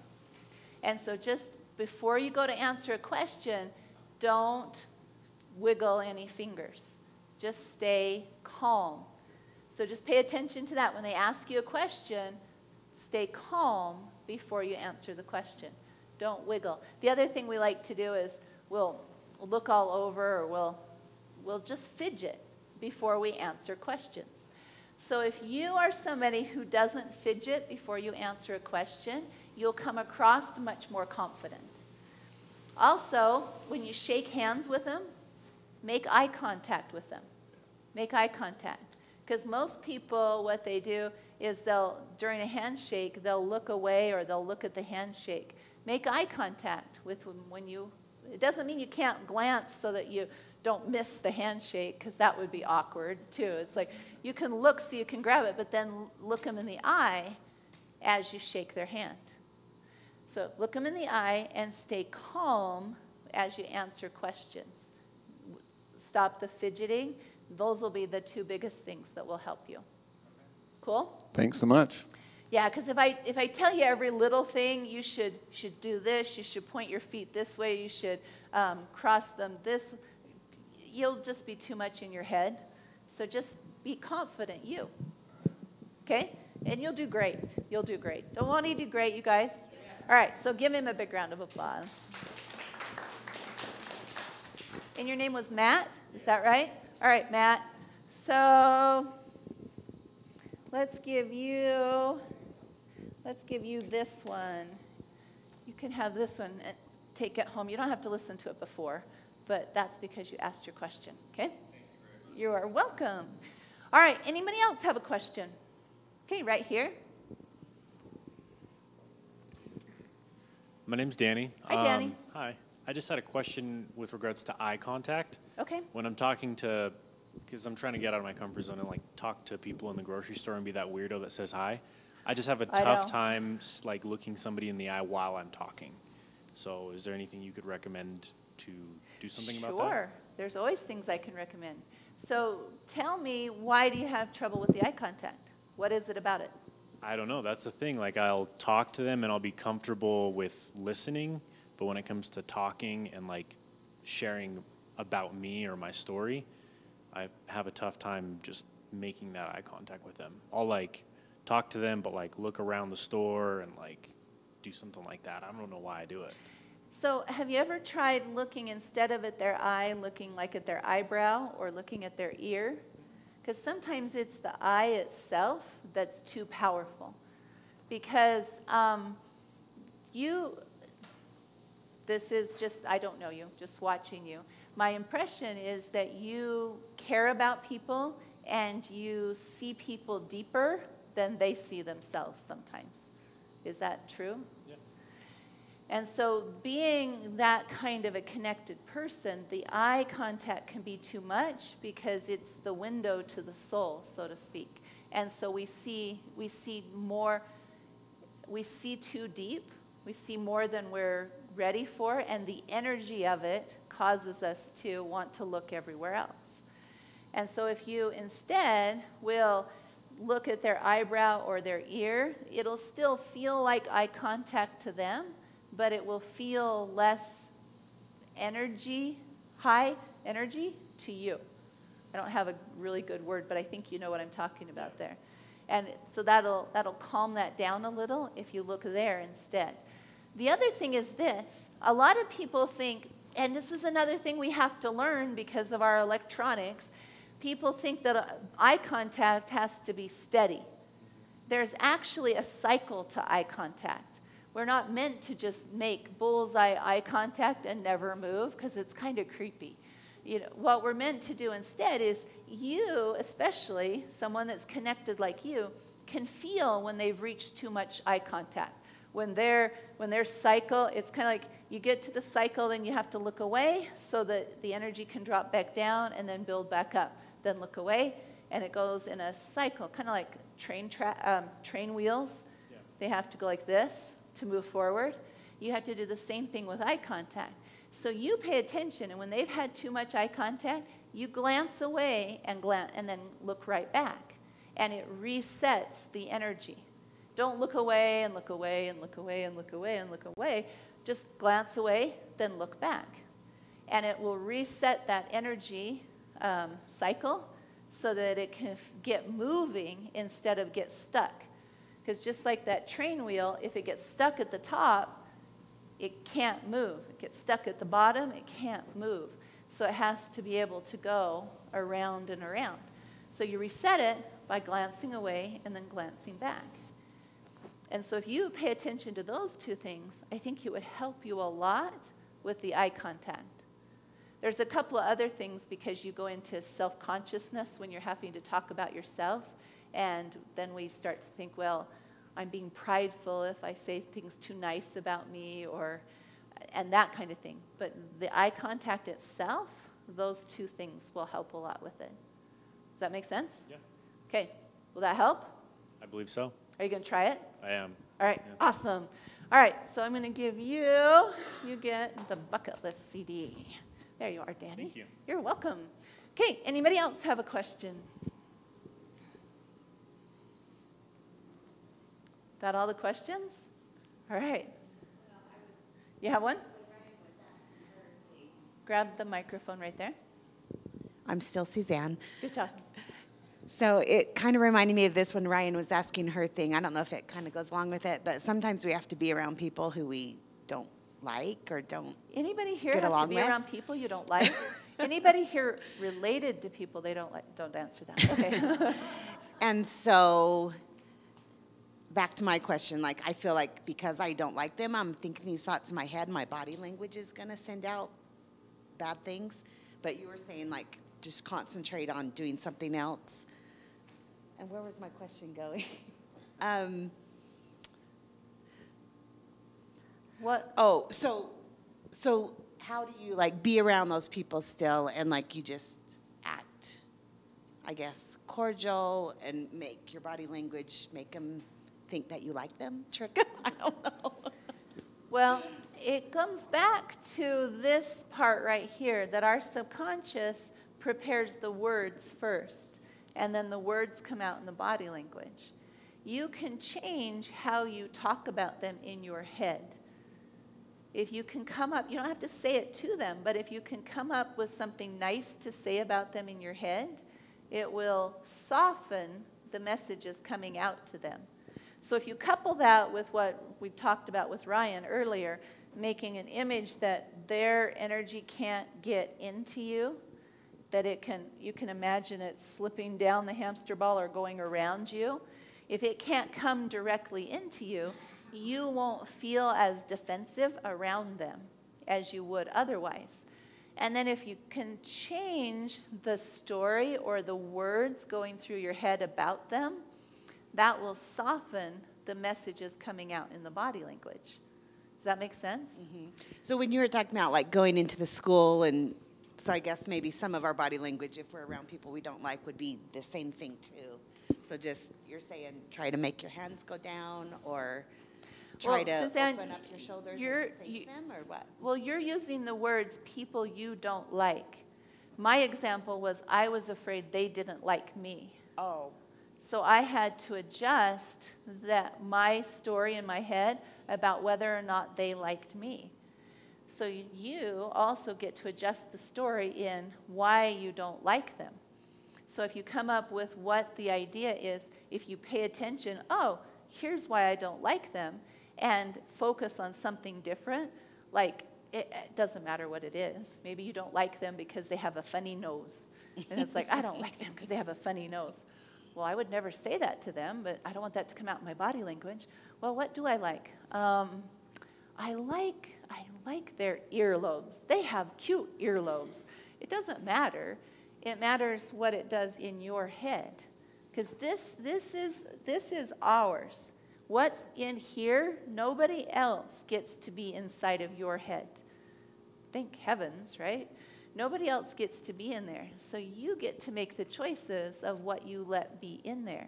Speaker 1: And so just before you go to answer a question, don't wiggle any fingers. Just stay calm. So just pay attention to that. When they ask you a question, stay calm before you answer the question. Don't wiggle. The other thing we like to do is we'll look all over, or we'll just fidget before we answer questions. So if you are somebody who doesn't fidget before you answer a question, you'll come across much more confident. Also, when you shake hands with them, make eye contact with them. Make eye contact. Because most people, what they do is during a handshake, they'll look away or they'll look at the handshake. Make eye contact with it doesn't mean you can't glance so that you don't miss the handshake, because that would be awkward too. It's like you can look so you can grab it, but then look them in the eye as you shake their hand. So look them in the eye and stay calm as you answer questions. Stop the fidgeting. Those will be the 2 biggest things that will help you. Cool?
Speaker 7: Thanks so much.
Speaker 1: Yeah, because if I tell you every little thing, you should do this, you should point your feet this way, you should cross them this, you'll just be too much in your head. So just be confident, you. Okay? And you'll do great. You'll do great. Don't want to do great, you guys? All right, so give him a big round of applause. And your name was Matt? Is that right? All right, Matt. So let's give you this one. You can have this one and take it home. You don't have to listen to it before, but that's because you asked your question, okay? You are welcome. All right, anybody else have a question? Okay, right here.
Speaker 8: My name's Danny.
Speaker 1: Hi, Danny.
Speaker 8: Hi. I just had a question with regards to eye contact.
Speaker 1: Okay.
Speaker 8: When I'm talking to, because I'm trying to get out of my comfort zone and like talk to people in the grocery store and be that weirdo that says hi, I just have a tough time like looking somebody in the eye while I'm talking. So is there anything you could recommend to do something about that?
Speaker 1: Sure. There's always things I can recommend. So tell me, why do you have trouble with the eye contact? What is it about it?
Speaker 8: I don't know. That's the thing. Like, I'll talk to them and I'll be comfortable with listening, but when it comes to talking and like sharing about me or my story, I have a tough time just making that eye contact with them. I'll like talk to them, but like look around the store and like do something like that. I don't know why I do it.
Speaker 1: So have you ever tried looking, instead of at their eye, looking like at their eyebrow or looking at their ear? Because sometimes it's the eye itself that's too powerful. Because this is just, I don't know you, just watching you. My impression is that you care about people and you see people deeper than they see themselves sometimes. Is that true?
Speaker 8: Yeah.
Speaker 1: And so being that kind of a connected person, the eye contact can be too much because it's the window to the soul, so to speak. And so we see more, we see too deep, we see more than we're ready for, and the energy of it causes us to want to look everywhere else. And so if you instead will look at their eyebrow or their ear, it'll still feel like eye contact to them, but it will feel less energy, high energy to you. I don't have a really good word, but I think you know what I'm talking about there. And so that'll calm that down a little if you look there instead. The other thing is this. A lot of people think, and this is another thing we have to learn because of our electronics, people think that eye contact has to be steady. There's actually a cycle to eye contact. We're not meant to just make bullseye eye contact and never move because it's kind of creepy. You know, what we're meant to do instead is you, especially someone that's connected like you, can feel when they've reached too much eye contact. When their cycle, it's kind of like you get to the cycle, then you have to look away so that the energy can drop back down and then build back up. Then look away, and it goes in a cycle, kind of like train wheels. Yeah. They have to go like this to move forward. You have to do the same thing with eye contact. So you pay attention, and when they've had too much eye contact, you glance away and then look right back, and it resets the energy. Don't look away and look away and look away and look away and look away. Just glance away, then look back, and it will reset that energy cycle so that it can get moving instead of get stuck. Because just like that train wheel, if it gets stuck at the top, it can't move. It gets stuck at the bottom, it can't move. So it has to be able to go around and around. So you reset it by glancing away and then glancing back. And so if you pay attention to those two things, I think it would help you a lot with the eye contact. There's a couple of other things because you go into self-consciousness when you're having to talk about yourself, and then we start to think, well, I'm being prideful if I say things too nice about me, and that kind of thing. But the eye contact itself, those two things will help a lot with it. Does that make sense?
Speaker 8: Yeah.
Speaker 1: Okay. Will that help?
Speaker 8: I believe so.
Speaker 1: Are you going to try it?
Speaker 8: I am.
Speaker 1: All right.
Speaker 8: Yeah.
Speaker 1: Awesome. All right. So I'm going to give you get the bucket list CD. There you are, Danny.
Speaker 8: Thank you.
Speaker 1: You're welcome. Okay. Anybody else have a question? That all the questions? All right. You have one? Grab the microphone right there.
Speaker 5: I'm still Suzanne.
Speaker 1: Good job.
Speaker 5: So it kind of reminded me of this when Ryan was asking her thing. I don't know if it kind of goes along with it, but sometimes we have to be around people who we don't like or don't
Speaker 1: Anybody here
Speaker 5: get
Speaker 1: have to
Speaker 5: along
Speaker 1: be
Speaker 5: with?
Speaker 1: around people you don't like? Anybody here related to people they don't like? Don't answer that. Okay.
Speaker 5: And so back to my question, like I feel like because I don't like them, I'm thinking these thoughts in my head, my body language is going to send out bad things. But you were saying like just concentrate on doing something else. And where was my question going?
Speaker 1: What?
Speaker 5: Oh, so how do you like be around those people still and like you just act, I guess, cordial and make your body language make them think that you like them? Trick? I don't know.
Speaker 1: Well, it comes back to this part right here, that our subconscious prepares the words first, and then the words come out in the body language. You can change how you talk about them in your head. If you can come up, you don't have to say it to them, but if you can come up with something nice to say about them in your head, it will soften the messages coming out to them. So if you couple that with what we talked about with Ryan earlier, making an image that their energy can't get into you, that you can imagine it slipping down the hamster ball or going around you. If it can't come directly into you, you won't feel as defensive around them as you would otherwise. And then if you can change the story or the words going through your head about them, that will soften the messages coming out in the body language. Does that make sense?
Speaker 5: Mm-hmm. So when you were talking about like going into the school, and so I guess maybe some of our body language, if we're around people we don't like, would be the same thing too. So just, you're saying try to make your hands go down or try to
Speaker 1: Suzanne,
Speaker 5: open up your shoulders and face them, or what?
Speaker 1: Well, you're using the words people you don't like. My example was I was afraid they didn't like me.
Speaker 5: Oh.
Speaker 1: So I had to adjust my story in my head about whether or not they liked me. So you also get to adjust the story in why you don't like them. So if you come up with what the idea is, if you pay attention, oh, here's why I don't like them, and focus on something different, like it doesn't matter what it is. Maybe you don't like them because they have a funny nose. And it's like, I don't like them because they have a funny nose. Well, I would never say that to them, but I don't want that to come out in my body language. Well, what do I like? I like their earlobes. They have cute earlobes. It doesn't matter. It matters what it does in your head, because this is ours. What's in here, nobody else gets to be inside of your head. Thank heavens, right? Nobody else gets to be in there. So you get to make the choices of what you let be in there.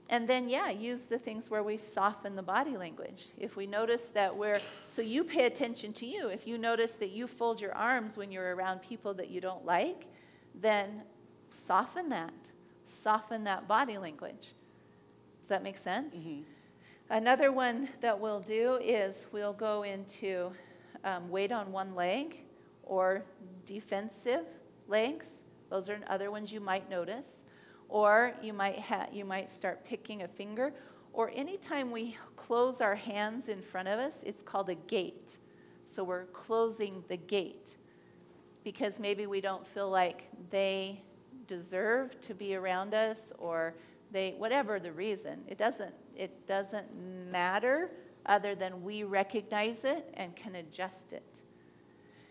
Speaker 1: And then, use the things where we soften the body language. If we notice that so you pay attention to you. If you notice that you fold your arms when you're around people that you don't like, then soften that. Soften that body language. Does that make sense? Mm-hmm. Another one that we'll do is we'll go into weight on one leg or defensive legs. Those are other ones you might notice. Or you might start picking a finger. Or anytime we close our hands in front of us, it's called a gate. So we're closing the gate because maybe we don't feel like they deserve to be around us, or whatever the reason. It doesn't matter other than we recognize it and can adjust it.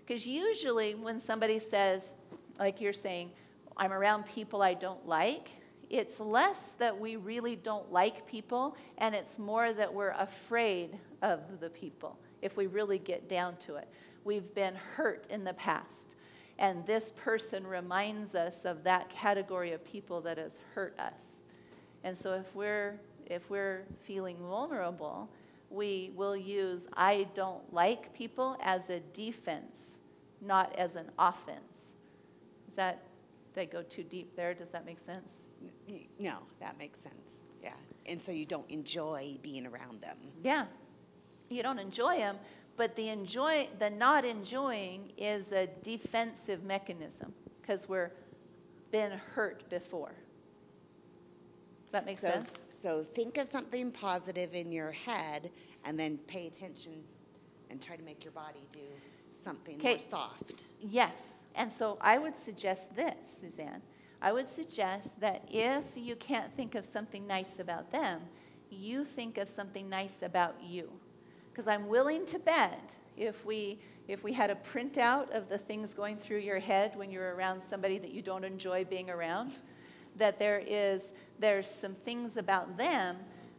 Speaker 1: Because usually when somebody says, like you're saying, I'm around people I don't like, it's less that we really don't like people, and it's more that we're afraid of the people, if we really get down to it. We've been hurt in the past, and this person reminds us of that category of people that has hurt us. And so if we're feeling vulnerable, we will use I don't like people as a defense, not as an offense. Did I go too deep there? Does that make sense?
Speaker 5: No, that makes sense. Yeah. And so you don't enjoy being around them.
Speaker 1: Yeah, you don't enjoy them, but the not enjoying is a defensive mechanism because we're been hurt before. Does that make sense?
Speaker 5: So think of something positive in your head and then pay attention and try to make your body do something more soft.
Speaker 1: Yes, and so I would suggest this, Suzanne. I would suggest that if you can't think of something nice about them, you think of something nice about you. Because I'm willing to bet if we had a printout of the things going through your head when you're around somebody that you don't enjoy being around, that there's some things about them,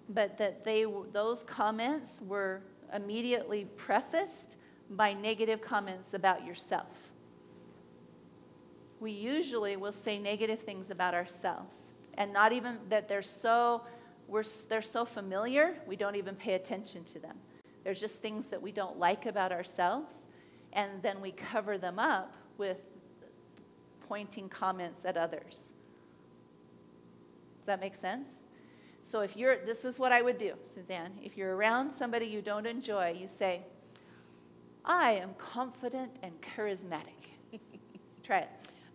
Speaker 1: but that those comments were immediately prefaced by negative comments about yourself. We usually will say negative things about ourselves, and not even that they're so familiar, we don't even pay attention to them. There's just things that we don't like about ourselves, and then we cover them up with pointing comments at others. Does that make sense? So this is what I would do, Suzanne. If you're around somebody you don't enjoy, you say, I am confident and charismatic. Try it.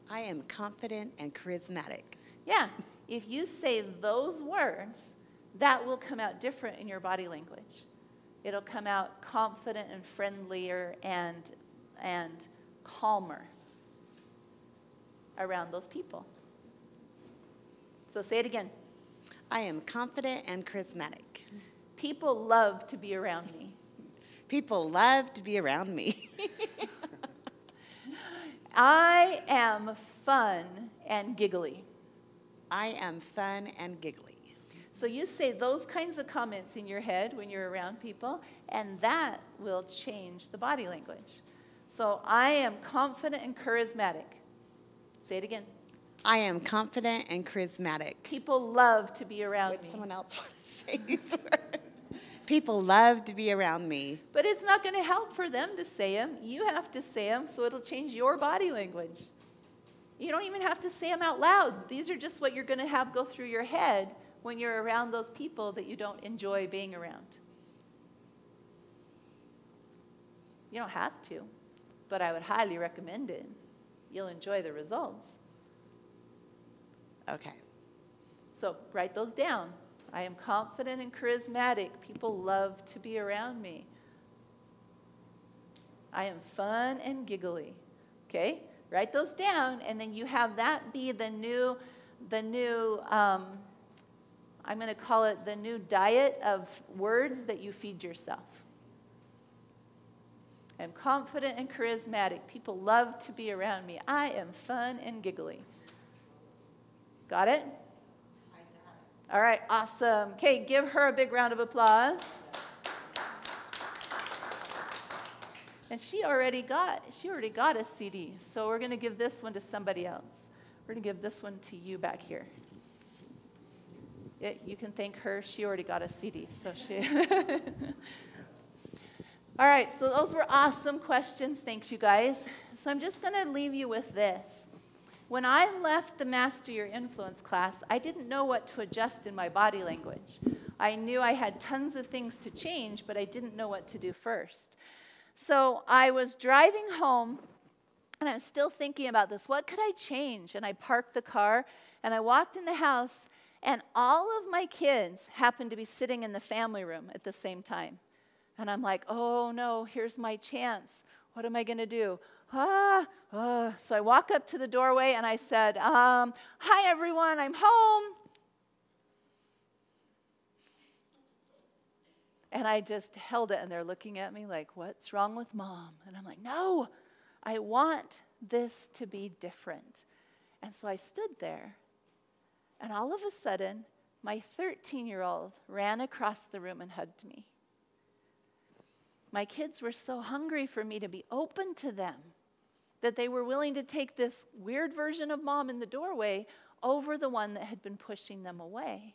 Speaker 5: I am confident and charismatic.
Speaker 1: Yeah. If you say those words, that will come out different in your body language. It'll come out confident and friendlier and calmer around those people. So say it again.
Speaker 5: I am confident and charismatic.
Speaker 1: People love to be around me.
Speaker 5: People love to be around me.
Speaker 1: I am fun and giggly.
Speaker 5: I am fun and giggly.
Speaker 1: So you say those kinds of comments in your head when you're around people, and that will change the body language. So I am confident and charismatic. Say it again.
Speaker 5: I am confident and charismatic.
Speaker 1: People love to be around me.
Speaker 5: Would someone else want to say these words? People love to be around me.
Speaker 1: But it's not going to help for them to say them. You have to say them, so it'll change your body language. You don't even have to say them out loud. These are just what you're going to have go through your head when you're around those people that you don't enjoy being around. You don't have to, but I would highly recommend it. You'll enjoy the results.
Speaker 5: Okay.
Speaker 1: So write those down. I am confident and charismatic. People love to be around me. I am fun and giggly. Okay? Write those down, and then you have that be the new I'm going to call it the new diet of words that you feed yourself. I am confident and charismatic. People love to be around me. I am fun and giggly. Got it? All right, awesome. Okay, give her a big round of applause. And she already got a CD, so we're going to give this one to somebody else. We're going to give this one to you back here. You can thank her. She already got a CD, so she. All right, so those were awesome questions. Thanks, you guys. So I'm just going to leave you with this. When I left the Master Your Influence class, I didn't know what to adjust in my body language. I knew I had tons of things to change, but I didn't know what to do first. So I was driving home, and I was still thinking about this. What could I change? And I parked the car, and I walked in the house, and all of my kids happened to be sitting in the family room at the same time. And I'm like, oh, no, here's my chance. What am I going to do? So I walk up to the doorway, and I said, hi, everyone, I'm home. And I just held it, and they're looking at me like, what's wrong with Mom? And I'm like, no, I want this to be different. And so I stood there, and all of a sudden, my 13-year-old ran across the room and hugged me. My kids were so hungry for me to be open to them that they were willing to take this weird version of Mom in the doorway over the one that had been pushing them away.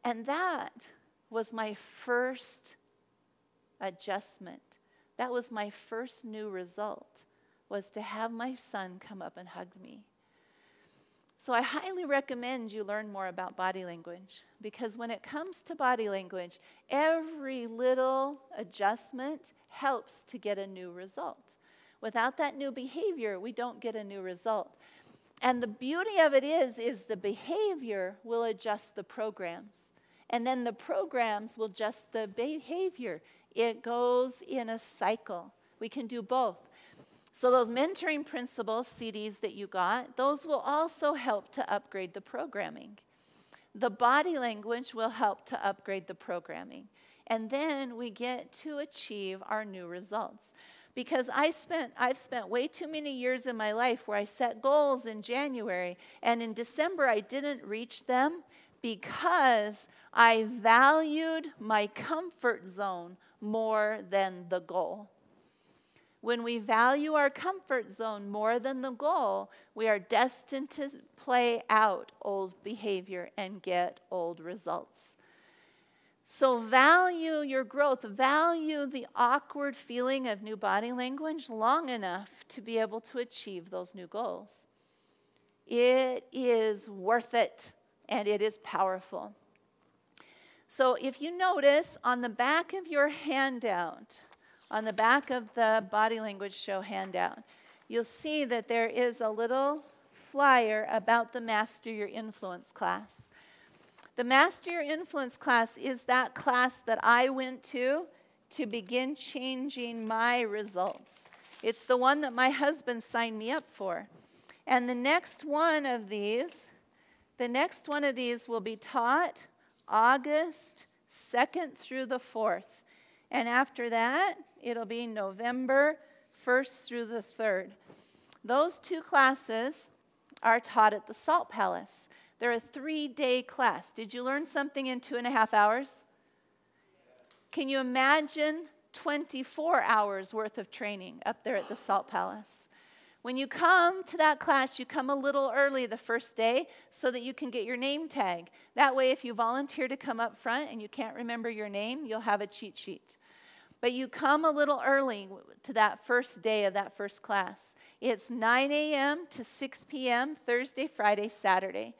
Speaker 1: And that was my first adjustment. That was my first new result, was to have my son come up and hug me. So I highly recommend you learn more about body language, because when it comes to body language, every little adjustment helps to get a new result. Without that new behavior, we don't get a new result. And the beauty of it is the behavior will adjust the programs. And then the programs will adjust the behavior. It goes in a cycle. We can do both. So those mentoring principles, CDs that you got, those will also help to upgrade the programming. The body language will help to upgrade the programming. And then we get to achieve our new results. Because I've spent way too many years in my life where I set goals in January, and in December I didn't reach them because I valued my comfort zone more than the goal. When we value our comfort zone more than the goal, we are destined to play out old behavior and get old results. So value your growth, value the awkward feeling of new body language long enough to be able to achieve those new goals. It is worth it, and it is powerful. So if you notice on the back of your handout, on the back of the body language show handout, you'll see that there is a little flyer about the Master Your Influence class. The Master Your Influence class is that class that I went to begin changing my results. It's the one that my husband signed me up for. And the next one of these will be taught August 2nd through the 4th. And after that, it'll be November 1st through the 3rd. Those two classes are taught at the Salt Palace. They're a 3-day class. Did you learn something in 2.5 hours? Can you imagine 24 hours worth of training up there at the Salt Palace? When you come to that class, you come a little early the first day so that you can get your name tag. That way, if you volunteer to come up front and you can't remember your name, you'll have a cheat sheet. But you come a little early to that first day of that first class. It's 9 a.m. to 6 p.m., Thursday, Friday, Saturday.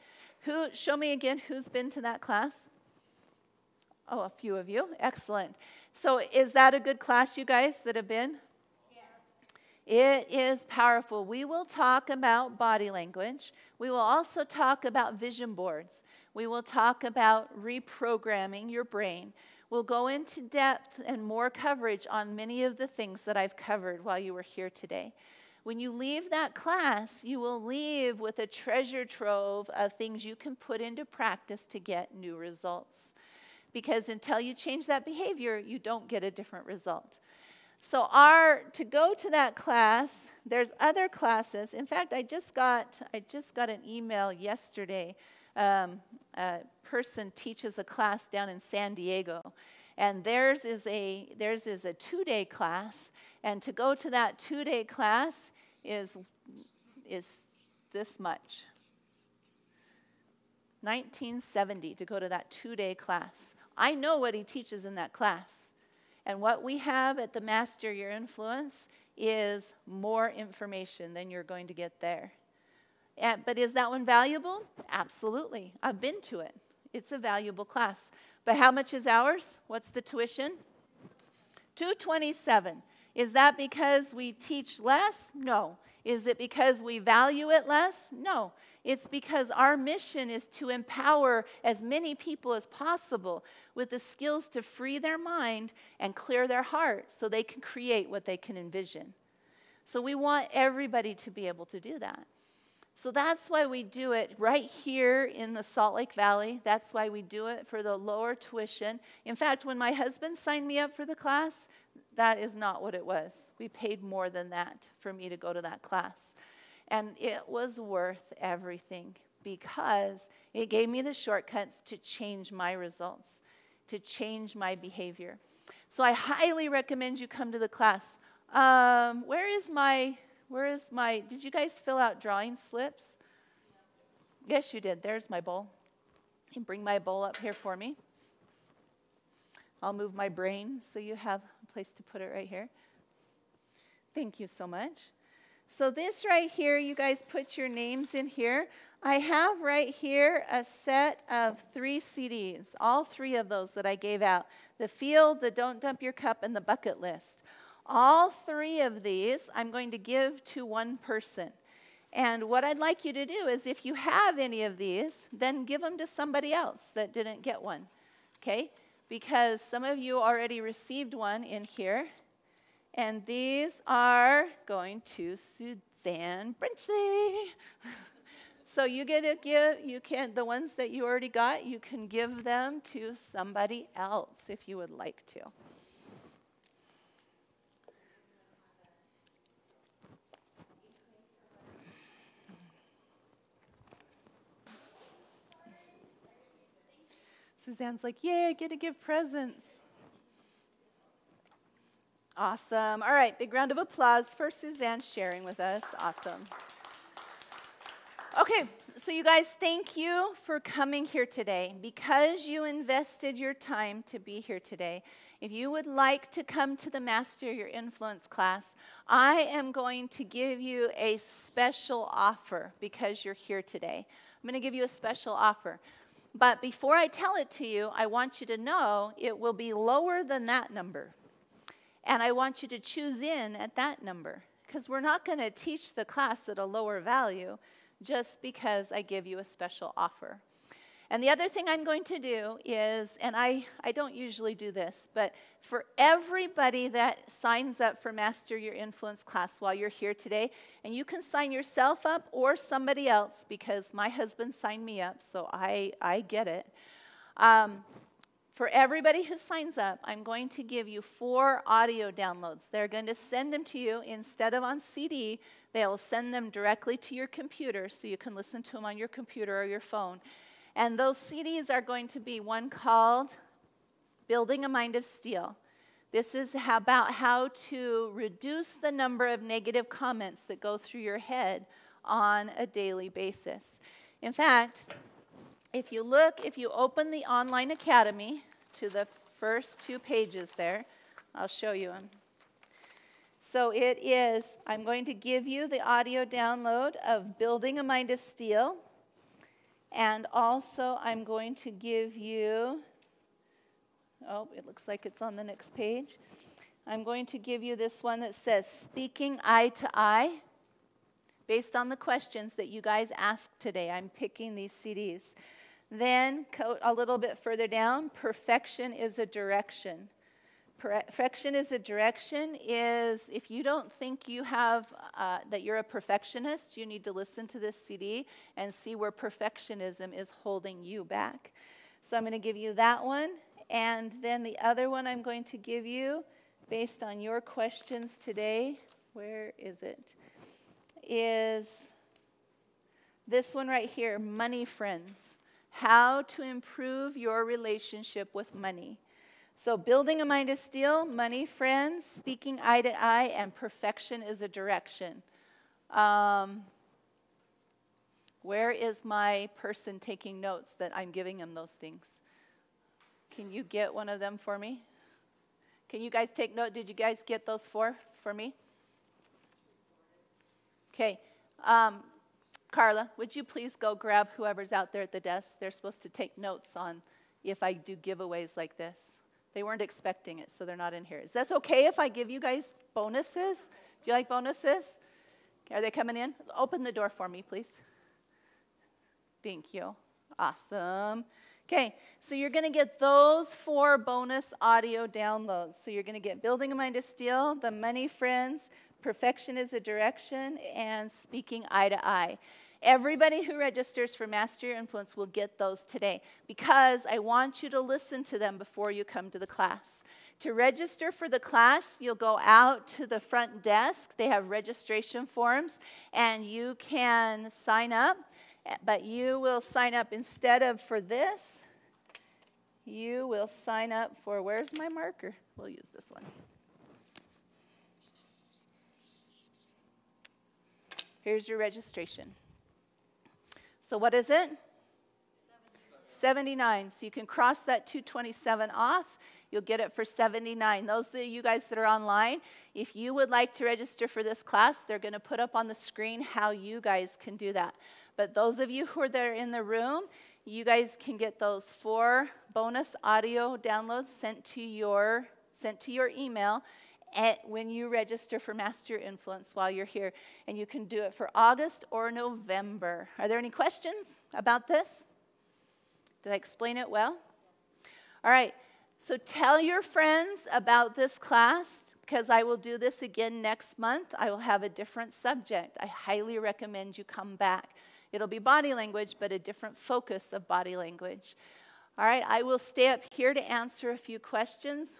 Speaker 1: Show me again who's been to that class. Oh, a few of you. Excellent. So is that a good class, you guys, that have been? It is powerful. We will talk about body language. We will also talk about vision boards. We will talk about reprogramming your brain. We'll go into depth and more coverage on many of the things that I've covered while you were here today. When you leave that class, you will leave with a treasure trove of things you can put into practice to get new results. Because until you change that behavior, you don't get a different result. So to go to that class, there's other classes. In fact, I just got an email yesterday. A person teaches a class down in San Diego, and theirs is a 2-day class. And to go to that 2-day class is this much. $19.70 to go to that 2-day class. I know what he teaches in that class. And what we have at the Master Your Influence is more information than you're going to get there. But is that one valuable? Absolutely. I've been to it. It's a valuable class. But how much is ours? What's the tuition? $227. Is that because we teach less? No. Is it because we value it less? No. It's because our mission is to empower as many people as possible with the skills to free their mind and clear their heart so they can create what they can envision. So we want everybody to be able to do that. So that's why we do it right here in the Salt Lake Valley. That's why we do it for the lower tuition. In fact, when my husband signed me up for the class, that is not what it was. We paid more than that for me to go to that class. And it was worth everything because it gave me the shortcuts to change my results, to change my behavior. So I highly recommend you come to the class. Did you guys fill out drawing slips? Yes, you did. There's my bowl. You can bring my bowl up here for me. I'll move my brain so you have a place to put it right here. Thank you so much. So this right here, you guys put your names in here. I have right here a set of 3 CDs, all 3 of those that I gave out. The Field, the Don't Dump Your Cup, and the Bucket List. All 3 of these I'm going to give to one person. And what I'd like you to do is if you have any of these, then give them to somebody else that didn't get one, okay? Because some of you already received one in here. And these are going to Suzanne Brinchley. So you get to give, the ones that you already got, you can give them to somebody else if you would like to. Suzanne's like, yay, I get to give presents. Awesome. All right, big round of applause for Suzanne sharing with us. Awesome. Okay, so you guys, thank you for coming here today. Because you invested your time to be here today, if you would like to come to the Master Your Influence class, I am going to give you a special offer because you're here today. I'm going to give you a special offer. But before I tell it to you, I want you to know it will be lower than that number. And I want you to choose in at that number because we're not going to teach the class at a lower value just because I give you a special offer. And the other thing I'm going to do is, and I don't usually do this, but for everybody that signs up for Master Your Influence class while you're here today, and you can sign yourself up or somebody else because my husband signed me up, so I get it. For everybody who signs up, I'm going to give you 4 audio downloads. They're going to send them to you instead of on CD. They will send them directly to your computer so you can listen to them on your computer or your phone. And those CDs are going to be one called Building a Mind of Steel. This is about how to reduce the number of negative comments that go through your head on a daily basis. In fact, if you open the online academy to the first 2 pages there, I'll show you them. So it is, I'm going to give you the audio download of Building a Mind of Steel, and also I'm going to give you, oh, it looks like it's on the next page. I'm going to give you this one that says Speaking Eye to Eye, based on the questions that you guys asked today. I'm picking these CDs. Then a little bit further down, Perfection is a Direction. Perfection is a direction is if you don't think you have, that you're a perfectionist, you need to listen to this CD and see where perfectionism is holding you back. So I'm going to give you that one. And then the other one I'm going to give you based on your questions today, where is it? Is this one right here, Money Friends. How to improve your relationship with money. So Building a Mind of Steel, Money Friends, Speaking Eye to Eye, and Perfection is a Direction. Where is my person taking notes that I'm giving them those things? Can you get one of them for me? Can you guys take note? Did you guys get those 4 for me? Okay. Carla, would you please go grab whoever's out there at the desk? They're supposed to take notes on if I do giveaways like this. They weren't expecting it, so they're not in here. Is that okay if I give you guys bonuses? Do you like bonuses? Are they coming in? Open the door for me, please. Thank you. Awesome. Okay, so you're going to get those 4 bonus audio downloads. So you're going to get Building a Mind of Steel, the Money Friends, Perfection is a Direction, and Speaking Eye to Eye. Everybody who registers for Master Your Influence will get those today because I want you to listen to them before you come to the class. To register for the class, you'll go out to the front desk. They have registration forms, and you can sign up, but you will sign up instead of for this, you will sign up for, where's my marker? We'll use this one. Here's your registration. So what is it? $79. So you can cross that $227 off. You'll get it for $79. Those of you guys that are online, if you would like to register for this class, they're going to put up on the screen how you guys can do that. But those of you who are there in the room, you guys can get those 4 bonus audio downloads sent to your email when you register for Master Your Influence while you're here. And you can do it for August or November. Are there any questions about this? Did I explain it well? All right. So tell your friends about this class, because I will do this again next month. I will have a different subject. I highly recommend you come back. It'll be body language, but a different focus of body language. All right. I will stay up here to answer a few questions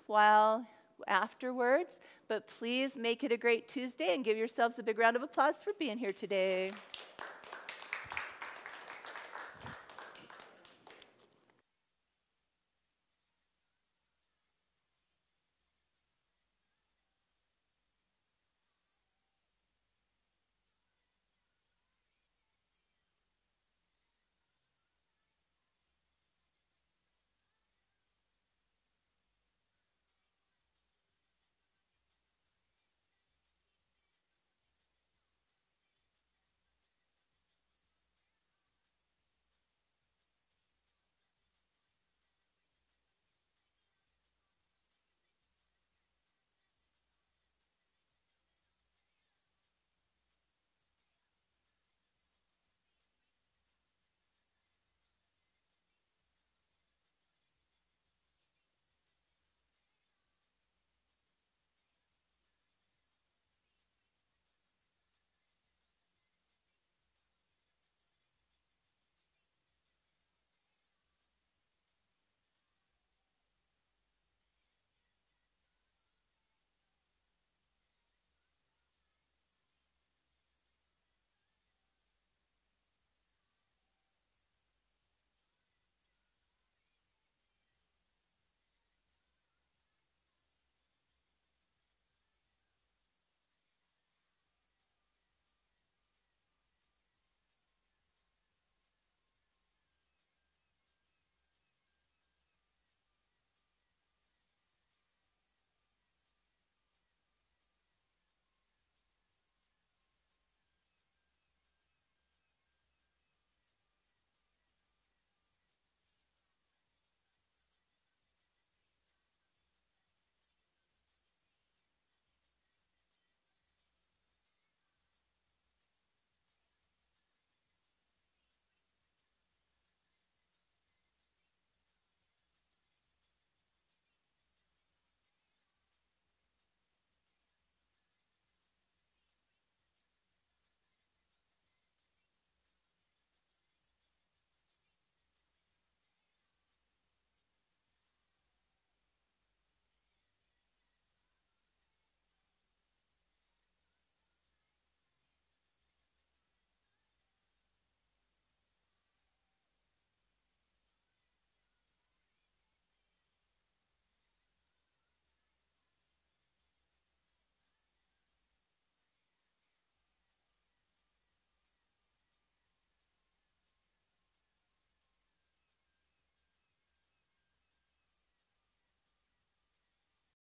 Speaker 1: afterwards, but please make it a great Tuesday and give yourselves a big round of applause for being here today.